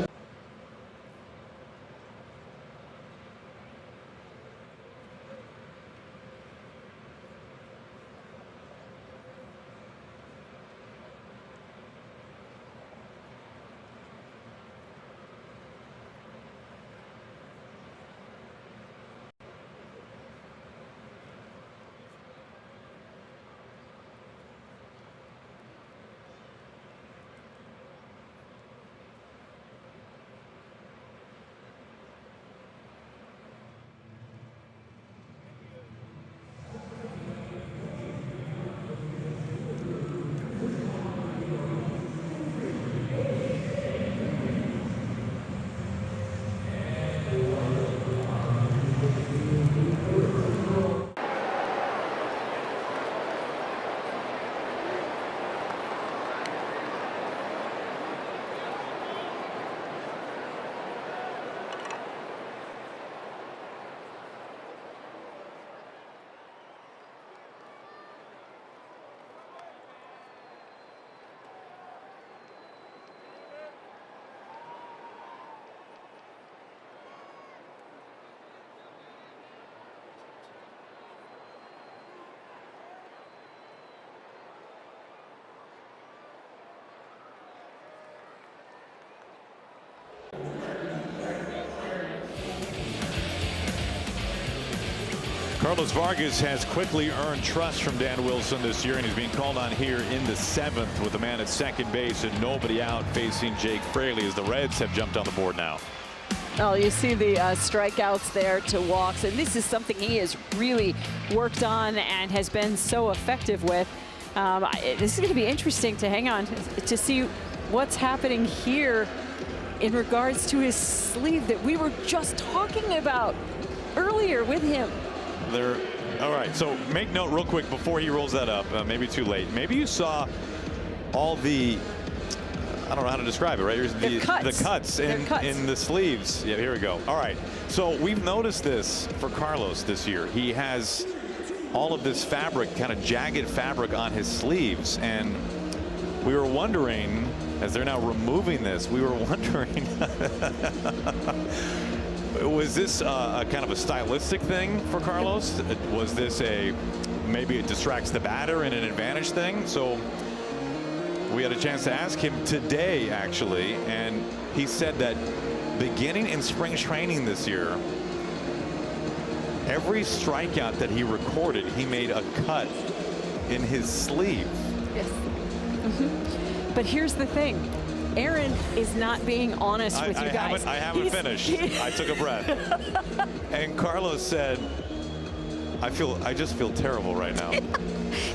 Carlos Vargas has quickly earned trust from Dan Wilson this year, and he's being called on here in the 7th with a man at second base and nobody out, facing Jake Fraley as the Reds have jumped on the board now. Oh, you see the strikeouts there to walks, and this is something he has really worked on and has been so effective with. This is going to be interesting to hang on to see what's happening here in regards to his sleeve that we were just talking about earlier with him. All right, so make note real quick before he rolls that up. Maybe too late. Maybe you saw all the, I don't know how to describe it, right? Here's the cuts in the sleeves. Yeah, here we go. All right, so we've noticed this for Carlos this year. He has all of this fabric, kind of jagged fabric on his sleeves, and we were wondering, as they're now removing this, we were wondering was this a kind of a stylistic thing for Carlos? Was this maybe it distracts the batter and an advantage thing? So we had a chance to ask him today, actually, and he said that beginning in spring training this year, every strikeout that he recorded, he made a cut in his sleeve. Yes. But here's the thing. Aaron is not being honest with you guys. I haven't finished. I took a breath. And Carlos said, I just feel terrible right now.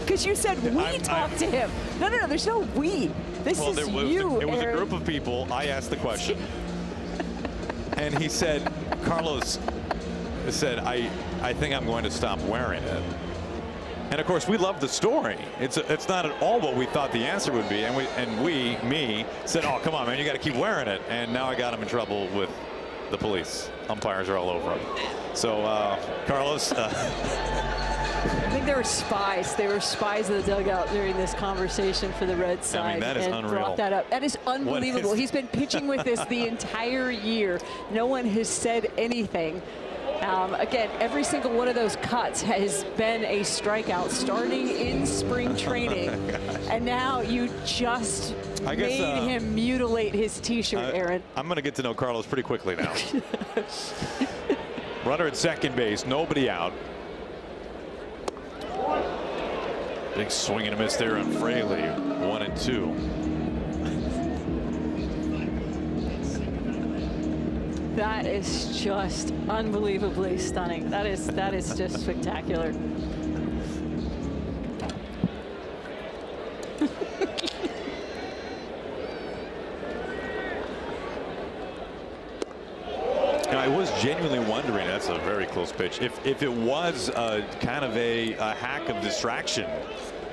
Because you said we talked to him. No, there's no we. This is you, It was Aaron. a group of people. I asked the question. And he said, Carlos said, I think I'm going to stop wearing it. And of course, we love the story. It's not at all what we thought the answer would be. And me said, oh, come on, man, you got to keep wearing it. And now I got him in trouble with the police. Umpires are all over him. So, Carlos. I think they were spies. They were spies in the dugout during this conversation for the Red side. I mean, that is and unreal. Brought that up. That is unbelievable. He's been pitching with this the entire year. No one has said anything. Again, every single one of those cuts has been a strikeout starting in spring training. And now you just made him mutilate his T-shirt, Aaron. I'm going to get to know Carlos pretty quickly now. Runner at second base, nobody out. Big swing and a miss there on Fraley. 1-2. That is just unbelievably stunning. That is just spectacular. I was genuinely wondering, that's a very close pitch, if it was kind of a hack of distraction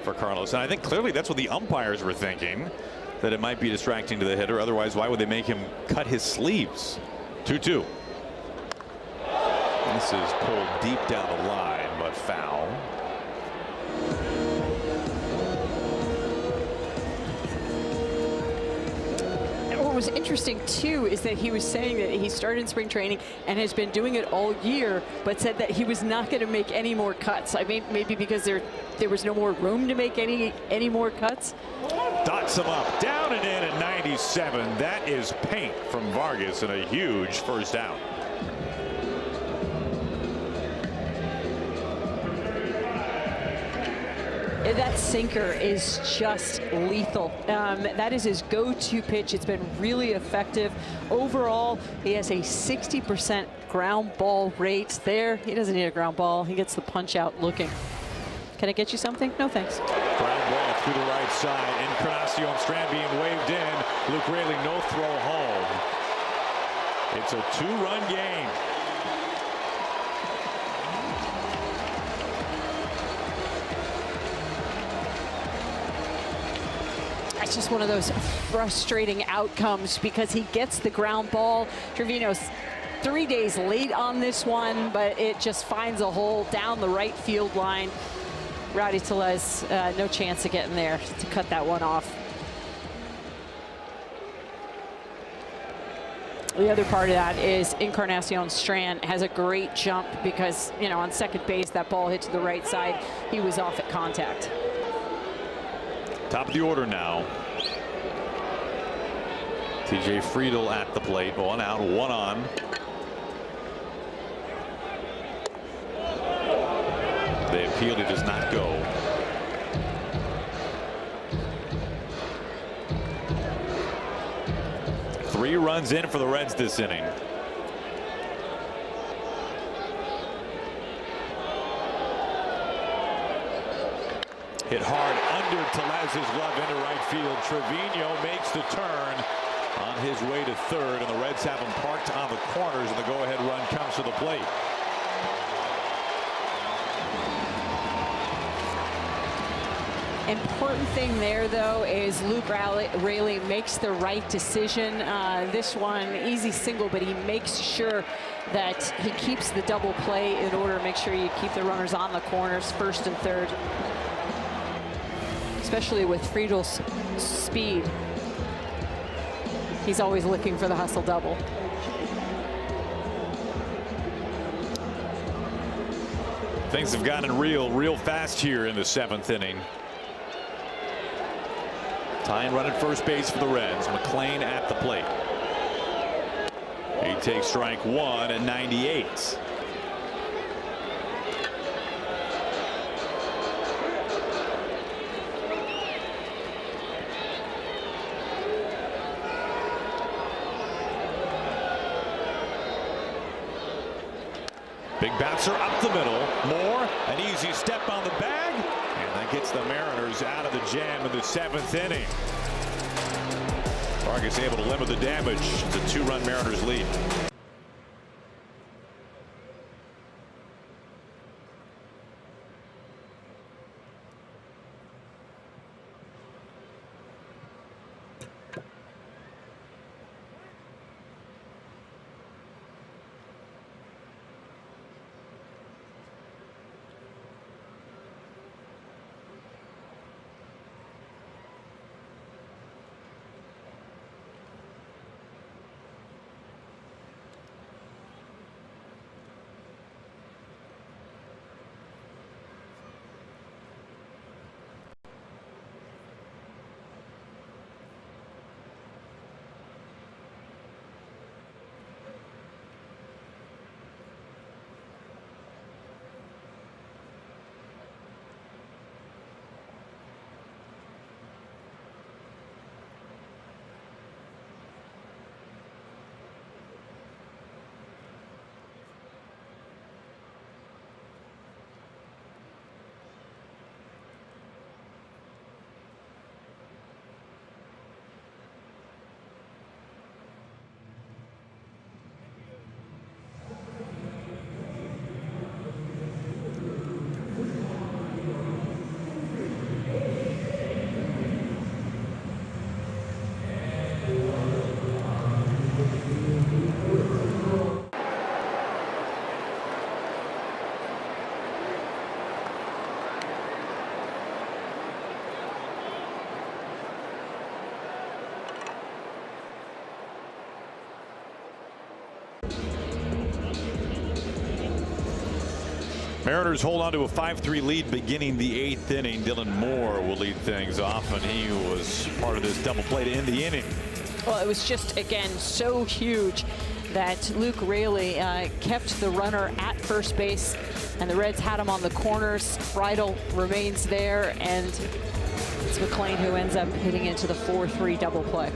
for Carlos. And I think clearly that's what the umpires were thinking, that it might be distracting to the hitter. Otherwise, why would they make him cut his sleeves? 2-2. This is pulled deep down the line, but foul. What was interesting too is that he was saying that he started in spring training and has been doing it all year, but said that he was not going to make any more cuts. I mean, maybe because there was no more room to make any more cuts. Dots him up, down and in at 97. That is paint from Vargas and a huge first out. That sinker is just lethal. That is his go-to pitch. It's been really effective. Overall, he has a 60% ground ball rate there. He doesn't need a ground ball. He gets the punch out looking. Can I get you something? No, thanks. Ground ball through the right side. Encarnacion Strand being waved in. Luke Raley, no throw home. It's a two-run game. It's just one of those frustrating outcomes because he gets the ground ball. Trevino's 3 days late on this one, but it just finds a hole down the right field line. Rowdy Tellez, no chance of getting there to cut that one off. The other part of that is Encarnacion Strand has a great jump because, you know, on second base, that ball hit to the right side. He was off at contact. Top of the order now. TJ Friedl at the plate. One out, one on. They appealed. It does not go. Three runs in for the Reds this inning. Hit hard under Tellez's glove into right field. Trevino makes the turn on his way to third, and the Reds have him parked on the corners, and the go-ahead run comes to the plate. Important thing there, though, is Luke Raley makes the right decision. This one, easy single, but he makes sure that he keeps the double play in order to make sure you keep the runners on the corners, first and third. Especially with Friedl's speed. He's always looking for the hustle double. Things have gotten real fast here in the seventh inning. Tying run at first base for the Reds. McLean at the plate. He takes strike one at 98. Big bouncer up the middle. Moore, an easy step on the bag, and that gets the Mariners out of the jam in the seventh inning. Vargas able to limit the damage. It's a two-run Mariners lead. Mariners hold on to a 5-3 lead beginning the 8th inning. Dylan Moore will lead things off, and he was part of this double play to end the inning. Well, it was just, again, so huge that Luke Raley kept the runner at first base, and the Reds had him on the corners. Friedel remains there, and it's McLean who ends up hitting into the 4-3 double play.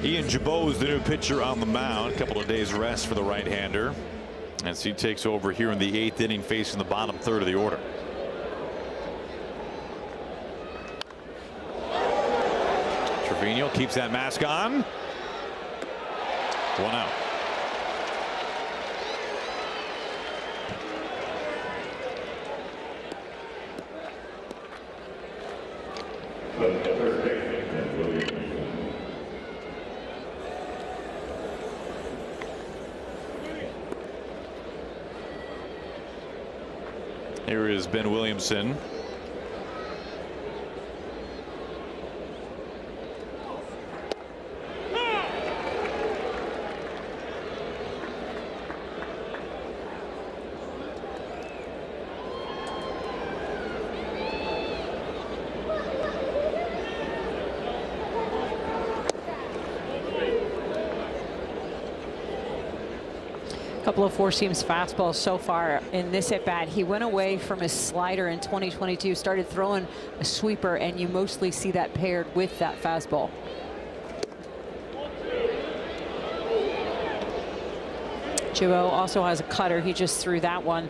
Ian Gibaut is the new pitcher on the mound. A couple of days rest for the right-hander as he takes over here in the 8th inning, facing the bottom third of the order. Trevino keeps that mask on. 1 out. Here is Ben Williamson. Couple of four seams fastballs so far in this at bat. He went away from his slider in 2022, started throwing a sweeper, and you mostly see that paired with that fastball. Gibaut also has a cutter. He just threw that one.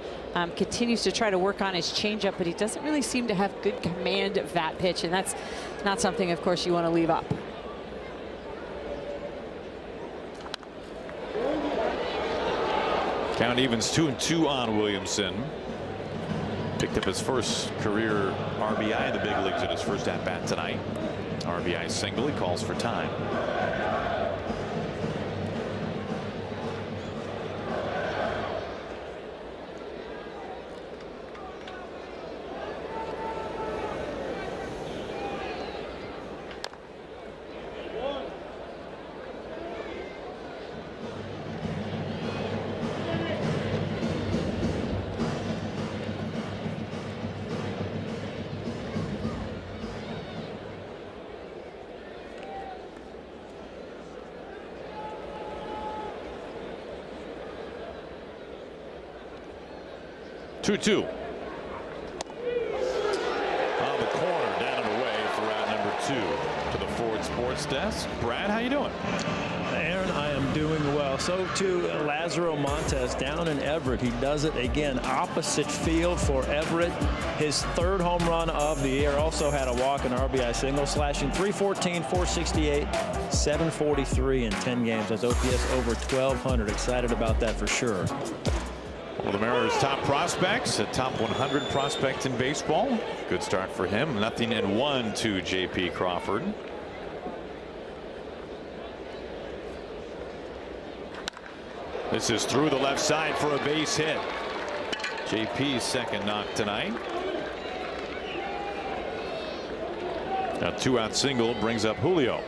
Continues to try to work on his changeup, but he doesn't really seem to have good command of that pitch, and that's not something, of course, you want to leave up. Count evens 2-2 on Williamson. Picked up his first career RBI in the big leagues at his first at bat tonight. RBI single. He calls for time. Two. On the corner, down and away for round number 2. To the Ford Sports Desk. Brad, how you doing? Aaron, I am doing well. So too Lazaro Montes down in Everett. He does it again, opposite field for Everett. His 3rd home run of the year. Also had a walk and RBI single, slashing .314, .468, .743 in 10 games. That's OPS over 1,200. Excited about that for sure. Well, the Mariners' top prospects, a top 100 prospect in baseball. Good start for him. 0-1 to J.P. Crawford. This is through the left side for a base hit. J.P.'s second knock tonight. A 2-out single brings up Julio.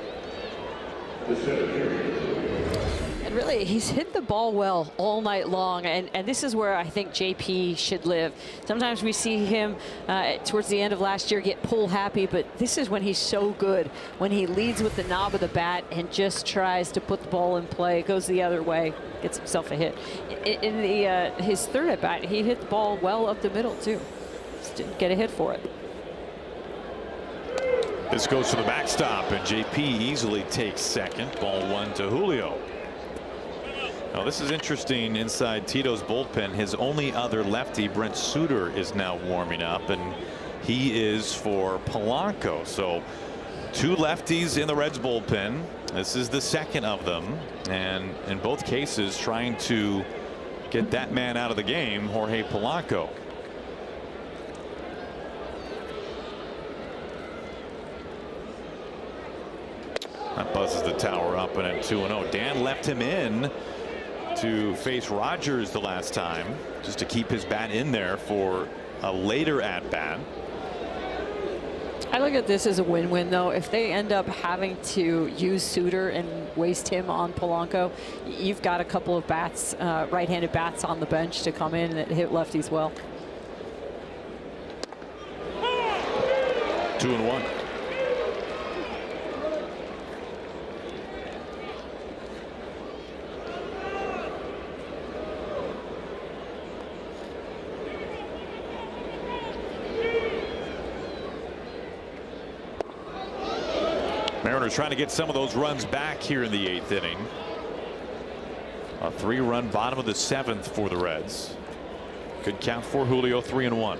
And really, he's hit the ball well all night long, and this is where I think JP should live. Sometimes we see him towards the end of last year get pull happy, but this is when he's so good, when he leads with the knob of the bat and just tries to put the ball in play, goes the other way, gets himself a hit. In his 3rd at bat, he hit the ball well up the middle too. Just didn't get a hit for it. This goes to the backstop, and JP easily takes second. Ball 1 to Julio. Now this is interesting inside Tito's bullpen. His only other lefty, Brent Suter, is now warming up, and he is for Polanco. So 2 lefties in the Reds bullpen. This is the second of them, and in both cases trying to get that man out of the game, Jorge Polanco. That buzzes the tower up, and at 2-0. Dan left him in to face Rogers the last time, just to keep his bat in there for a later at bat. I look at this as a win-win, though. If they end up having to use Suter and waste him on Polanco, you've got a couple of bats, right-handed bats on the bench to come in that hit lefties well. 2-1. Mariners trying to get some of those runs back here in the 8th inning. A 3-run bottom of the 7th for the Reds. Good count for Julio, 3-1.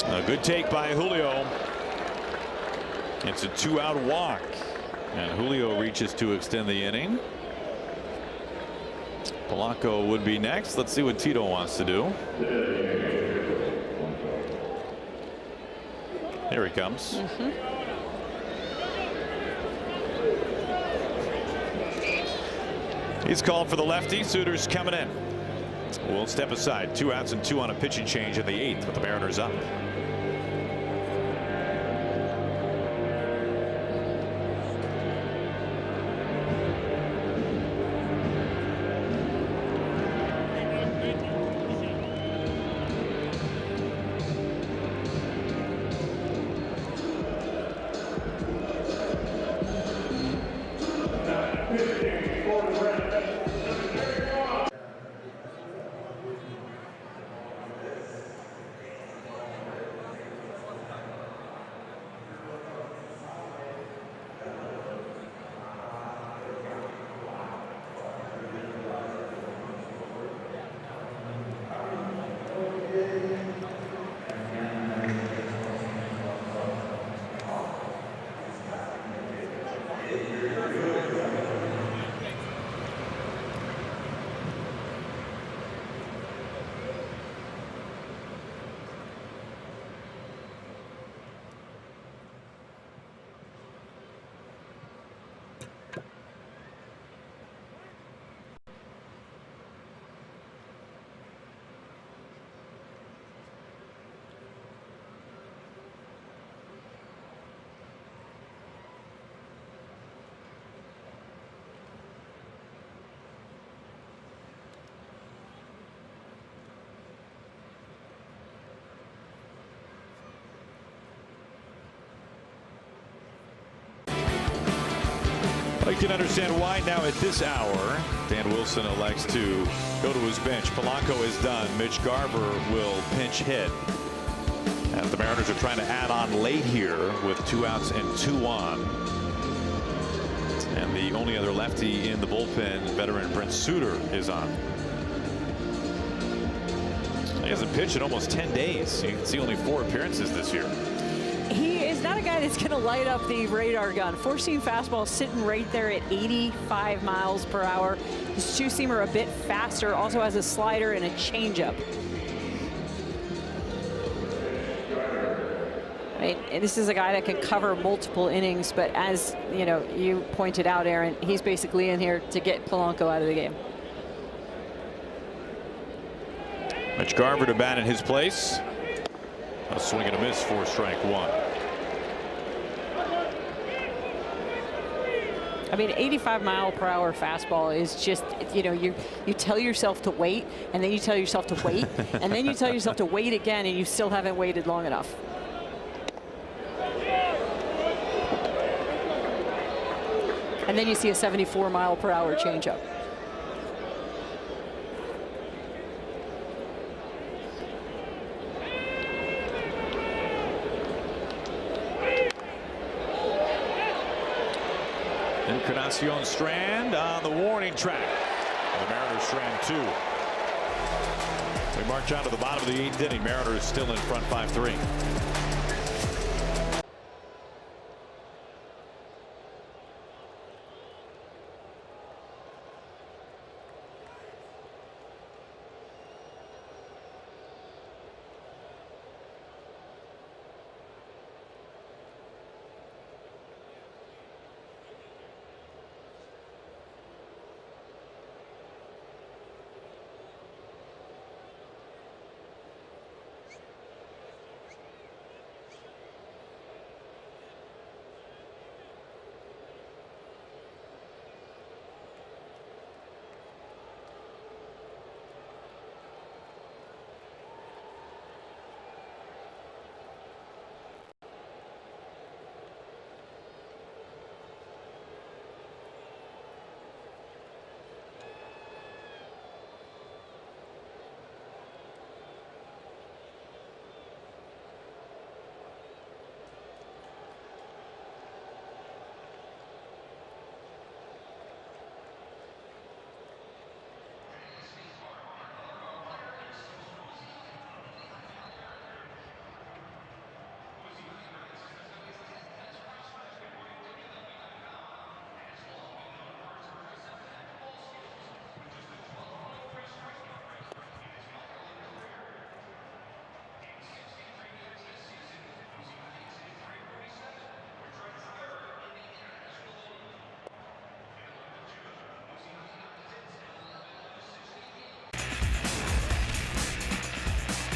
A good take by Julio. It's a 2-out walk, and Julio reaches to extend the inning. Polanco would be next. Let's see what Tito wants to do. Here he comes. He's called for the lefty. Suter's coming in. We'll step aside. 2 outs and 2 on a pitching change in the 8th with the Mariners up. I can understand why now at this hour Dan Wilson elects to go to his bench. Polanco is done. Mitch Garver will pinch hit. As the Mariners are trying to add on late here with 2 outs and 2 on. And the only other lefty in the bullpen, veteran Brent Suter, is on. He hasn't pitched in almost 10 days. You can see only 4 appearances this year. He is not a guy that's going to light up the radar gun. 4-seam fastball sitting right there at 85 miles per hour. His 2-seamer a bit faster, also has a slider and a changeup. I mean, this is a guy that can cover multiple innings, but as you know, you pointed out, Aaron, he's basically in here to get Polanco out of the game. Mitch Garver to bat in his place. A swing and a miss for strike 1. I mean, 85-mile-per-hour fastball is just, you know, you tell yourself to wait, and then you tell yourself to wait, and then you tell yourself to wait again, and you still haven't waited long enough. And then you see a 74-mile-per-hour changeup. Encarnacion Strand on the warning track. The Mariners strand 2. We march out to the bottom of the 8th inning. Mariners still in front 5-3.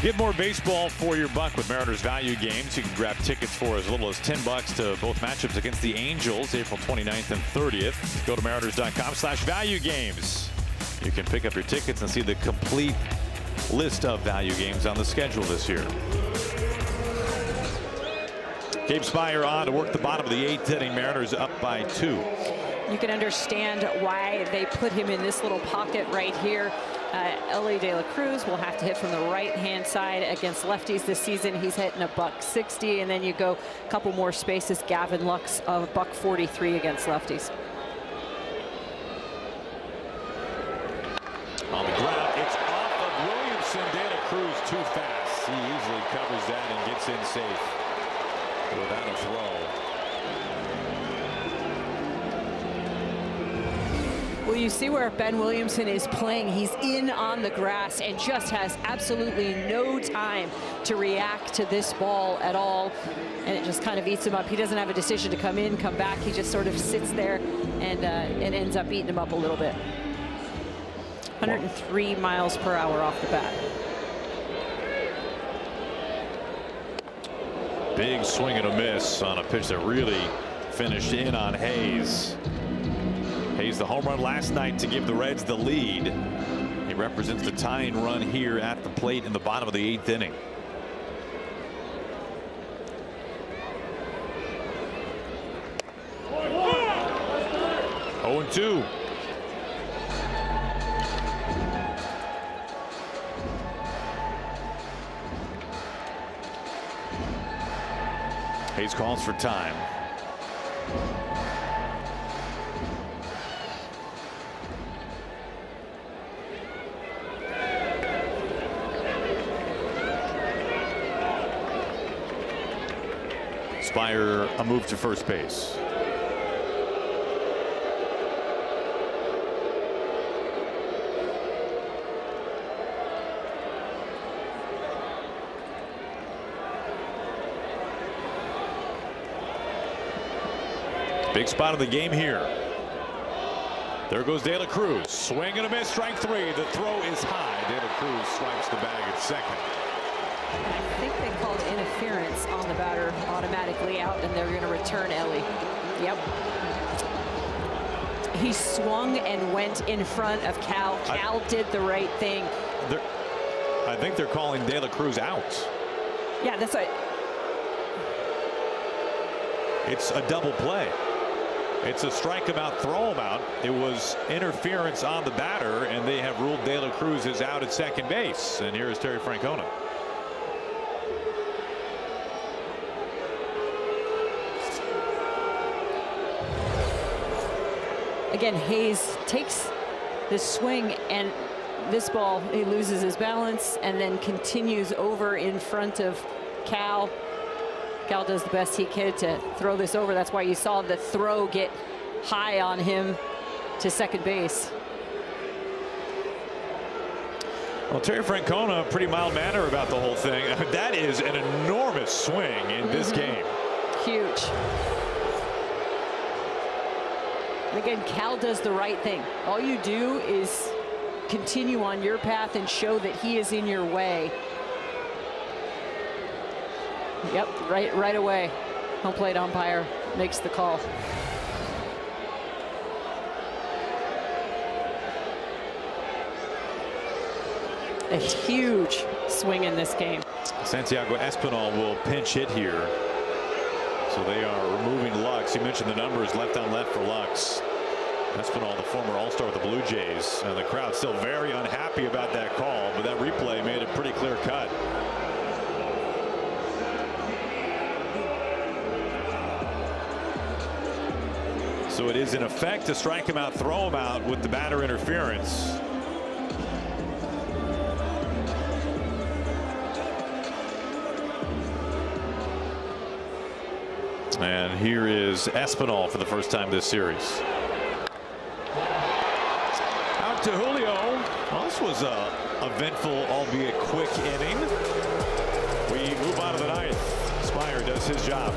Get more baseball for your buck with Mariners Value Games. You can grab tickets for as little as $10 to both matchups against the Angels, April 29th and 30th. Go to mariners.com/value games. You can pick up your tickets and see the complete list of value games on the schedule this year. Gabe Speier on to work the bottom of the 8th inning. Mariners up by 2. You can understand why they put him in this little pocket right here. Elly De La Cruz will have to hit from the right-hand side against lefties this season. He's hitting a $160, and then you go a couple more spaces. Gavin Lux of $143 against lefties. On the ground, it's off of Williamson. De La Cruz too fast. He easily covers that and gets in safe without a throw. Well, you see where Ben Williamson is playing. He's in on the grass and just has absolutely no time to react to this ball at all. And it just kind of eats him up. He doesn't have a decision to come in, come back. He just sort of sits there, and it ends up eating him up a little bit. 103 miles per hour off the bat. Big swing and a miss on a pitch that really finished in on Hayes. Hayes, the home run last night to give the Reds the lead. He represents the tying run here at the plate in the bottom of the 8th inning. Oh, 0-2. Hayes calls for time. Speier a move to first base. Big spot of the game here. There goes De La Cruz. Swing and a miss, strike 3. The throw is high. De La Cruz swipes the bag at second. I think they called interference on the batter automatically out, and they're going to return Elly. Yep. He swung and went in front of Cal. Cal did the right thing. I think they're calling De La Cruz out. Yeah, that's right. It's a double play. It's a strike him out, throw him out. It was interference on the batter, and they have ruled De La Cruz is out at second base. And here is Terry Francona. Again, Hayes takes this swing, and this ball, he loses his balance and then continues over in front of Cal. Cal does the best he could to throw this over. That's why you saw the throw get high on him to second base. Well, Terry Francona, pretty mild manner about the whole thing. That is an enormous swing in this game. Huge. And again, Cal does the right thing. All you do is continue on your path and show that he is in your way. Yep, right away. Home plate umpire makes the call. A huge swing in this game. Santiago Espinal will pinch hit here. So they are removing Lux. You mentioned the numbers left on left for Lux. Espinal, the former All-Star with the Blue Jays. And the crowd still very unhappy about that call, but that replay made it pretty clear cut. So it is in effect to strike him out, throw him out with the batter interference. And here is Espinal for the first time this series. Out to Julio. Well, this was a eventful, albeit quick inning. We move on to the 9th. Speier does his job.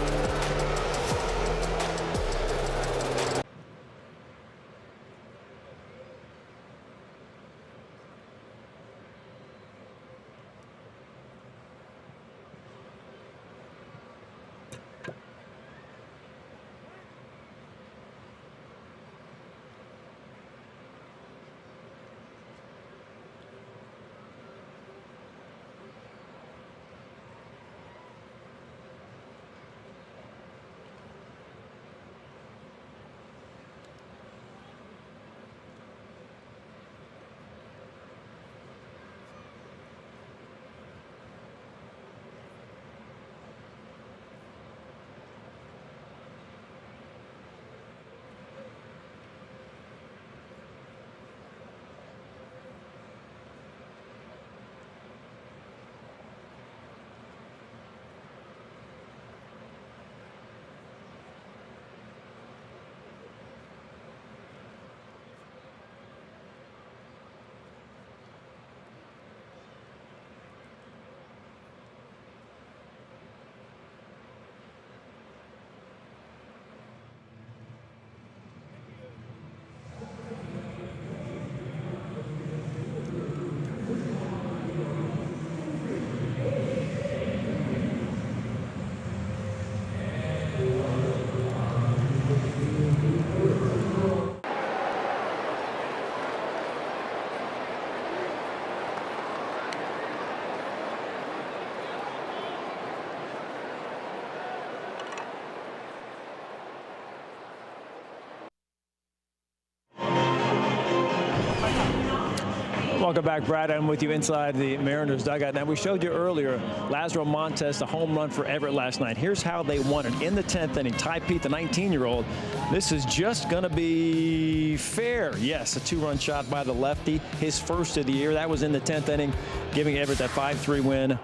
Welcome back, Brad. I'm with you inside the Mariners dugout. Now, we showed you earlier Lazaro Montes, the home run for Everett last night. Here's how they won it. In the 10th inning, Ty Pete, the 19-year-old. This is just going to be fair. Yes, a 2-run shot by the lefty, his first of the year. That was in the 10th inning, giving Everett that 5-3 win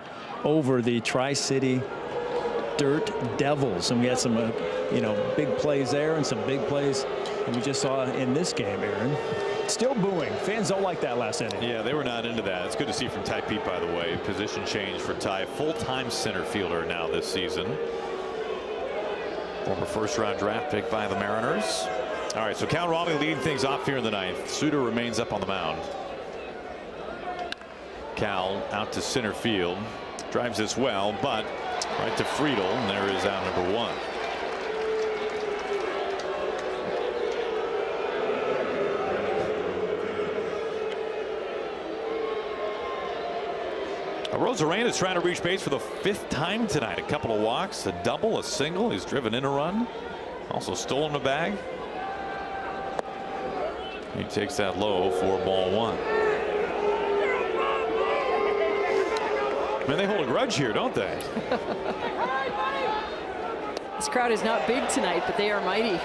over the Tri-City Dirt Devils. And we had some, big plays there and some big plays that we just saw in this game, Aaron. Still booing. Fans don't like that last inning. Yeah, they were not into that. It's good to see from Ty Pete, by the way. Position change for Ty. Full-time center fielder now this season. Former first-round draft pick by the Mariners. All right, so Cal Raleigh leading things off here in the 9th. Suter remains up on the mound. Cal out to center field. Drives this well, but right to Friedel, and there is out number 1. Rosarena is trying to reach base for the 5th time tonight. A couple of walks, a double, a single. He's driven in a run. Also stolen a bag. He takes that low for ball 1. Man, they hold a grudge here, don't they? This crowd is not big tonight, but they are mighty.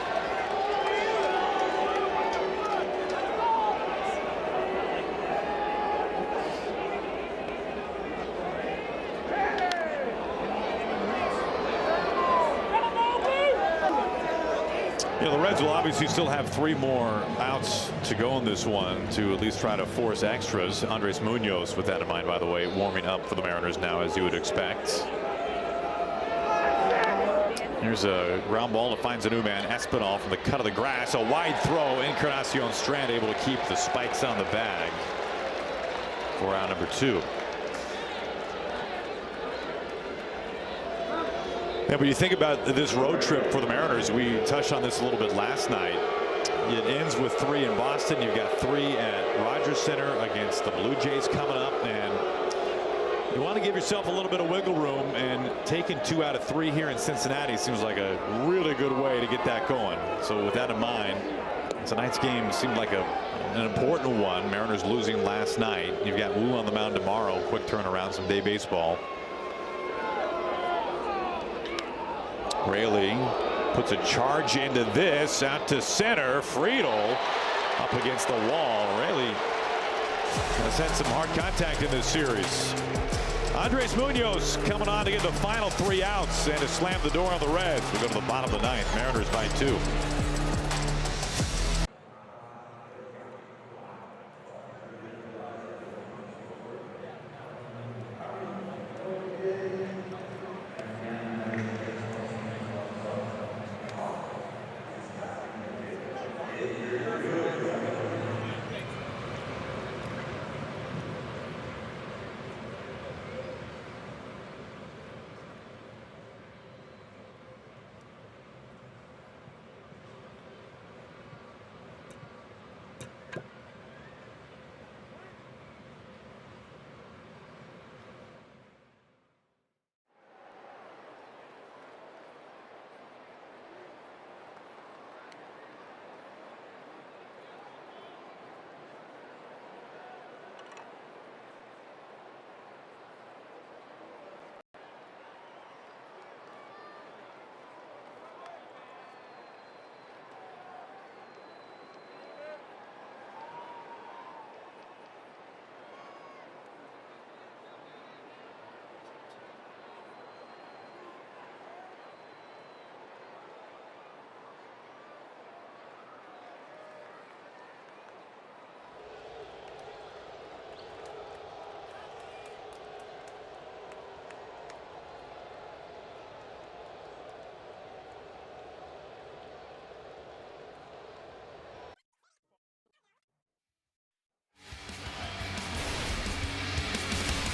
The Reds will obviously still have 3 more outs to go in this one to at least try to force extras. Andres Munoz, with that in mind, by the way, warming up for the Mariners now, as you would expect. Here's a ground ball that finds a new man, Espinal, from the cut of the grass. A wide throw. Encarnacion Strand able to keep the spikes on the bag for out number 2. Yeah, but you think about this road trip for the Mariners. We touched on this a little bit last night. It ends with 3 in Boston. You've got 3 at Rogers Center against the Blue Jays coming up, and you want to give yourself a little bit of wiggle room, and taking 2 out of 3 here in Cincinnati seems like a really good way to get that going. So with that in mind, tonight's game seemed like an important one. Mariners losing last night. You've got Wu on the mound tomorrow. Quick turnaround, some day baseball. Raley puts a charge into this, out to center. Friedel up against the wall. Raley has had some hard contact in this series. Andres Munoz coming on to get the final 3 outs and to slam the door on the Reds. We go to the bottom of the 9th. Mariners by 2.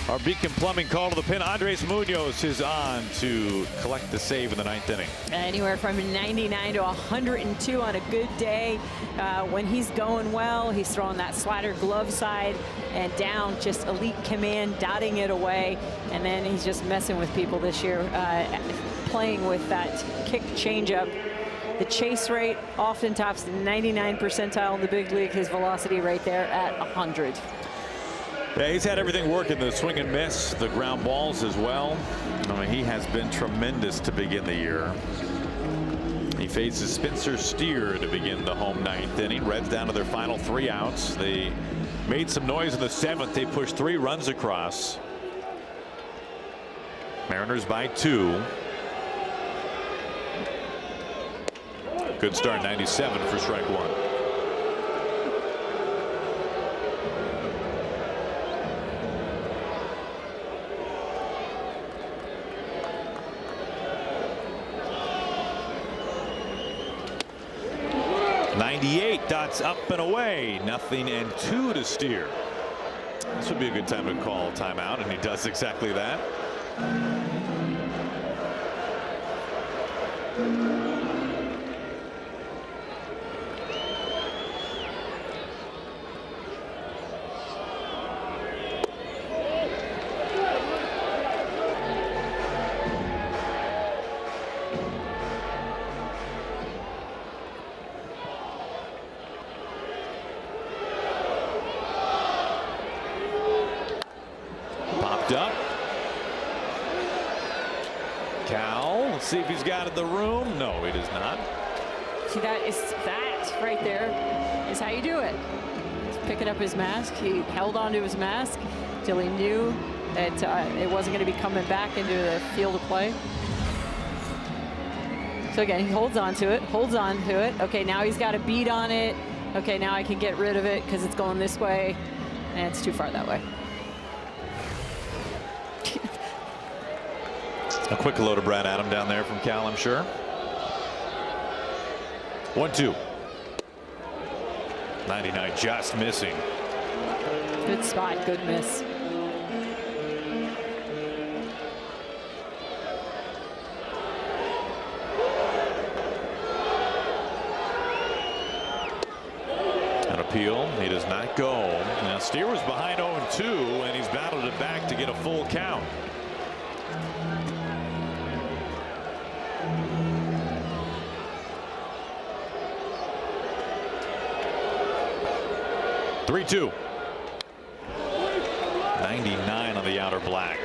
Our Beacon Plumbing call to the pin. Andres Munoz is on to collect the save in the 9th inning. Anywhere from 99 to 102 on a good day. When he's going well, he's throwing that slider glove side and down, just elite command, dotting it away. And then he's just messing with people this year, playing with that kick changeup. The chase rate often tops the 99th percentile in the big league. His velocity right there at 100. Yeah, he's had everything working, the swing and miss, the ground balls as well. I mean, he has been tremendous to begin the year. He faces Spencer Steer to begin the home 9th inning. Reds down to their final 3 outs. They made some noise in the 7th. They pushed 3 runs across. Mariners by 2. Good start, 97 for strike 1. Dots up and away. 0-2 to Steer. This would be a good time to call timeout, and he does exactly that. Up. Cal, let's see if he's got it in the room. No, he does not. See, that right there is how you do it. He's picking up his mask. He held onto his mask till he knew that it wasn't going to be coming back into the field of play. So again, he holds on to it, Okay, now he's got a beat on it. Okay, now I can get rid of it because it's going this way, and it's too far that way. A quick hello to Brad Adam down there from Cal, I'm sure. 1-2. 99 just missing. Good spot, good miss. An appeal, he does not go. Now Steer was behind 0-2, and he's battled it back to get a full count. Three-2. 99 on the outer black.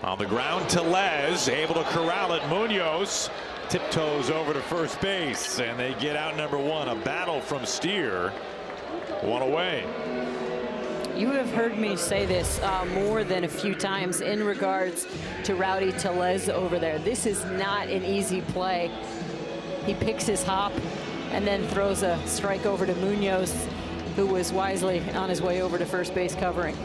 On the ground, Tellez able to corral it. Munoz tiptoes over to first base, and they get out number 1. A battle from Steer. 1 away. You have heard me say this more than a few times in regards to Rowdy Tellez over there. This is not an easy play. He picks his hop and then throws a strike over to Munoz, who was wisely on his way over to first base covering.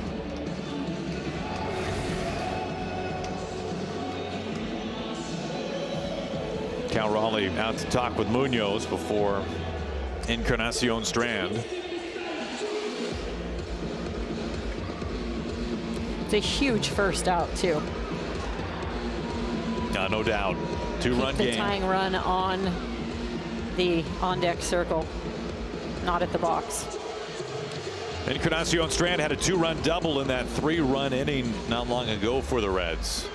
Cal Raleigh out to talk with Munoz before Encarnacion Strand. It's a huge first out, too. No doubt. 2-run game. The tying run on the on-deck circle, not at the box. Encarnacion Strand had a 2-run double in that 3-run inning not long ago for the Reds.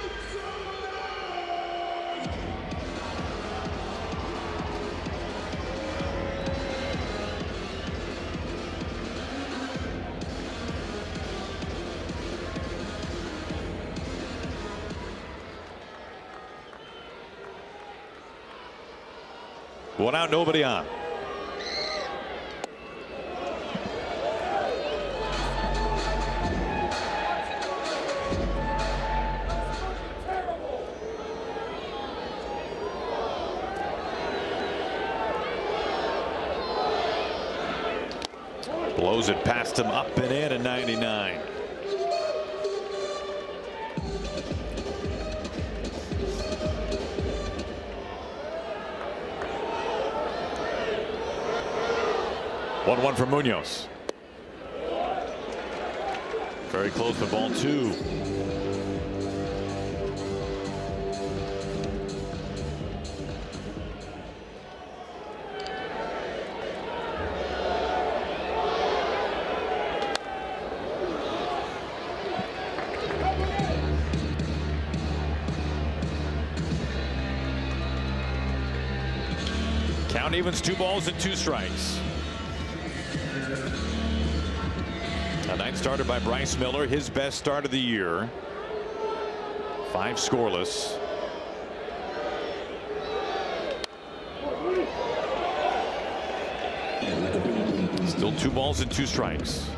One out, nobody on. Blows it past him, up and in at 99. One for Munoz. Very close to ball 2. Count evens, 2 balls and 2 strikes. A night started by Bryce Miller, his best start of the year. 5 scoreless. Still 2 balls and 2 strikes.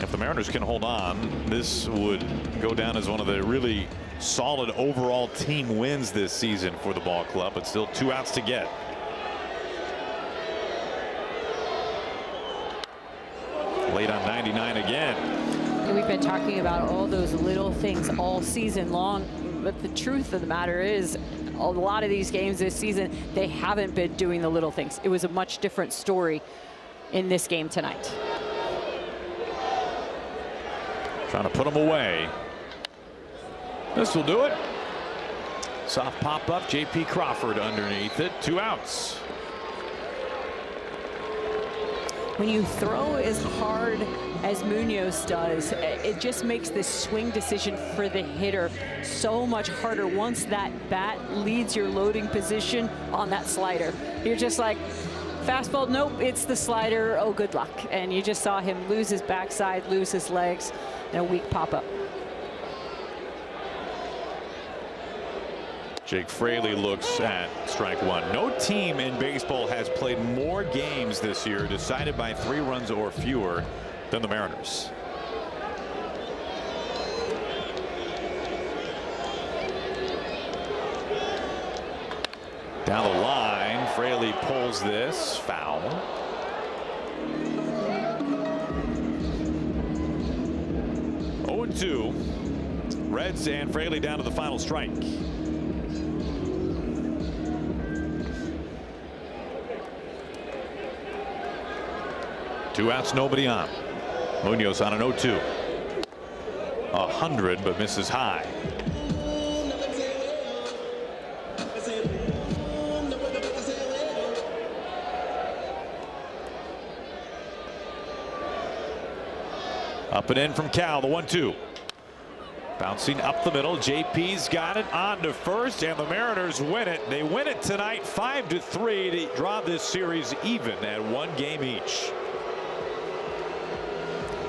If the Mariners can hold on, this would go down as one of the really solid overall team wins this season for the ball club, but still 2 outs to get. Late on 99 again. We've been talking about all those little things all season long, but the truth of the matter is a lot of these games this season, they haven't been doing the little things. It was a much different story in this game tonight. Trying to put them away. This will do it. Soft pop up. J.P. Crawford underneath it. 2 outs. When you throw as hard as Munoz does, it just makes this swing decision for the hitter so much harder once that bat leads your loading position on that slider. You're just like, fastball, nope, it's the slider, oh, good luck. And you just saw him lose his backside, lose his legs, and a weak pop-up. Jake Fraley looks at strike 1. No team in baseball has played more games this year decided by 3 runs or fewer than the Mariners. Down the line, Fraley pulls this foul. Oh, 2. Reds and Fraley down to the final strike. Two outs, nobody on. Munoz on an 0-2. 100, but misses high. Up and in from Cal, the 1-2. Bouncing up the middle. JP's got it on to first, and the Mariners win it. They win it tonight 5-3 to draw this series even at 1 game each.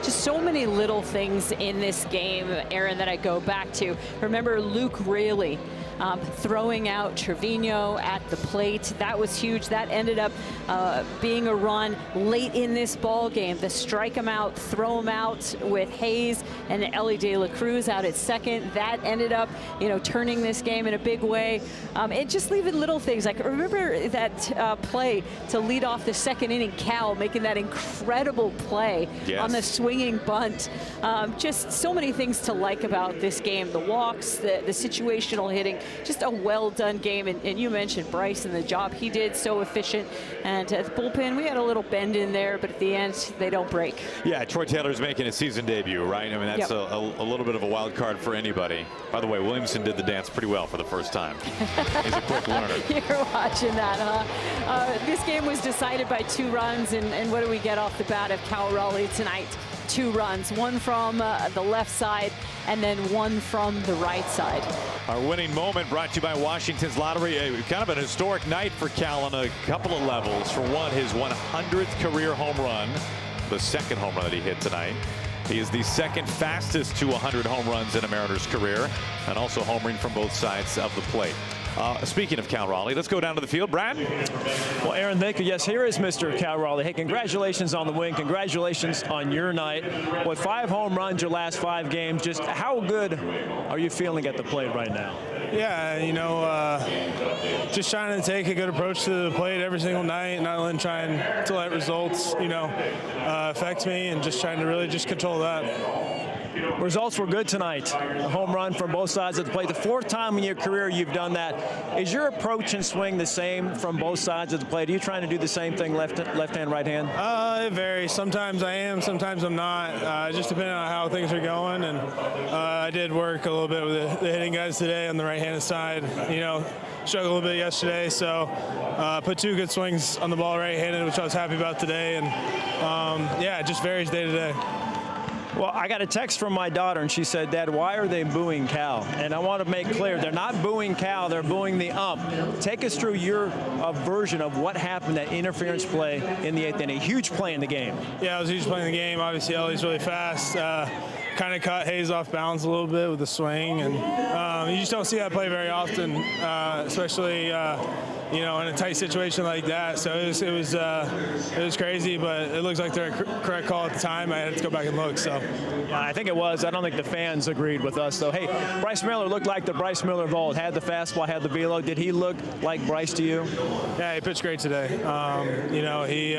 Just so many little things in this game, Aaron, that I go back to. Remember Luke Raley throwing out Trevino at the plate. That was huge. That ended up being a run late in this ball game. The strike him out, throw him out with Hayes and Elly De La Cruz out at second. That ended up, turning this game in a big way. And just leaving little things like, remember that play to lead off the second inning, Cal making that incredible play on the swinging bunt. Just so many things to like about this game. The walks, the situational hitting, just a well done game. And you mentioned Bryce and the job he did, so efficient. And at the bullpen, we had a little bend in there, but at the end, they don't break. Yeah, Troy Taylor's making a season debut, right? I mean, that's a little bit of a wild card for anybody. By the way, Williamson did the dance pretty well for the first time. He's a quick learner. You're watching that, huh? This game was decided by 2 runs, and what do we get off the bat of Cal Raleigh tonight? 2 runs, 1 from the left side and then 1 from the right side. Our winning moment brought to you by Washington's Lottery. Kind of an historic night for Cal on a couple of levels. For one, his 100th career home run, the 2nd home run that he hit tonight. He is the 2nd fastest to 100 home runs in a Mariners career, and also homering from both sides of the plate. Speaking of Cal Raleigh, let's go down to the field. Brad? Well, Aaron, thank you. Yes, here is Mr. Cal Raleigh. Hey, congratulations on the win. Congratulations on your night. With 5 home runs your last 5 games, just how good are you feeling at the plate right now? Yeah, just trying to take a good approach to the plate every single night, not letting to let results, affect me, and just trying to really just control that. Results were good tonight. A home run from both sides of the plate. The 4th time in your career you've done that. Is your approach and swing the same from both sides of the plate? Are you trying to do the same thing left hand, right hand? It varies. Sometimes I am, sometimes I'm not. Just depending on how things are going. And I did work a little bit with the hitting guys today on the right-handed side. Struggled a little bit yesterday, so put 2 good swings on the ball right-handed, which I was happy about today. And it just varies day to day. Well, I got a text from my daughter, and she said, Dad, why are they booing Cal? And I want to make clear, they're not booing Cal, they're booing the ump. Take us through your version of what happened, that interference play in the 8th inning. A huge play in the game. Yeah, it was a huge play in the game. Obviously, Ellie's really fast. Kind of caught Hayes off balance a little bit with the swing, and you just don't see that play very often, especially you know, in a tight situation like that. So it was crazy, but it looks like the correct call at the time. I had to go back and look. So yeah, I think it was. I don't think the fans agreed with us, though. Hey, Bryce Miller looked like the Bryce Miller of old. Had the fastball, had the velo. Did he look like Bryce to you? Yeah, he pitched great today. You know, he's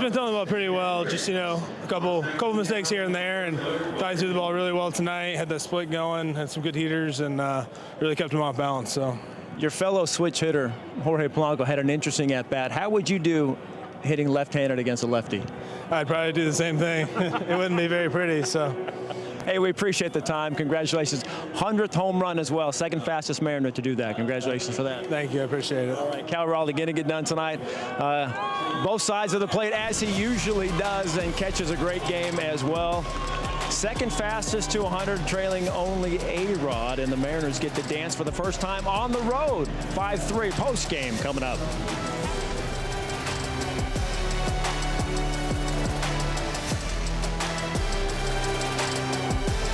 been throwing the ball pretty well. Just, you know, a couple mistakes here and there, and thought he threw the ball really well tonight. Had that split going, had some good heaters, and really kept him off balance. So. Your fellow switch hitter, Jorge Polanco, had an interesting at-bat. How would you do hitting left-handed against a lefty? I'd probably do the same thing. It wouldn't be very pretty, so. Hey, we appreciate the time. Congratulations. 100th home run as well. Second fastest Mariner to do that. Congratulations for that. Thank you. I appreciate it. All right, Cal Raleigh getting it done tonight. Both sides of the plate, as he usually does, and catches a great game as well. Second fastest to 100, trailing only A-Rod, and the Mariners get to dance for the first time on the road. 5-3 post game coming up.